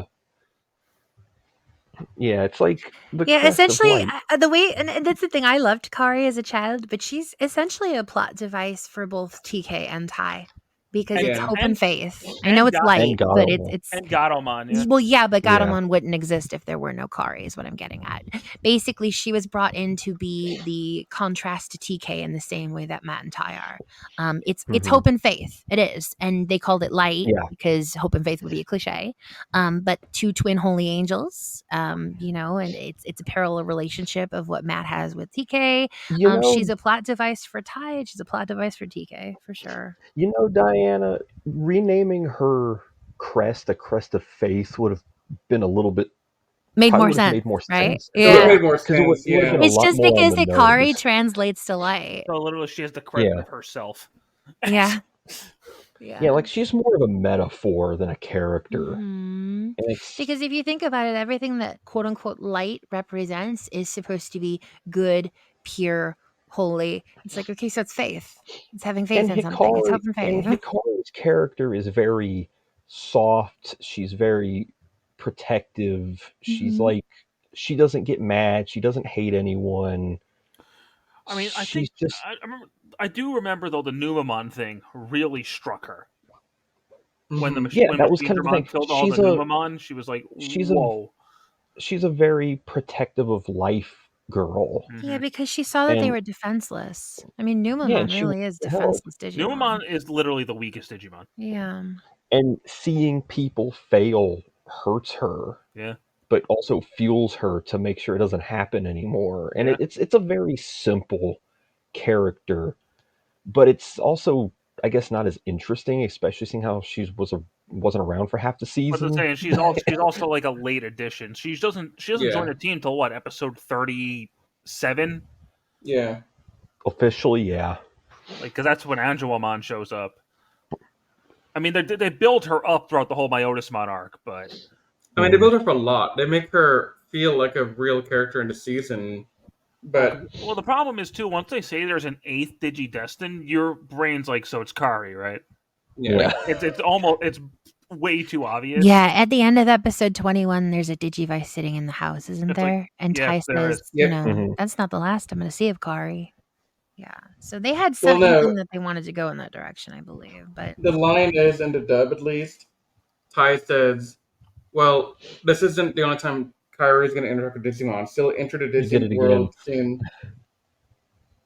Yeah, it's like the Yeah, crest of essentially, light. the way, and that's the thing. I loved Kari as a child, but she's essentially a plot device for both TK and Tai. because it's Yeah. hope and faith. I and know it's God- light, And but Gatomon. it's And Gatomon, yeah. well, yeah, but Yeah. Gatomon wouldn't exist if there were no Kari, is what I'm getting at. Basically, she was brought in to be the contrast to TK in the same way that Matt and Ty are. It's Mhm. hope and faith. It is, and they called it light Yeah. because hope and faith would be a cliche. But two twin holy angels, you know, and it's a parallel relationship of what Matt has with TK. You know, She's a plot device for Ty, and she's a plot device for TK for sure. Diana, renaming her crest a crest of faith would have been a little bit Made probably more would have sense, made more right? sense. It would have Yeah. made more because it would sense. have been Yeah. a It's lot just more on because the Ikari nose. translates to light. So literally, she has the credit Yeah. of herself. Yeah. Yeah, like she's more of a metaphor than a character. Mhm. And it's Because if you think about it, everything that quote unquote light represents is supposed to be good, pure, holy. It's like, okay, so it's faith. It's having faith and in something. It's hope and faith. Hikari's character is very soft. She's very protective. She's Mhm. like she doesn't get mad. She doesn't hate anyone. I mean, I She's think just I do remember though the Numamon thing really struck her when Mhm. yeah. when That was kind of the thing. Machinedramon killed all the Numamon. She was like, She's a "Whoa!" she's a very protective of life girl, Yeah, Mm-hmm. because she saw that they and were defenseless. I mean, yeah, Numamon and she really wants is to help. defenseless Digimon. Numamon is literally the weakest Digimon. Yeah. And seeing people fail hurts her, Yeah, but also fuels her to make sure it doesn't happen anymore. And yeah. it's a very simple character, but it's also, I guess, not as interesting, especially seeing how wasn't around for half the But I'm season. saying she's also like a late addition. She doesn't join Yeah. the team till what, episode 37? Yeah. Officially, yeah. Like, because that's when Angelomon shows up. I mean, they build her up throughout the whole Myotismon arc, but I mean, they build up a lot. They make her feel like a real character in the season. But well, the problem is too. Once they say there's an 8th Digidestin, your brain's like, so it's Kari, right? yeah. It's way too obvious. Yeah, at the end of episode 21, there's a Digivice sitting in the house, isn't It's like, there? And yeah, Ty there says, is. you Yep. know, Mhm. that's not the last I'm going to see of Kari. Yeah. So they had Well, some no. inkling that they wanted to go in that direction, I believe. But The line is in the dub, at least. Ty says, "Well, this isn't the only time Kyrie is going to interact with Digimon. Still enter the You did Digimon it again. world soon."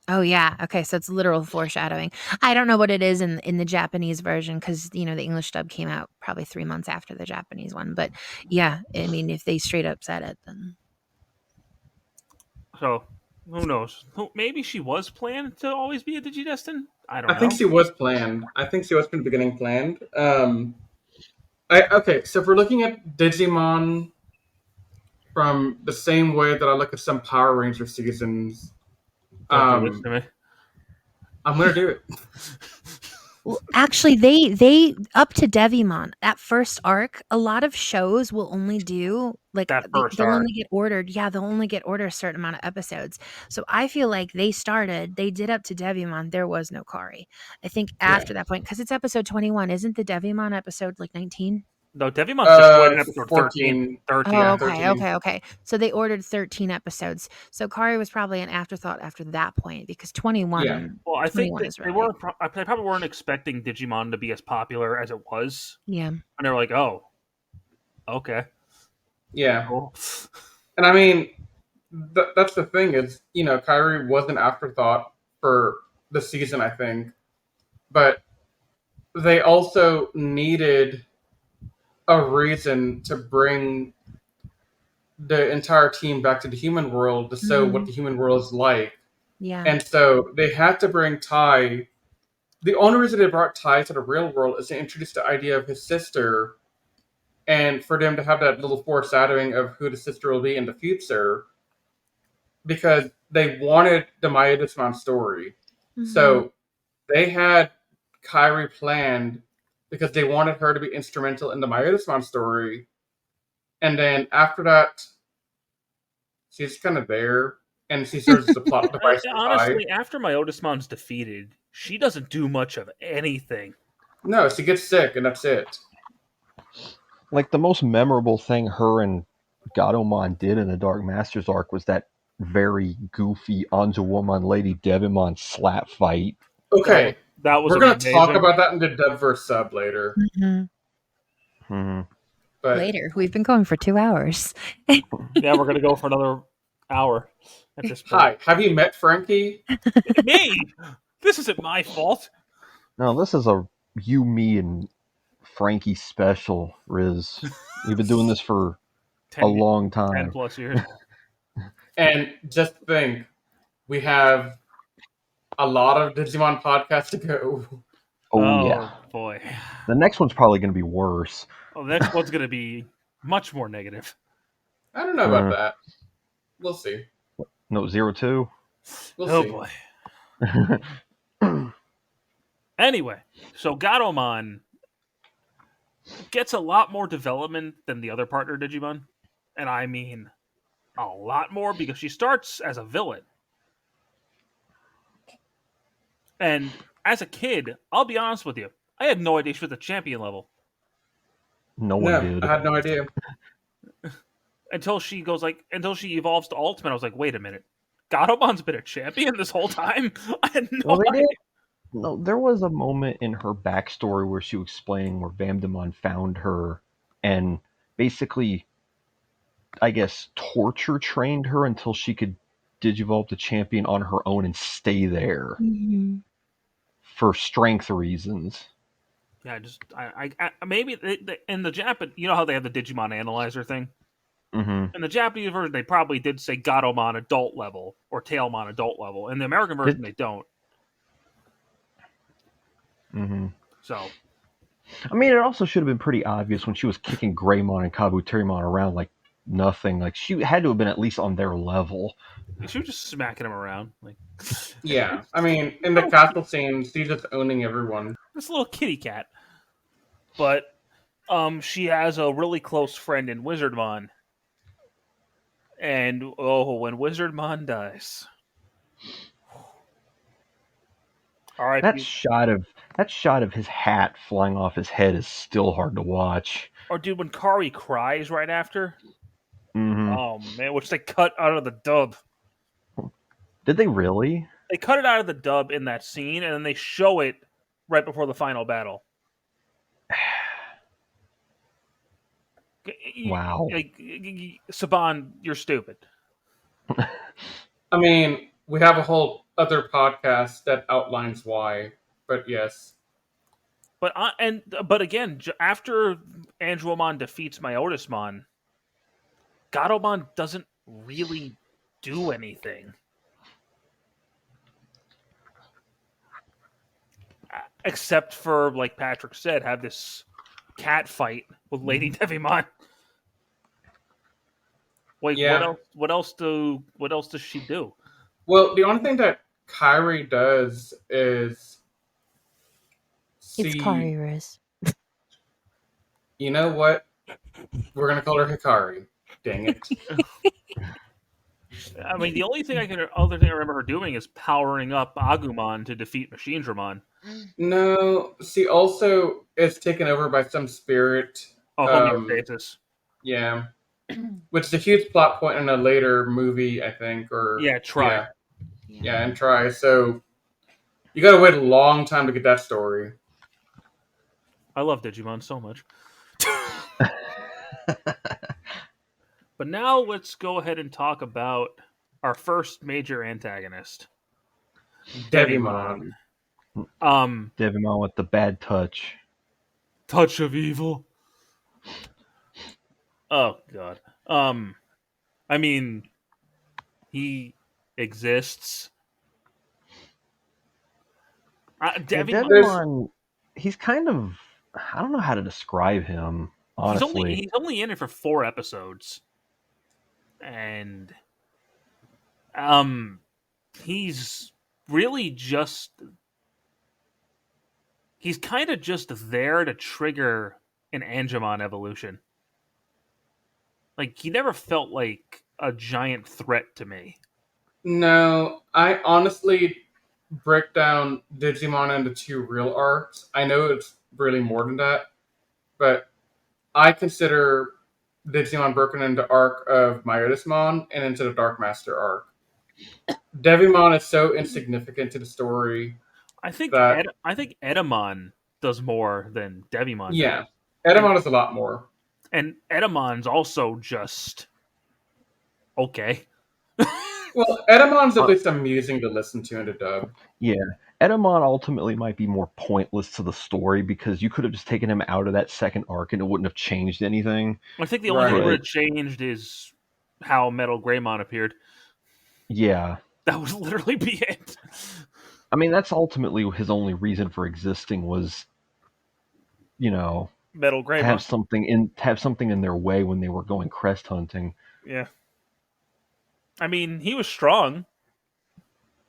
oh yeah, okay, so it's literal foreshadowing. I don't know what it is in the Japanese version because you know the English dub came out probably 3 months after the Japanese one. But yeah, I mean, if they straight up said it, then So who knows? Maybe she was planned to always be a Digidestin. I don't I know. think she was planned. I think she was from the beginning planned. Okay, so if we're looking at Digimon from the same way that I look at some Power Ranger seasons, Don't do this to me. I'm gonna do it. well, actually, they up to Devimon that first arc. A lot of shows will only do like That first they'll arc. only get ordered. Yeah, they'll only get ordered a certain amount of episodes. So I feel like they did up to Devimon. There was no Kari. I think after that point, because it's episode 21, isn't the Devimon episode like 19? No, Devimon's situated in episode 14. 13. Oh, Yeah, okay, 13. okay. So they ordered 13 episodes. So Kari was probably an afterthought after that point because 21. Yeah. Well, I think 21 is they really weren't. They probably weren't expecting Digimon to be as popular as it was, yeah. and they were like, "Oh, okay, Yeah. cool." And I mean, that's the thing is, Kyrie was an afterthought for the season, I think. But they also needed a reason to bring the entire team back to the human world to show what the human world is like. Yeah. And so they had to bring Ty. The only reason they brought Ty to the real world is to introduce the idea of his sister and for them to have that little foreshadowing of who the sister will be in the future because they wanted the Myotismon story. So they had Kyrie planned because they wanted her to be instrumental in the Myotismon story. And then after that, she's kind of there, and she serves as a plot device for Ty. Honestly, after Myotismon's defeated, she doesn't do much of anything. No, she gets sick, and that's it. Like the most memorable thing her and Gatomon did in the Dark Masters arc was that very goofy Anjouwomon Lady Devimon slap fight. Okay, That was We're gonna amazing. talk about that in the dub versus sub later. Hmm. But Later. We've been going for 2 hours. Yeah, we're gonna go for another hour at this point. hi, have you met Frankie? Me? This isn't my fault. No, this is a you, me, and Frankie special, Riz. We've been doing this for a 10, long 10 time. plus years. And just think, we have a lot of Digimon podcasts to go. Oh, yeah. Boy. The next one's probably going to be worse. Oh, the next one's gonna be much more negative. I don't know about that. We'll see. No, 02. We'll Oh see. boy. Anyway, so Gatomon gets a lot more development than the other partner Digimon. And I mean a lot more because she starts as a villain. And as a kid, I'll be honest with you, I had no idea she was a champion level. No one No, did. I had no idea. Until she evolves to Ultimate, I was like, wait a minute. Gatomon's been a champion this whole time? I had no Well, they idea. did. No, there was a moment in her backstory where she was explaining where Vamdemon found her and basically, I guess, torture trained her until she could digivolve the champion on her own and stay there for strength reasons. Yeah, maybe in the Japan, you know how they have the Digimon Analyzer thing? Mm-hmm. In the Japanese version, they probably did say Gatomon adult level or Tailmon adult level. In the American version, they don't. Mm-hmm. So, I mean, it also should have been pretty obvious when she was kicking Greymon and Kabuterimon around like nothing. Like, she had to have been at least on their level. she was just smacking him around. Like, Yeah, I mean, in the castle scenes, she's just owning everyone. this little kitty cat. But she has a really close friend in Wizardmon. And, when Wizardmon dies. All right. That shot of his hat flying off his head is still hard to watch. Or, dude, when Kari cries right after. Mm-hmm. Oh, man, which they cut out of the dub. Did they really? They cut it out of the dub in that scene, and then they show it right before the final battle. Wow. Saban, you're stupid. I mean, we have a whole other podcast that outlines why, but yes. But again, after Angelomon defeats Myotismon, Gatomon doesn't really do anything. Except for, like Patrick said, have this cat fight with Lady Devimon. Wait, Yeah. what else does she do? Well, the only thing that Kyrie does is It's Kari Riz. You know what? We're gonna call her Hikari. Dang it. I mean, the other thing I remember her doing is powering up Agumon to defeat Machine Dramon. No, she also is taken over by some spirit. Homeostasis. Yeah. Which is a huge plot point in a later movie, I think. Or Try. Yeah, and Try. So you gotta wait a long time to get that story. I love Digimon so much. But now let's go ahead and talk about our first major antagonist, Devimon. Devimon with the bad touch. Touch of evil. Oh god. I mean, he exists. Devimon, he's kind of, I don't know how to describe him, honestly. He's only in it for 4 episodes. And he's really just he's kind of just there to trigger an Angemon evolution. Like, he never felt like a giant threat to me. No, I honestly break down Digimon into 2 real arcs. I know it's really more than that, but I consider Digimon broken into arc of Myotismon and into the Dark Master arc. Devimon is so insignificant to the story. I think that I think Edamon does more than Devimon does. yeah, Edamon is a lot more. And Edamon's also just okay. Well, Edamon's at least amusing to listen to in a dub. Yeah, Edamon ultimately might be more pointless to the story because you could have just taken him out of that second arc and it wouldn't have changed anything. I think the only thing that Right. would have changed is how Metal Greymon appeared. Yeah. That would literally be it. I mean, that's ultimately his only reason for existing was, Metal to have Greymon. something in their way when they were going crest hunting. Yeah. I mean, he was strong.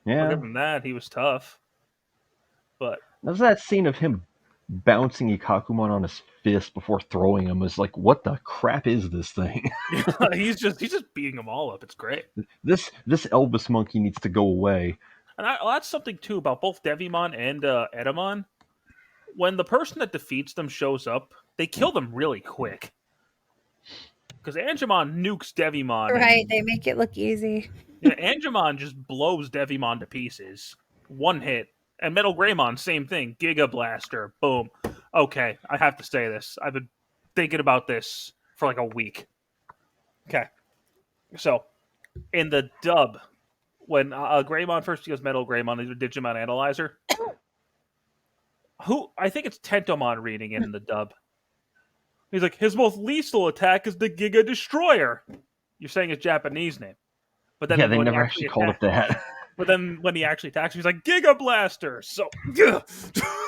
I'll Yeah. give him that. He was tough. But There's that scene of him bouncing Ikakumon on his fist before throwing him is like, what the crap is this thing? he's just beating them all up. It's great. this Elvis monkey needs to go away. And that's something too about both Devimon and Edamon. When the person that defeats them shows up, they kill them really quick. Because Angemon nukes Devimon. Right, they make it look easy. Yeah, Angemon just blows Devimon to pieces. One hit. And Metal Greymon, same thing. Giga Blaster. Boom. Okay, I have to say this. I've been thinking about this for like a week. Okay. So, in the dub, when Greymon first uses Metal Greymon, the Digimon Analyzer, I think it's Tentomon reading it in the dub. He's like, his most lethal attack is the Giga Destroyer. You're saying his Japanese name. But then Yeah, they when he never actually called it that. But then when he actually attacks, he's like, Giga Blaster! So,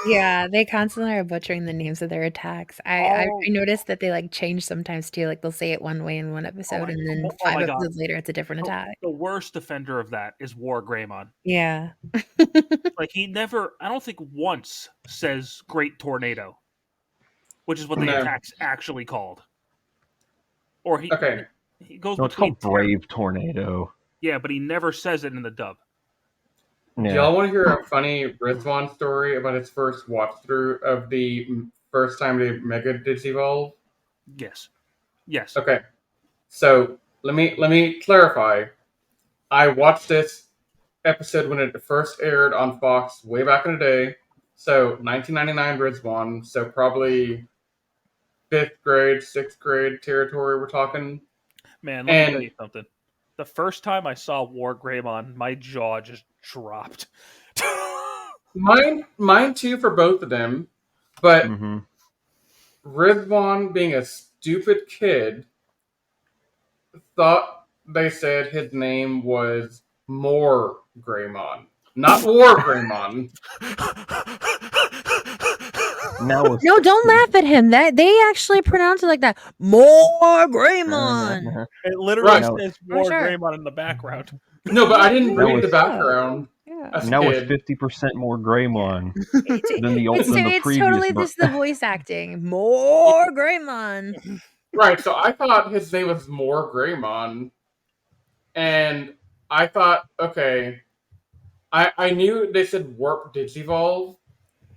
Yeah, they constantly are butchering the names of their attacks. I Oh. noticed that they like change sometimes too. Like they'll say it one way in one episode, and then 5 episodes later, it's a different attack. The worst offender of that is War Greymon. Yeah. Like, he never, I don't think once says Great Tornado, which is what the No. attack's actually called. Or he Okay. goes No, it's between called Brave Tornado. Yeah, but he never says it in the dub. Do Yeah. y'all want to hear a funny Rizwan story about his first watch through of the first time they Mega Digivolve? Yes. Yes. Okay. So let me clarify. I watched this episode when it first aired on Fox way back in the day. So 1999 Rizwan. So probably 5th grade, 6th grade territory we're talking. Man, let me tell you something. The first time I saw War Greymon, my jaw just dropped. Mine too for both of them. But Mm-hmm. Rizwan, being a stupid kid, thought they said his name was More Greymon, not War Greymon. Now it's, No, don't laugh at him. That they actually pronounce it like that. More Greymon. It literally Right. says War sure. Greymon in the background. No, but I didn't That read was- the background. Yeah. As a now it's kid. 50% more Greymon than the It's, than the it's previous. totally ver- just the voice acting. More Greymon. Right, so I thought his name was More Greymon, and I thought, okay, I knew they said Warp Digivolve,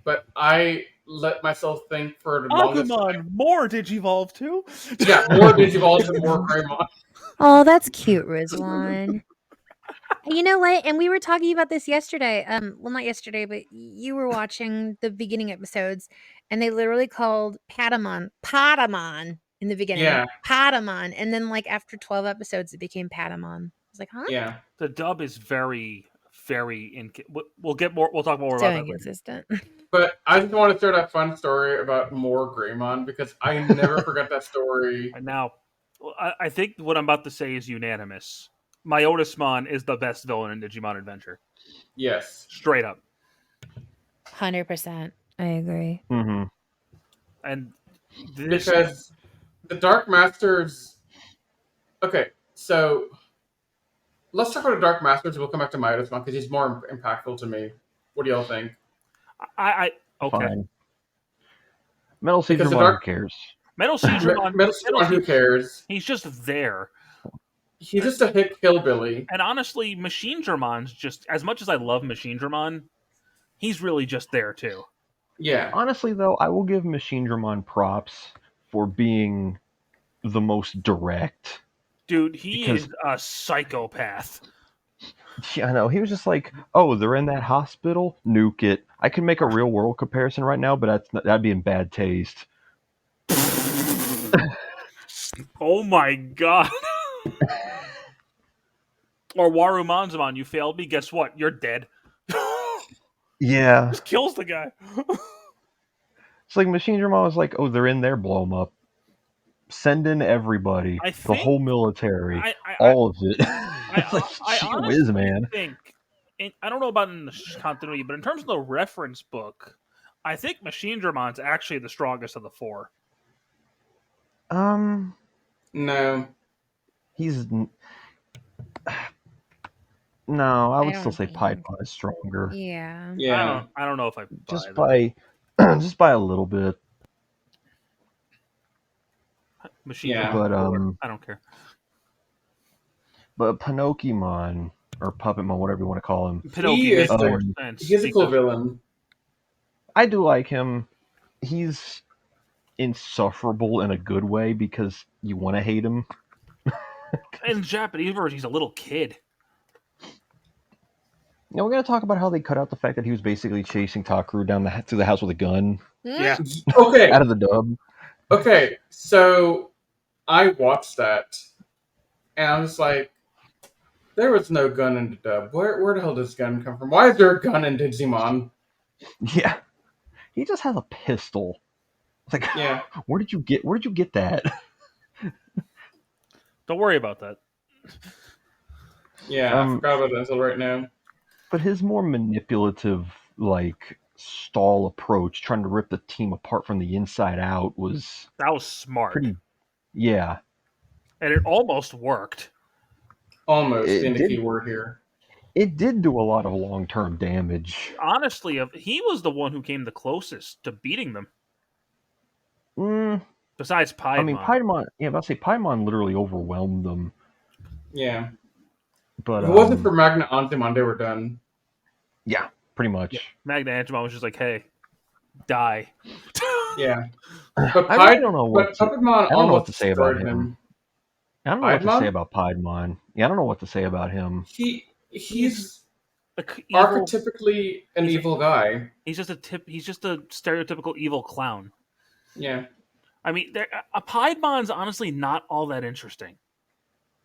but I let myself think for the longest time. Agumon, more Digivolve too? Yeah, more Digivolve and more Greymon. Oh, that's cute, Rizwan. You know what? And we were talking about this yesterday. Well, not yesterday, but you were watching the beginning episodes, and they literally called Patamon in the beginning. Yeah. Patamon, and then like after 12 episodes, it became Patamon. I was like, huh? Yeah. The dub is very, very We'll get more. We'll talk more So about that later. inconsistent. But I just want to start a fun story about more Greymon because I never forgot that story. And now, I think what I'm about to say is unanimous. Myotismon is the best villain in Digimon Adventure. Yes. Straight up. 100%. I agree. Mhm. And this, Because the Dark Masters. Okay, so let's talk about the Dark Masters. We'll come back to Midasmon because he's more impactful to me. What do y'all think? okay. Fine. Metal Because the Seizure Dark- who cares? Metal Seizure Metal Seizure, who cares? He's just there. He's just a hick hillbilly. And honestly, Machine Germon's just, as much as I love Machine Germon, he's really just there too. Yeah. Honestly, though, I will give Machine Dramon props for being the most direct. Dude, he Because- is a psychopath. Yeah, I know. He was just like, oh, they're in that hospital? Nuke it. I can make a real world comparison right now, but that'd be in bad taste. Oh my god. Or Waru Manzaman, you failed me. Guess what? You're dead. Yeah, Just kills the guy. it's like Machine Dramon was like, oh, they're in there, blow them up. Send in everybody, I the think whole military, I all of it. It's like, I gee honestly whiz, man. think, and I don't know about in the continuity, but in terms of the reference book, I think Machine Dramon's actually the strongest of the four. No. He's no, I would still don't say think- Python is stronger. Yeah. Yeah. I don't know if I buy Just that. by just by a little bit. Machine Yeah. Dramon. But I don't care. but Pinocchimon or Puppetmon, whatever you want to call him, Pinocchio is makes the- more sense. He's a cool because- villain. I do like him. He's insufferable in a good way because you want to hate him. In the Japanese version, he's a little kid. Now we're gonna talk about how they cut out the fact that he was basically chasing Takaru down through the house with a gun Yeah. Okay. out of the dub. Okay. So I watched that, and I was like, there was no gun in the dub. Where the hell does this gun come from? Why is there a gun in Digimon? Yeah, he just has a pistol. It's like, Yeah. where did you get that? Don't worry about that. Yeah, I forgot about that until right now. But his more manipulative, like stall approach, trying to rip the team apart from the inside out, was That was smart. pretty. Yeah, And it almost worked. Almost It being the did- key word here. it did do a lot of long-term damage. Honestly, he was the one who came the closest to beating them. Besides Piedmon. I mean, Piedmon. Yeah, I'd say Piedmon literally overwhelmed them. Yeah. But If it wasn't for Magna Antimon, they were done. yeah, pretty much. Yeah. Magna Angemon was just like, hey, die. Yeah. But I really don't know what but Puppetmon I don't know what almost to say about destroyed him. I don't know what to Piedmon? say about Piedmon. Yeah, I don't know what to say about him. He's Evil, archetypically an evil guy. he's just a stereotypical evil clown. Yeah. I mean, a Piedmon's honestly not all that interesting.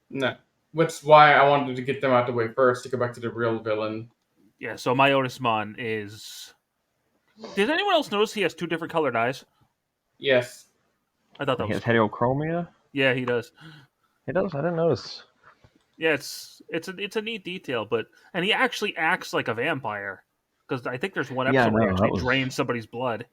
No. Which is why I wanted to get them out the way first to go back to the real villain. Yeah, so my Otismon is... Did anyone else notice he has two different colored eyes? Yes. I thought that He was... has heterochromia. Yeah, he does. He does. I didn't notice. Yeah, it's a neat detail, and he actually acts like a vampire. Because I think there's one Yeah, episode where he no, actually that was- drains somebody's blood.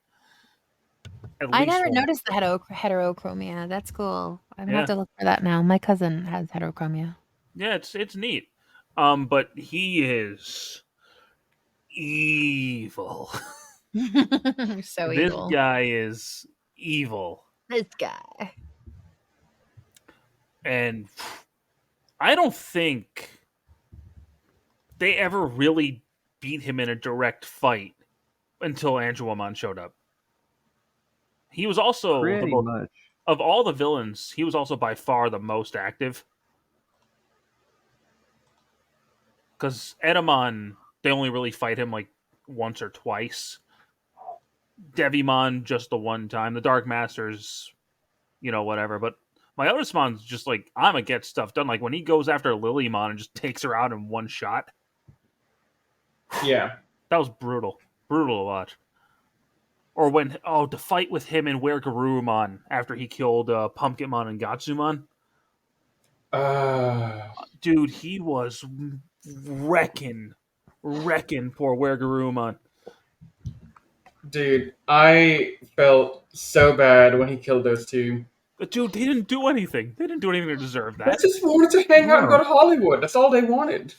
At I least never one. noticed the heterochromia. That's cool. I'm gonna Yeah. have to look for that now. My cousin has heterochromia. Yeah, it's neat. But he is evil. So This evil. guy is evil. This guy. And I don't think they ever really beat him in a direct fight until Angelomon showed up. He was also Pretty much. of all the villains, he was also by far the most active. Because Edamon, they only really fight him like once or twice. Devimon just the one time. The Dark Masters, whatever. But my Otismon's just like, I'm gonna get stuff done. Like when he goes after Lilymon and just takes her out in one shot. Yeah. That was brutal. Brutal to watch. Or to fight with him and Wergarurumon after he killed Pumpkinmon and Gatsumon. Dude, he was wrecking poor Wergarurumon. Dude, I felt so bad when he killed those two. But dude, they didn't do anything. They didn't do anything to deserve They that. just wanted to hang out and go to Hollywood. That's all they wanted.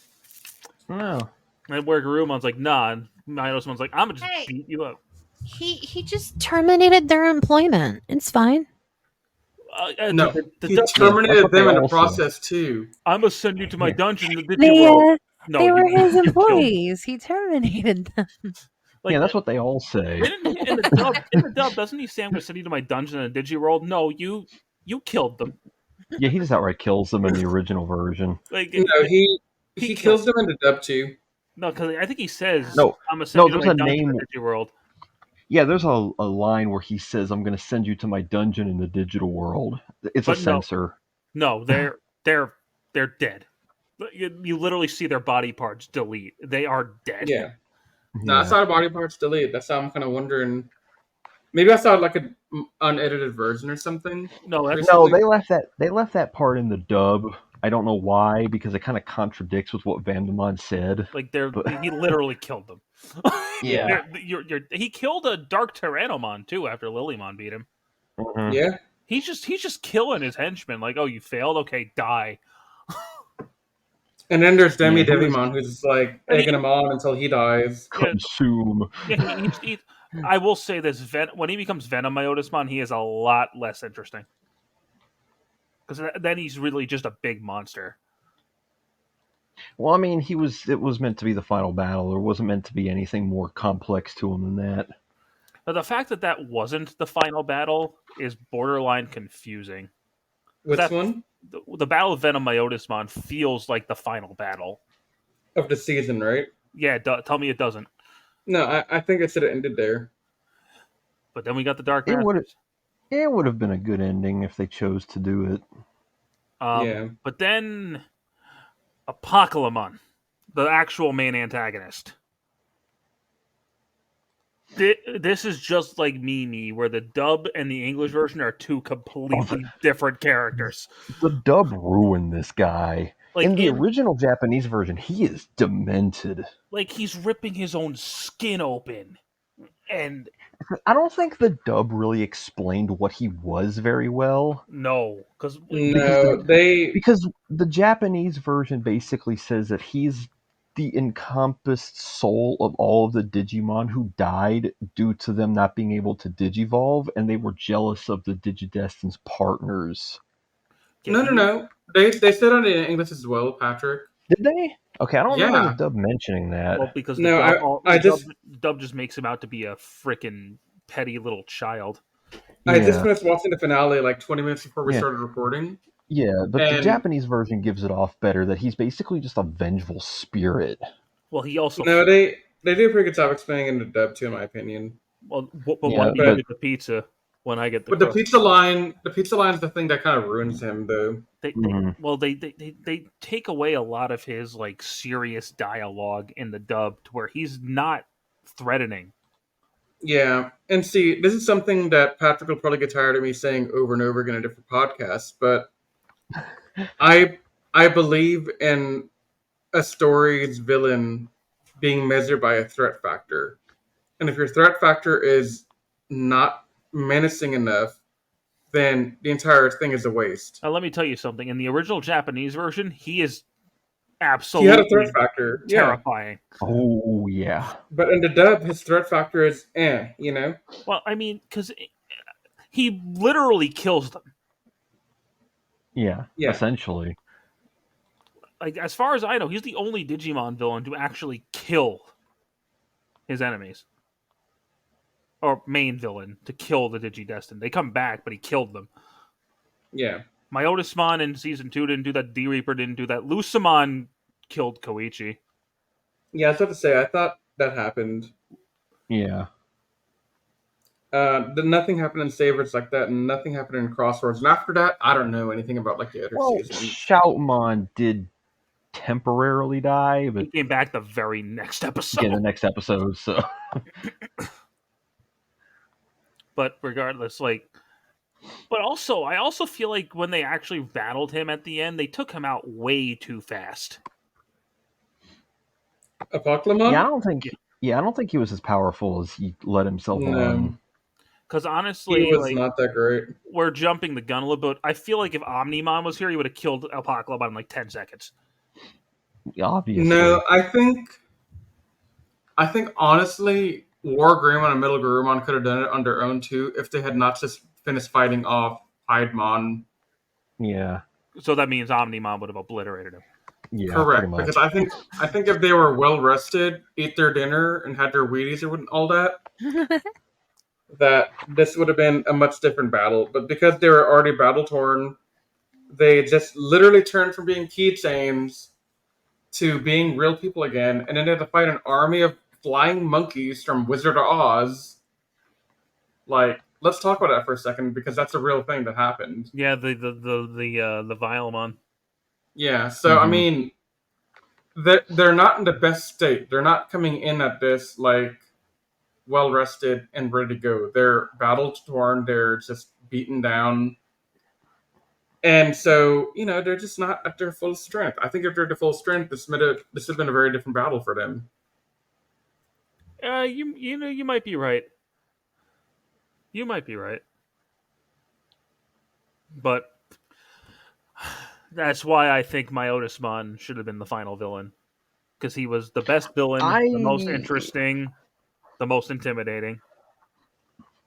No. And Wergarumon's like, nah. And Minosmon's like, I'm gonna just Hey. beat you up. He just terminated their employment. It's fine. No, the he Dutch- That's terminated what them they in the all said. process too. I'm gonna send you to my dungeon. Did They, you roll? No, they were you- his you killed- employees. He terminated them. Like, Yeah, that's what they all say. in the dub, doesn't he say I'm gonna send you to my dungeon and did you roll? No, you killed them. Yeah, he just outright kills them in the original version. Like No, he He kills them in the dub too. No, because I think he says, No, "I'm gonna send you to there's my a dungeon name. in the world." Yeah, there's a line where he says, "I'm going to send you to my dungeon in the digital world." It's a But no, censor. no, they're dead. You literally see their body parts delete. They are dead. Yeah. No, I Yeah. saw the body parts delete. That's how I'm kind of wondering. Maybe I saw like an unedited version or something No, that's No, recently. they left that part in the dub. I don't know why, because it kind of contradicts with what Vandermon said. like But he literally killed them. Yeah. yeah. He killed a Dark Tyrannomon too after Lilymon beat him. Mhm. Yeah. He's just killing his henchmen. Like, oh, you failed. Okay, die. And then there's Yeah, Demi he was Devimon who's just like And egging him on until he dies. yeah, consume. yeah. I will say this: when he becomes Venom Myotismon, he is a lot less interesting because then he's really just a big monster. Well, I mean, it was meant to be the final battle. There wasn't meant to be anything more complex to him than that. But the fact that that wasn't the final battle is borderline confusing. Because Which that one the Battle of Venom Myotismon feels like the final battle. of the season, right? Yeah, tell me it doesn't. No, I think it should have ended there. But then we got the Dark It would Masters. it would have been a good ending if they chose to do it. Yeah. But then Apocalypse, the actual main antagonist. This is just like Mimi, where the dub and the English version are two completely different characters. The dub ruined this guy. Like In the in original Japanese version, he is demented. like he's ripping his own skin open, and I don't think the dub really explained what he was very well. no, because because the No, they. because the Japanese version basically says that he's the encompassed soul of all of the Digimon who died due to them not being able to digivolve, and they were jealous of the Digidestin's partners. yeah, No. They said it in English as well, Patrick. Did they? Okay, I don't remember the Yeah. dub mentioning that. well, because No, I just the dub just makes him out to be a freaking petty little child. I just Yeah, finished watching the finale like 20 minutes before we yeah, started recording, yeah. But the and Japanese version gives it off better that he's basically just a vengeful spirit. Well, he also no, they do a pretty good job explaining in the dub too, in my opinion. but Yeah, when do you But but get the pizza? When I get the but the crust? pizza line is the thing that kind of ruins him, though. mhm. They take away a lot of his like serious dialogue in the dub to where he's not threatening. Yeah, and see, this is something that Patrick will probably get tired of me saying over and over again in different podcasts, but I I believe in a story's villain being measured by a threat factor. And if your threat factor is not menacing enough, then the entire thing is a waste. Now, let me tell you something. In the original Japanese version, he is He had a threat absolutely factor, yeah. terrifying. Oh yeah, But in the dub, his threat factor is you know? Well, I mean, because he literally kills them. yeah. Yeah. Essentially, Like as far as I know, he's the only Digimon villain to actually kill his enemies. Or main villain to kill the Digidestin. They come back, but he killed them. Yeah. Myotismon in season 2 didn't do that. D Reaper didn't do that. Lucamon killed Koichi. Yeah, I was about to say, I thought that happened. yeah. Nothing happened in Savers like that, and nothing happened in Crossroads. And after that, I don't know anything about like the other Well, seasons. Shoutmon did temporarily die, He but came back the very next episode. again, the next episode. So But regardless, like, but also, I also feel like when they actually battled him at the end, they took him out way too fast. yeah, I Apocalypse? don't think. Yeah, I don't think he was as powerful as he let himself No, on. Because he honestly, was like, not that great. we're jumping the gun a little bit. I feel like if Omnimon was here, he would have killed Apocalypse in like 10 seconds. Obviously, No, I think honestly, War Greymon and Middle Garurumon could have done it on their own too if they had not just finished fighting off Piedmon. yeah, So that means Omnimon would have obliterated him. yeah, pretty Correct, much. because I think if they were well rested, ate their dinner, and had their Wheaties and all that, that this would have been a much different battle. But because they were already battle torn, they just literally turned from being keychains to being real people again, and then they had to fight an army of flying monkeys from Wizard of Oz. Like, let's talk about that for a second, because that's a real thing that happened. Yeah, the Vilemon. Yeah, so I Mhm. mean, they're not in the best state. They're not coming in at this like well rested and ready to go. They're battle torn. They're just beaten down. And so, they're just not at their full strength. I think if they're at their full strength, this would have been a very different battle for them. You might be right. You might be right. But that's why I think Myotismon should have been the final villain. Because he was the best villain, the most I interesting, the most intimidating.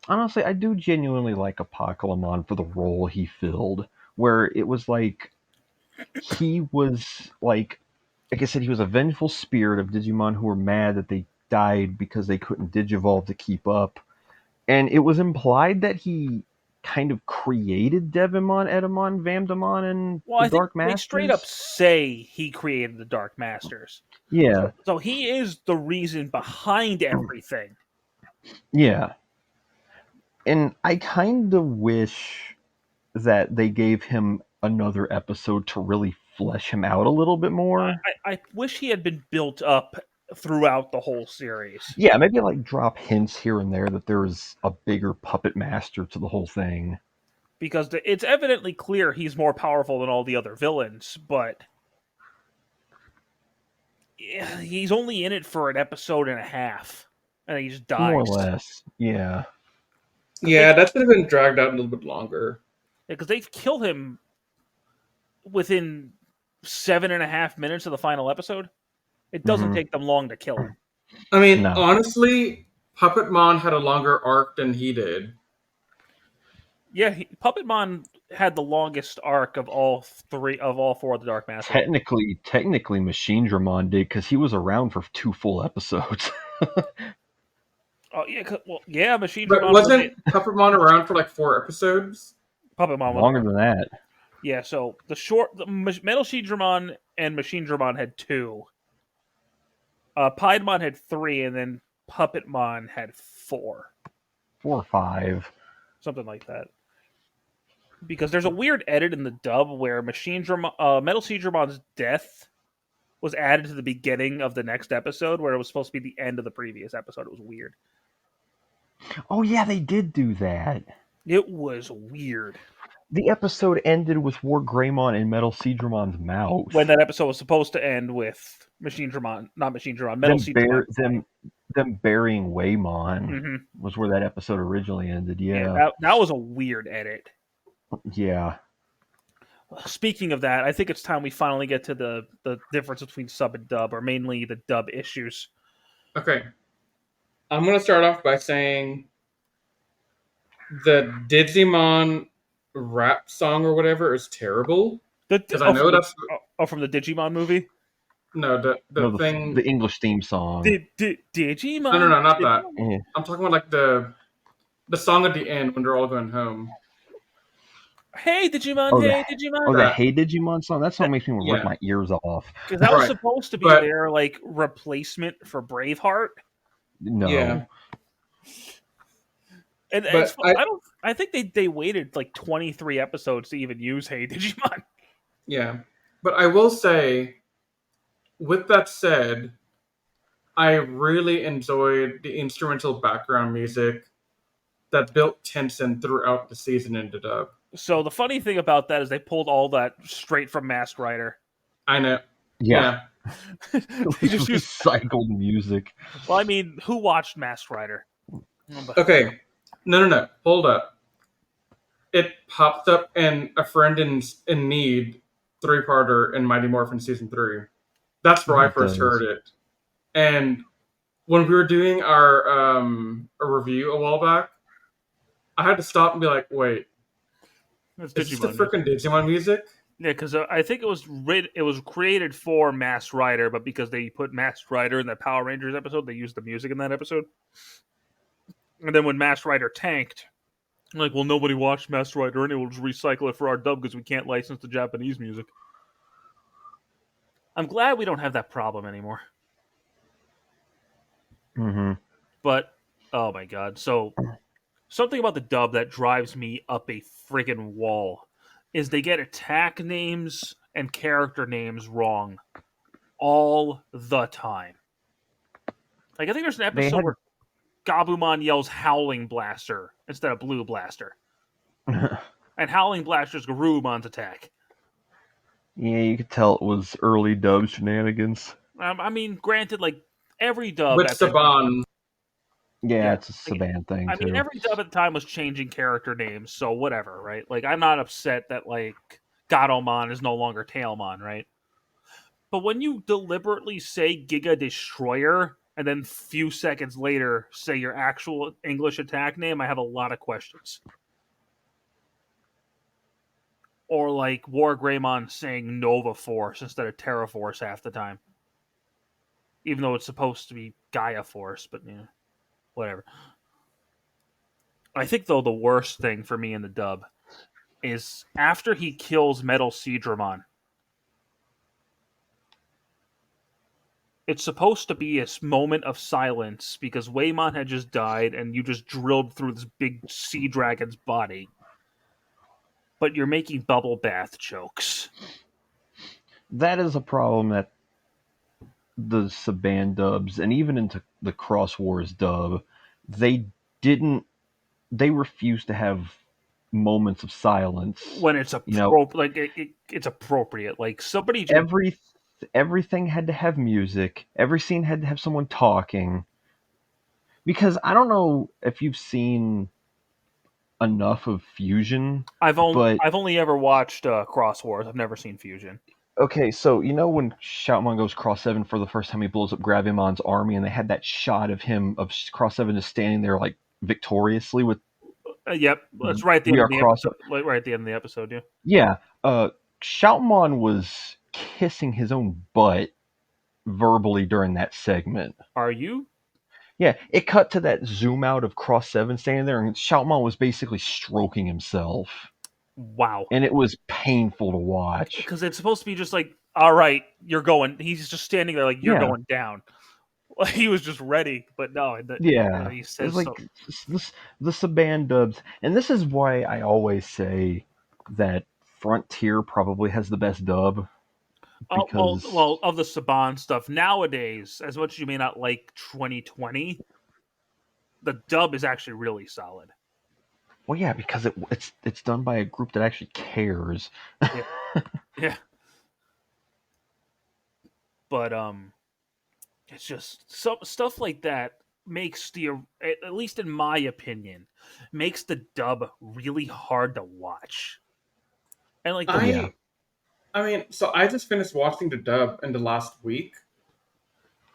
honestly, I do genuinely like Apocalypse for the role he filled, where it was like he was like I said, he was a vengeful spirit of Digimon who were mad that they died because they couldn't digivolve to keep up. And it was implied that he kind of created Devimon, Edamon, Vamdemon, and Well, the I think Dark they straight up Masters. say he created the Dark Masters. Yeah, So he is the reason behind everything. yeah. And I kind of wish that they gave him another episode to really flesh him out a little bit more. I wish he had been built up throughout the whole series. Yeah, maybe like drop hints here and there that there is a bigger puppet master to the whole thing. Because it's evidently clear he's more powerful than all the other villains, but he's only in it for an episode and a half, and he just dies. More or less, yeah. Yeah, that should have been dragged out a little bit longer. Because they've killed him within 7.5 minutes of the final episode. It doesn't Mhm. take them long to kill him. I mean, No. honestly, Puppetmon had a longer arc than he did. Yeah, Puppetmon had the longest arc of all four of the Dark Masters. Technically, Machine Dramon did because he was around for 2 full episodes. Oh yeah, Machine But Dramon wasn't Puppetmon around for like 4 episodes? Puppetmon was Longer than that. Yeah, so Metal Sheet Dramon and Machine Dramon had 2. Piedmon had 3, and then Puppetmon had 4. 4 or 5. Something like that. Because there's a weird edit in the dub where Metal Sheet Dramon's death was added to the beginning of the next episode, where it was supposed to be the end of the previous episode. It was weird. Oh yeah, they did do that. It was weird. The episode ended with War Greymon in Metal Seedramon's mouth. When that episode was supposed to end with Metal Sheet Dramon. Them burying Waymon Mm-hmm. was where that episode originally ended. Yeah. That was a weird edit. Yeah. Speaking of that, I think it's time we finally get to the difference between sub and dub, or mainly the dub issues. Okay. I'm going to start off by saying the Digimon rap song or whatever is terrible. Because I know that's... from the Digimon movie? No, the thing... The English theme song. Digimon? No, not that. Yeah. I'm talking about like the song at the end when they're all going home. Hey Digimon, Digimon. Oh, the Hey Digimon song? That song makes me want to rip my ears off. Because that was supposed to be their like replacement for Braveheart. No. Yeah. And I think they waited like 23 episodes to even use Hey Digimon. Yeah. But I will say, with that said, I really enjoyed the instrumental background music that built tension throughout the season in the dub. So the funny thing about that is they pulled all that straight from Masked Rider. I know. Yeah. They just used recycled music. Well, I mean, who watched Masked Rider? Okay. No. Hold up. It popped up in A Friend in Need 3-parter in Mighty Morphin Season 3. That's where I first heard it. And when we were doing our a review a while back, I had to stop and be like, wait, is this the freaking Digimon music? Yeah, because I think it was created for Masked Rider, but because they put Masked Rider in that Power Rangers episode, they used the music in that episode. And then when Masked Rider tanked, like, well, nobody watched Masked Rider, and we'll just recycle it for our dub because we can't license the Japanese music. I'm glad we don't have that problem anymore. Mm-hmm. But oh my god, so something about the dub that drives me up a friggin' wall is they get attack names and character names wrong all the time. Like I think there's an They episode where Gabumon yells Howling Blaster instead of Blue Blaster. had. And Howling Blaster's Garumon's attack. Yeah, you could tell it was early dub shenanigans. I mean, granted, like every dub With at the Saban. Yeah, yeah, it's a like, Saban thing I mean, too. every dub at the time was changing character names, so whatever, right? Like, I'm not upset that like Gatomon is no longer Tailmon, right? But when you deliberately say Giga Destroyer and then few seconds later say your actual English attack name, I have a lot of questions. Or like War Greymon saying Nova Force instead of Terra Force half the time. Even though it's supposed to be Gaia Force, but yeah, whatever. I think though the worst thing for me in the dub is after he kills Metal Seadramon. It's supposed to be a moment of silence because Waymon had just died and you just drilled through this big sea dragon's body. But you're making bubble bath jokes. That is a problem that the Saban dubs and even into the Cross Wars dub, they didn't. They refused to have moments of silence. When it's it's appropriate. Like somebody just Everything had to have music. Every scene had to have someone talking. Because I don't know if you've seen enough of Fusion, but I've only ever watched Cross Wars. I've never seen Fusion. okay, so you know when Shoutmon goes Cross Seven for the first time, he blows up Gravimon's army, and they had that shot of him of Cross Seven just standing there like victoriously with Yep, that's right at the "We end are of the Cross." episode. Right at the end of the episode, yeah. Yeah, Shoutmon was kissing his own butt verbally during that segment. Are you? Yeah, it cut to that zoom out of Cross Seven standing there, and Shoutmon was basically stroking himself, Wow. and it was painful to watch. Because it's supposed to be just like, all right, you're going. He's just standing there like you're Yeah, going down. He was just ready, but no, yeah. he It's says like so. this, the Saban dubs, and this is why I always say that Frontier probably has the best dub because, Well, of the Saban stuff nowadays, as much as you may not like 2020, the dub is actually really solid. well, yeah, because it's done by a group that actually cares. Yeah, yeah. But it's just stuff like that makes at least in my opinion, makes the dub really hard to watch. And like the Yeah, I mean, so I just finished watching the dub in the last week,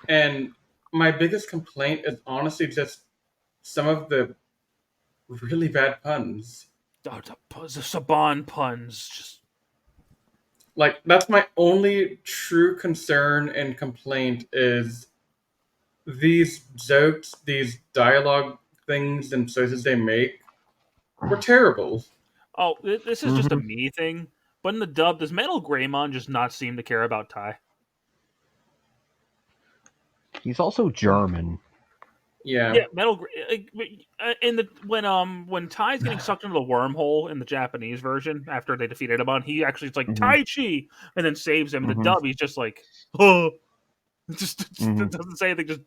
and my biggest complaint is honestly just some of the really bad puns. the Saban puns just Like that's my only true concern and complaint is these jokes, these dialogue things and choices they make were terrible. oh, this is just a hmm me thing. But in the dub, does Metal Greymon just not seem to care about Tai? he's also German. Yeah. Yeah, in the when Tai's getting sucked into the wormhole in the Japanese version after they defeated him on, he actually is like hmm Tai Chi and then saves him. In the hmm dub, he's just like, oh, just hmm doesn't say anything. Just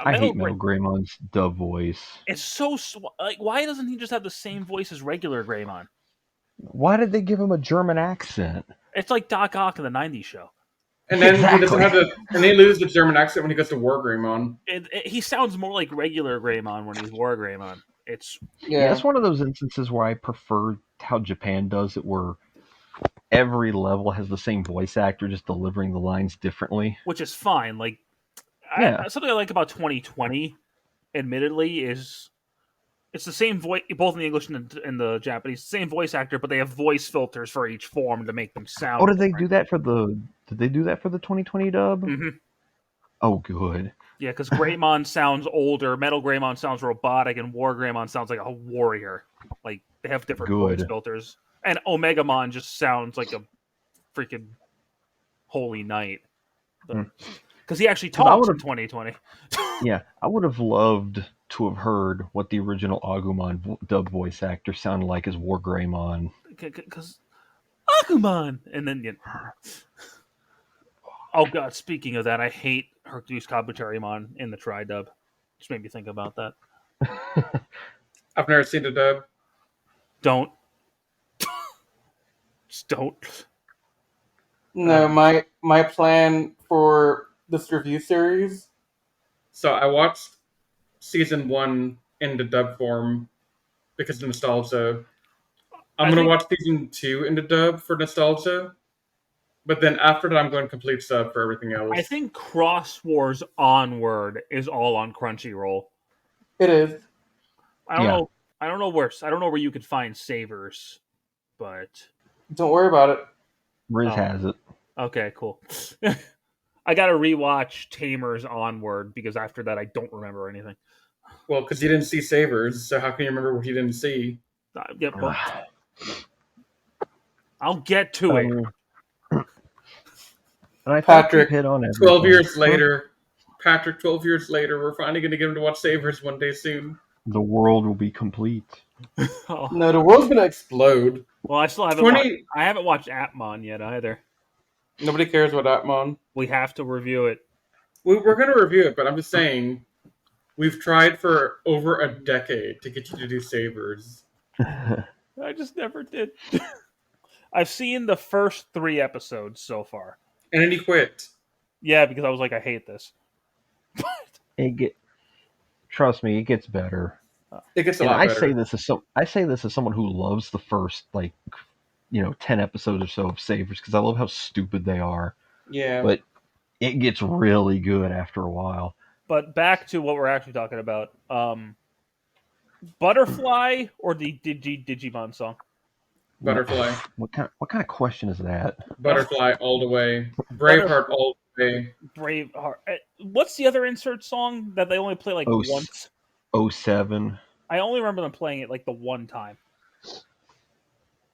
I hate Metal Greymon's dub voice. it's so like why doesn't he just have the same voice as regular Greymon? Why did they give him a German accent? It's like Doc Ock in the '90s show. And then he doesn't Exactly. have and he loses the German accent when he goes to War Greymon. He sounds more like regular Greymon when he's War Greymon. It's Yeah, it's one of those instances where I prefer how Japan does it, where every level has the same voice actor just delivering the lines differently. which is fine. Like Yeah. something I like about 2020, admittedly, is it's the same voice, both in the English and the Japanese, same voice actor, but they have voice filters for each form to make them sound. Oh, did they do that for the? Did they do that for the 2020 dub? Mm-hmm. Oh, good. Yeah, because Greymon sounds older, Metal Greymon sounds robotic, and War Greymon sounds like a warrior. Like they have different voice Good. filters, and Omegamon just sounds like a freaking holy night. Hmm. Because he actually 'Cause I talks in would've- 2020. Yeah, I would have loved to have heard what the original Agumon dub voice actor sounded like as War Greymon. Because Agumon! And then, oh god, speaking of that, I hate Hercules Kabuterimon in the tri-dub. Just made me think about that. I've never seen the dub. Don't. Just don't. No, my plan for this review series. So I watched season 1 in the dub form because of nostalgia. I'm I gonna think- watch season 2 in the dub for nostalgia, but then after that, I'm going complete sub for everything else. I think Cross Wars Onward is all on Crunchyroll. it is. I don't Yeah. know. I don't know where you could find savers, but Don't worry about it. Riz Oh. has it. okay, cool. I gotta rewatch Tamers Onward because after that I don't remember anything. Well, because you didn't see Savers, so how can you remember what you didn't see? Yeah, but I'll get to it. And I think Patrick, we've hit on 12 everything. years later. Patrick, 12 years later, we're finally going to get him to watch Savers one day soon. The world will be complete. Oh. No, the world's going to explode. Well, I still haven't. 20 I haven't watched Atmon yet either. Nobody cares about Atmon. We have to review it. We're going to review it, but I'm just saying, we've tried for over a decade to get you to do Savers. I just never did. I've seen the first 3 episodes so far. And then he quit. Yeah, because I was like, I hate this. Trust me, it gets better. It gets a And lot I better. say this as someone who loves the first 10 episodes or so of Savers because I love how stupid they are. Yeah. But it gets really good after a while. But back to what we're actually talking about. Butterfly or the Digimon song? Butterfly. What kind of question is that? Butterfly all the way. Braveheart all the way. Braveheart. What's the other insert song that they only play like Oh, once? 07. I only remember them playing it like the one time.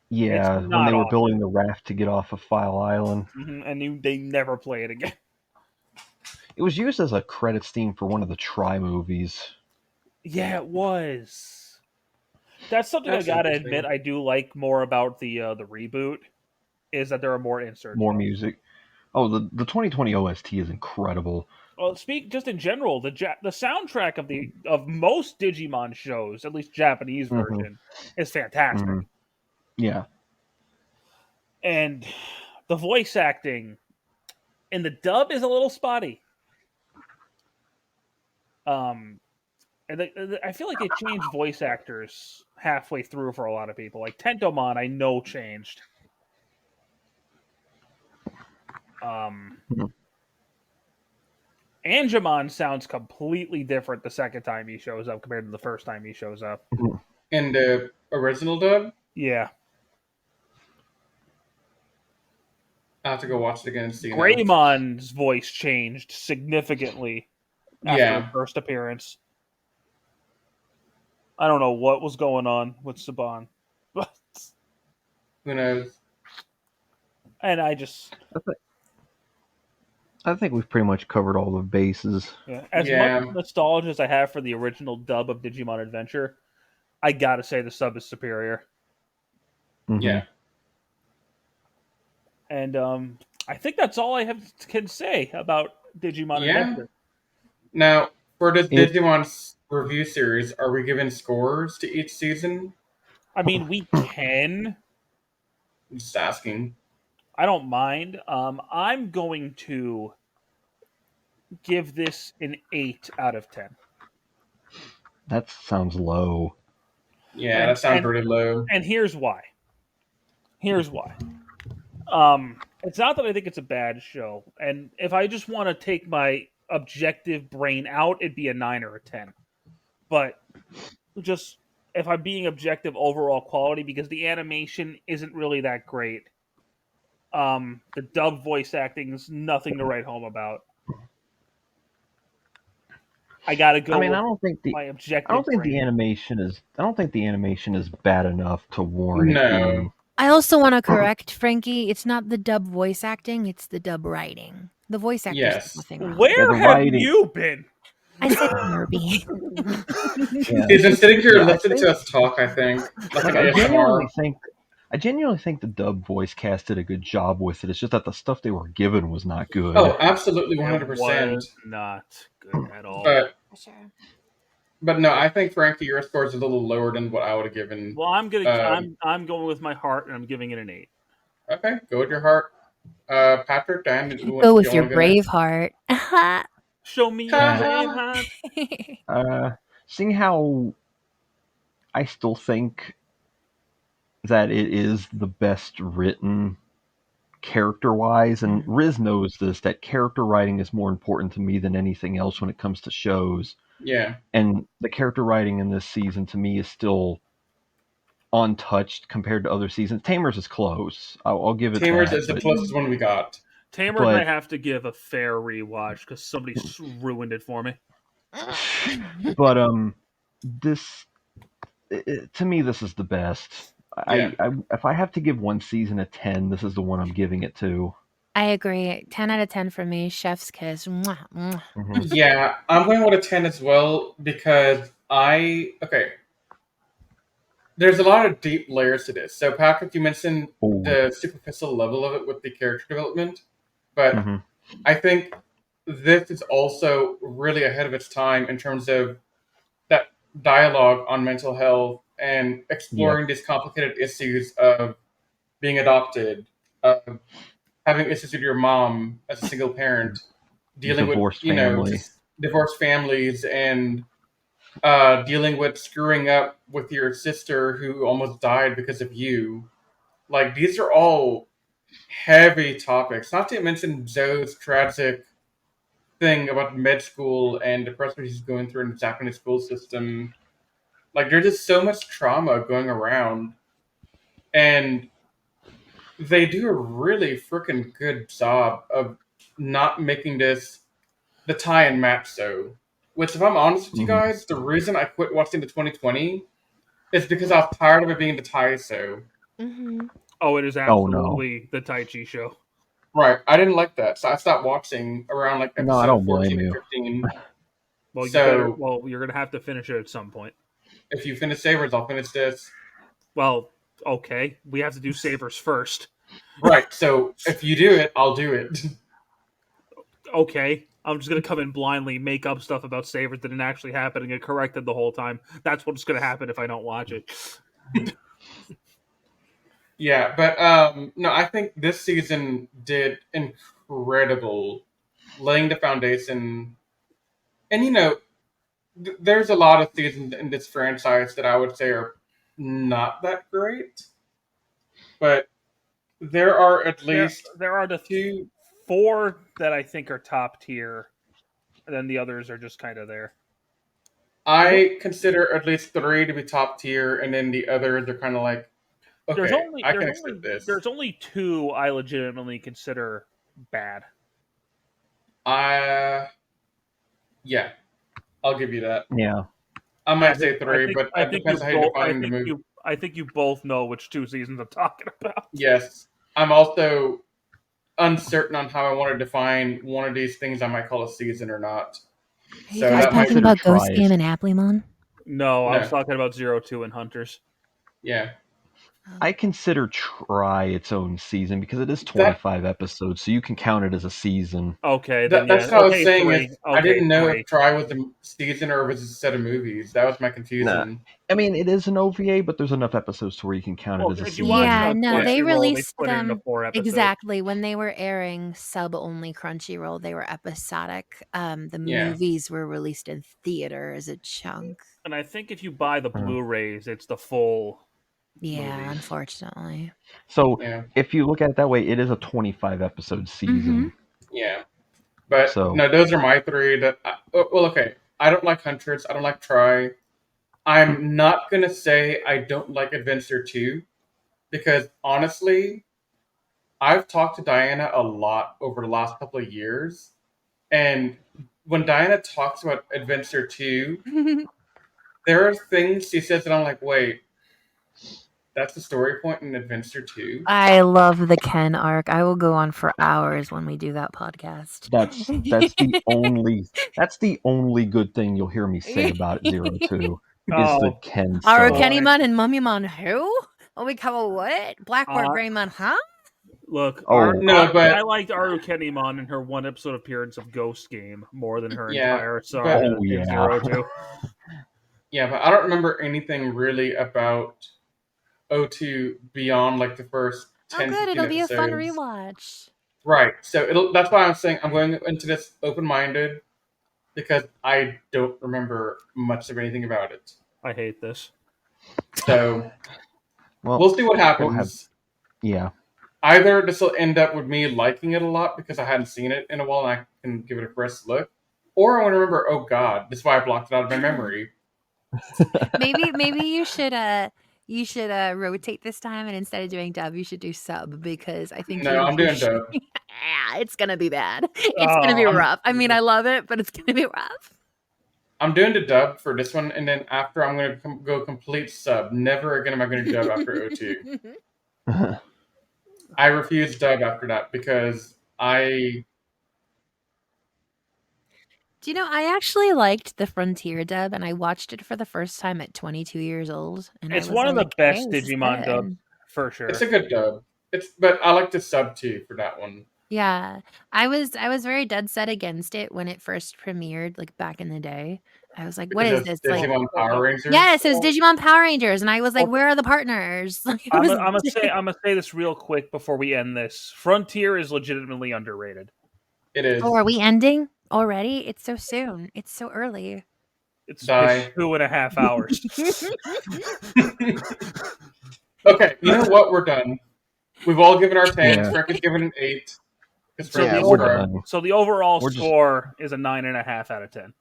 Yeah, It's when they were not building the raft to get off of File Island. And they never play it again. It was used as a credits theme for one of the Try movies. Yeah, it was. That's something That's I gotta interesting. admit I do like more about the reboot is that there are more inserts. More music. Oh, the 2020 OST is incredible. Well, just in general, the soundtrack of most Digimon shows, at least Japanese version, is fantastic. Mhm. Yeah. And the voice acting in the dub is a little spotty. And I feel like they changed voice actors halfway through for a lot of people. Like Tentomon, I know changed. Angemon sounds completely different the second time he shows up compared to the first time he shows up. In the original dub, Yeah. I have to go watch it again and see. now. Greymon's voice changed significantly after Yeah. his first appearance. I don't know what was going on with Saban, but Who knows? and I just I think we've pretty much covered all the bases. as Yeah. much nostalgia as I have for the original dub of Digimon Adventure, I gotta say the sub is superior. Mhm. Yeah. And I think that's all I can say about Digimon Yeah. Adventure. Now, for this If- Digimon review series, are we giving scores to each season? I mean, we can. I'm just asking. I don't mind. I'm going to give this an 8 out of 10. That sounds low. Yeah, And- that sounds and- pretty low. And here's why. It's not that I think it's a bad show. And if I just want to take my objective brain out, it'd be a 9 or a 10. But just if I'm being objective overall quality, because the animation isn't really that great. The dub voice acting is nothing to write home about. I gotta go. I mean, with I don't think my objective. I don't think brain. the animation is bad enough to warrant it No. being I also want to correct Frankie. It's not the dub voice acting; it's the dub writing. The voice actors did Yes. nothing wrong. Where Yeah, the have writing. you been? I said Nerby. Yeah, He's been sitting here yeah, I listening think, to us talk, I think. Like like, an ASMR. I genuinely think the dub voice cast did a good job with it. It's just that the stuff they were given was not good. Oh, absolutely It 100%. was not good at all. But For sure. but no, I think Frankie, your score is a little lower than what I would have given. Well, I'm Um, going with my heart, and I'm giving it an 8. Okay, go with your heart. Patrick, Dan, do Go you with your want to go brave next? heart. Show me your Yeah. brave heart. Seeing how I still think that it is the best written character wise, and Riz knows this, that character writing is more important to me than anything else when it comes to shows. Yeah. And the character writing in this season to me is still untouched compared to other seasons. Tamers is close. I'll give it Tamers that, is the closest one we got. Tamers, I but have to give a fair rewatch because somebody ruined it for me. but this to me this is the best. Yeah. I if I have to give one season a 10, this is the one I'm giving it to. I agree. 10 out of 10 for me. Chef's kiss. Mwah, mwah. Mhm. Yeah, I'm going with a 10 as well because okay, there's a lot of deep layers to this. So, Patrick, you mentioned Oh, the superficial level of it with the character development, but mhm. I think this is also really ahead of its time in terms of that dialogue on mental health and Yep. exploring these complicated issues of being adopted, of having issues with your mom as a single parent, dealing with, Divorced family. just divorced families and dealing with screwing up with your sister who almost died because of you. Like, these are all heavy topics. Not to mention Zoe's tragic thing about med school and the pressure she's going through in the Japanese school system. Like, there's just so much trauma going around. And they do a really freaking good job of not making this the tie and match show. Which, if I'm honest with you Mhm. guys, the reason I quit watching the 2020 is because I was tired of it being the tie show. Mhm. Oh, it is Oh no. absolutely the Tai Chi show. Right, I didn't like that, so I stopped watching around like No, I episode don't blame 14 or you. 15. Well, So you're gonna have to finish it at some point. if you finish Savers, I'll finish this. Well, okay, we have to do Savers first. Right, so if you do it, I'll do it. Okay, I'm just gonna come in blindly, make up stuff about Savers that didn't actually happen, and get corrected the whole time. That's what's gonna happen if I don't watch it. Yeah, but no, I think this season did incredible, laying the foundation. And there's a lot of seasons in this franchise that I would say are not that great, but there are at least There are the two. 4 that I think are top tier, and then the others are just kind of there. I consider at least three to be top tier, and then the others are kind of like, okay, I can accept this. There's only 2 I legitimately consider bad. Yeah, I'll give you that. Yeah. I might say three, but I it think depends you on how you both. define the movie. I think you both know which 2 seasons I'm talking about. Yes, I'm also uncertain on how I want to define one of these things I might call a season or not. Are you So guys that might talking consider about Ghost Try Game is- and Applemon? No, I was No. talking about 02 and Hunters. Yeah. I consider Try its own season because it is 25 episodes, so you can count it as a season. Okay, then That's yeah. what I was Okay, saying. 3. Is I Okay, didn't know 3. if Try was a season or was it a set of movies. That was my Nah. confusion. I mean, it is an OVA, but there's enough episodes to where you can count Well, it as a if season. you watch it Yeah, on no, they Crunchyroll, released put it into them 4 episodes. exactly when they were airing sub only Crunchyroll. They were episodic. The Yeah. movies were released in theater as a chunk. And I think if you buy the Mhm. Blu-rays, it's the full. Yeah, movie. unfortunately. So Yeah. if you look at it that way, it is a 25 episode season. Yeah. But So no, those are my three. Well, okay. I don't like Hunters. I don't like Try. I'm not gonna say I don't like Adventure 2 because honestly, I've talked to Diana a lot over the last couple of years, and when Diana talks about Adventure 2, there are things she says that I'm like, wait, that's the story point in Adventure 2. I love the Ken arc. I will go on for hours when we do that podcast. That's the only good thing you'll hear me say about Zero Two is the Oh. Ken Aru sub. Kennymon and Mummymon who? Oh, we cover what? Blackboard Uh, Greymon, huh? Look, Oh. No, but- I liked Aru Kennymon in her one episode appearance of Ghost Game more than her Yeah, entire but- saga Oh, in yeah. Zero Two. Yeah, but I don't remember anything really about O2 beyond like the first 10, Oh, good. 15 It'll be a fun episodes. rewatch. Right. So that's why I'm saying I'm going into this open-minded because I don't remember much of anything about it. I hate this. So Well, we'll see what happens. we'll have- yeah. Either this will end up with me liking it a lot because I hadn't seen it in a while and I can give it a fresh look, or I want to remember, oh god, this is why I blocked it out of my memory. Maybe you should rotate this time, and instead of doing dub, you should do sub, because I think No, I'm doing dub. Yeah, it's gonna be bad. It's gonna be rough. I mean, I love it, but it's gonna be rough. I'm doing the dub for this one, and then after I'm going to go complete sub. Never again am I going to dub after O2. I refuse dub after that because Do you know, I actually liked the Frontier dub, and I watched it for the first time at 22 years old. And It's I was one of the like, best "Hey, this is Digimon good." dubs for sure. it's a good dub. But I like the sub too for that one. Yeah, I was very dead set against it when it first premiered, like back in the day. I was like, "What Because is this?" it's Like, Digimon Power Rangers. yes, it was Digimon Power Rangers, and I was like, "Where are the partners?" Like, it I'm was- gonna say this real quick before we end this. Frontier is legitimately underrated. It is. Oh, are we ending already? It's so soon. It's so early. It's Die. 2.5 hours. Okay, you know what? We're done. We've all given our 10. Yeah. Frank has given an 8. Because So Frank the is we're correct. done. So the overall We're just- score is a 9.5 out of 10.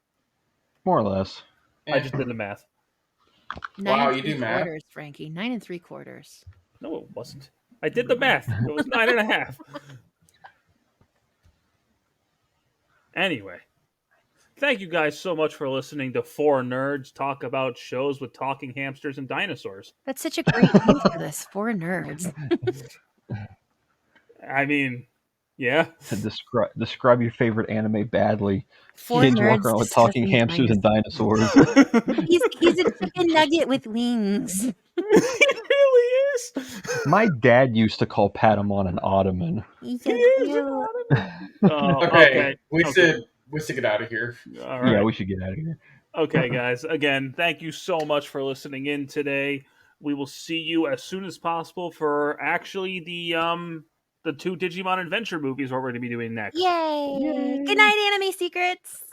More or less. I just did the math. 9 Wow, and you do 3 math? quarters, Frankie. 9 and 3 quarters. No, it wasn't. I did the math. It was 9.5. Anyway, thank you guys so much for listening to four nerds talk about shows with talking hamsters and dinosaurs. That's such a great name for this. 4 nerds. I mean, yeah. To describe your favorite anime badly. 4 Kids nerds walk around with talking discussing hamsters and dinosaurs. He's a chicken nugget with wings. It really is. My dad used to call Patamon an ottoman. He's He so is cute. an ottoman. Okay, we Okay. should get out of here. All right. Yeah, we should get out of here. Okay, guys. Again, thank you so much for listening in today. We will see you as soon as possible for actually the 2 Digimon Adventure movies we're going to be doing next. Yay. Good night, Anime Secrets.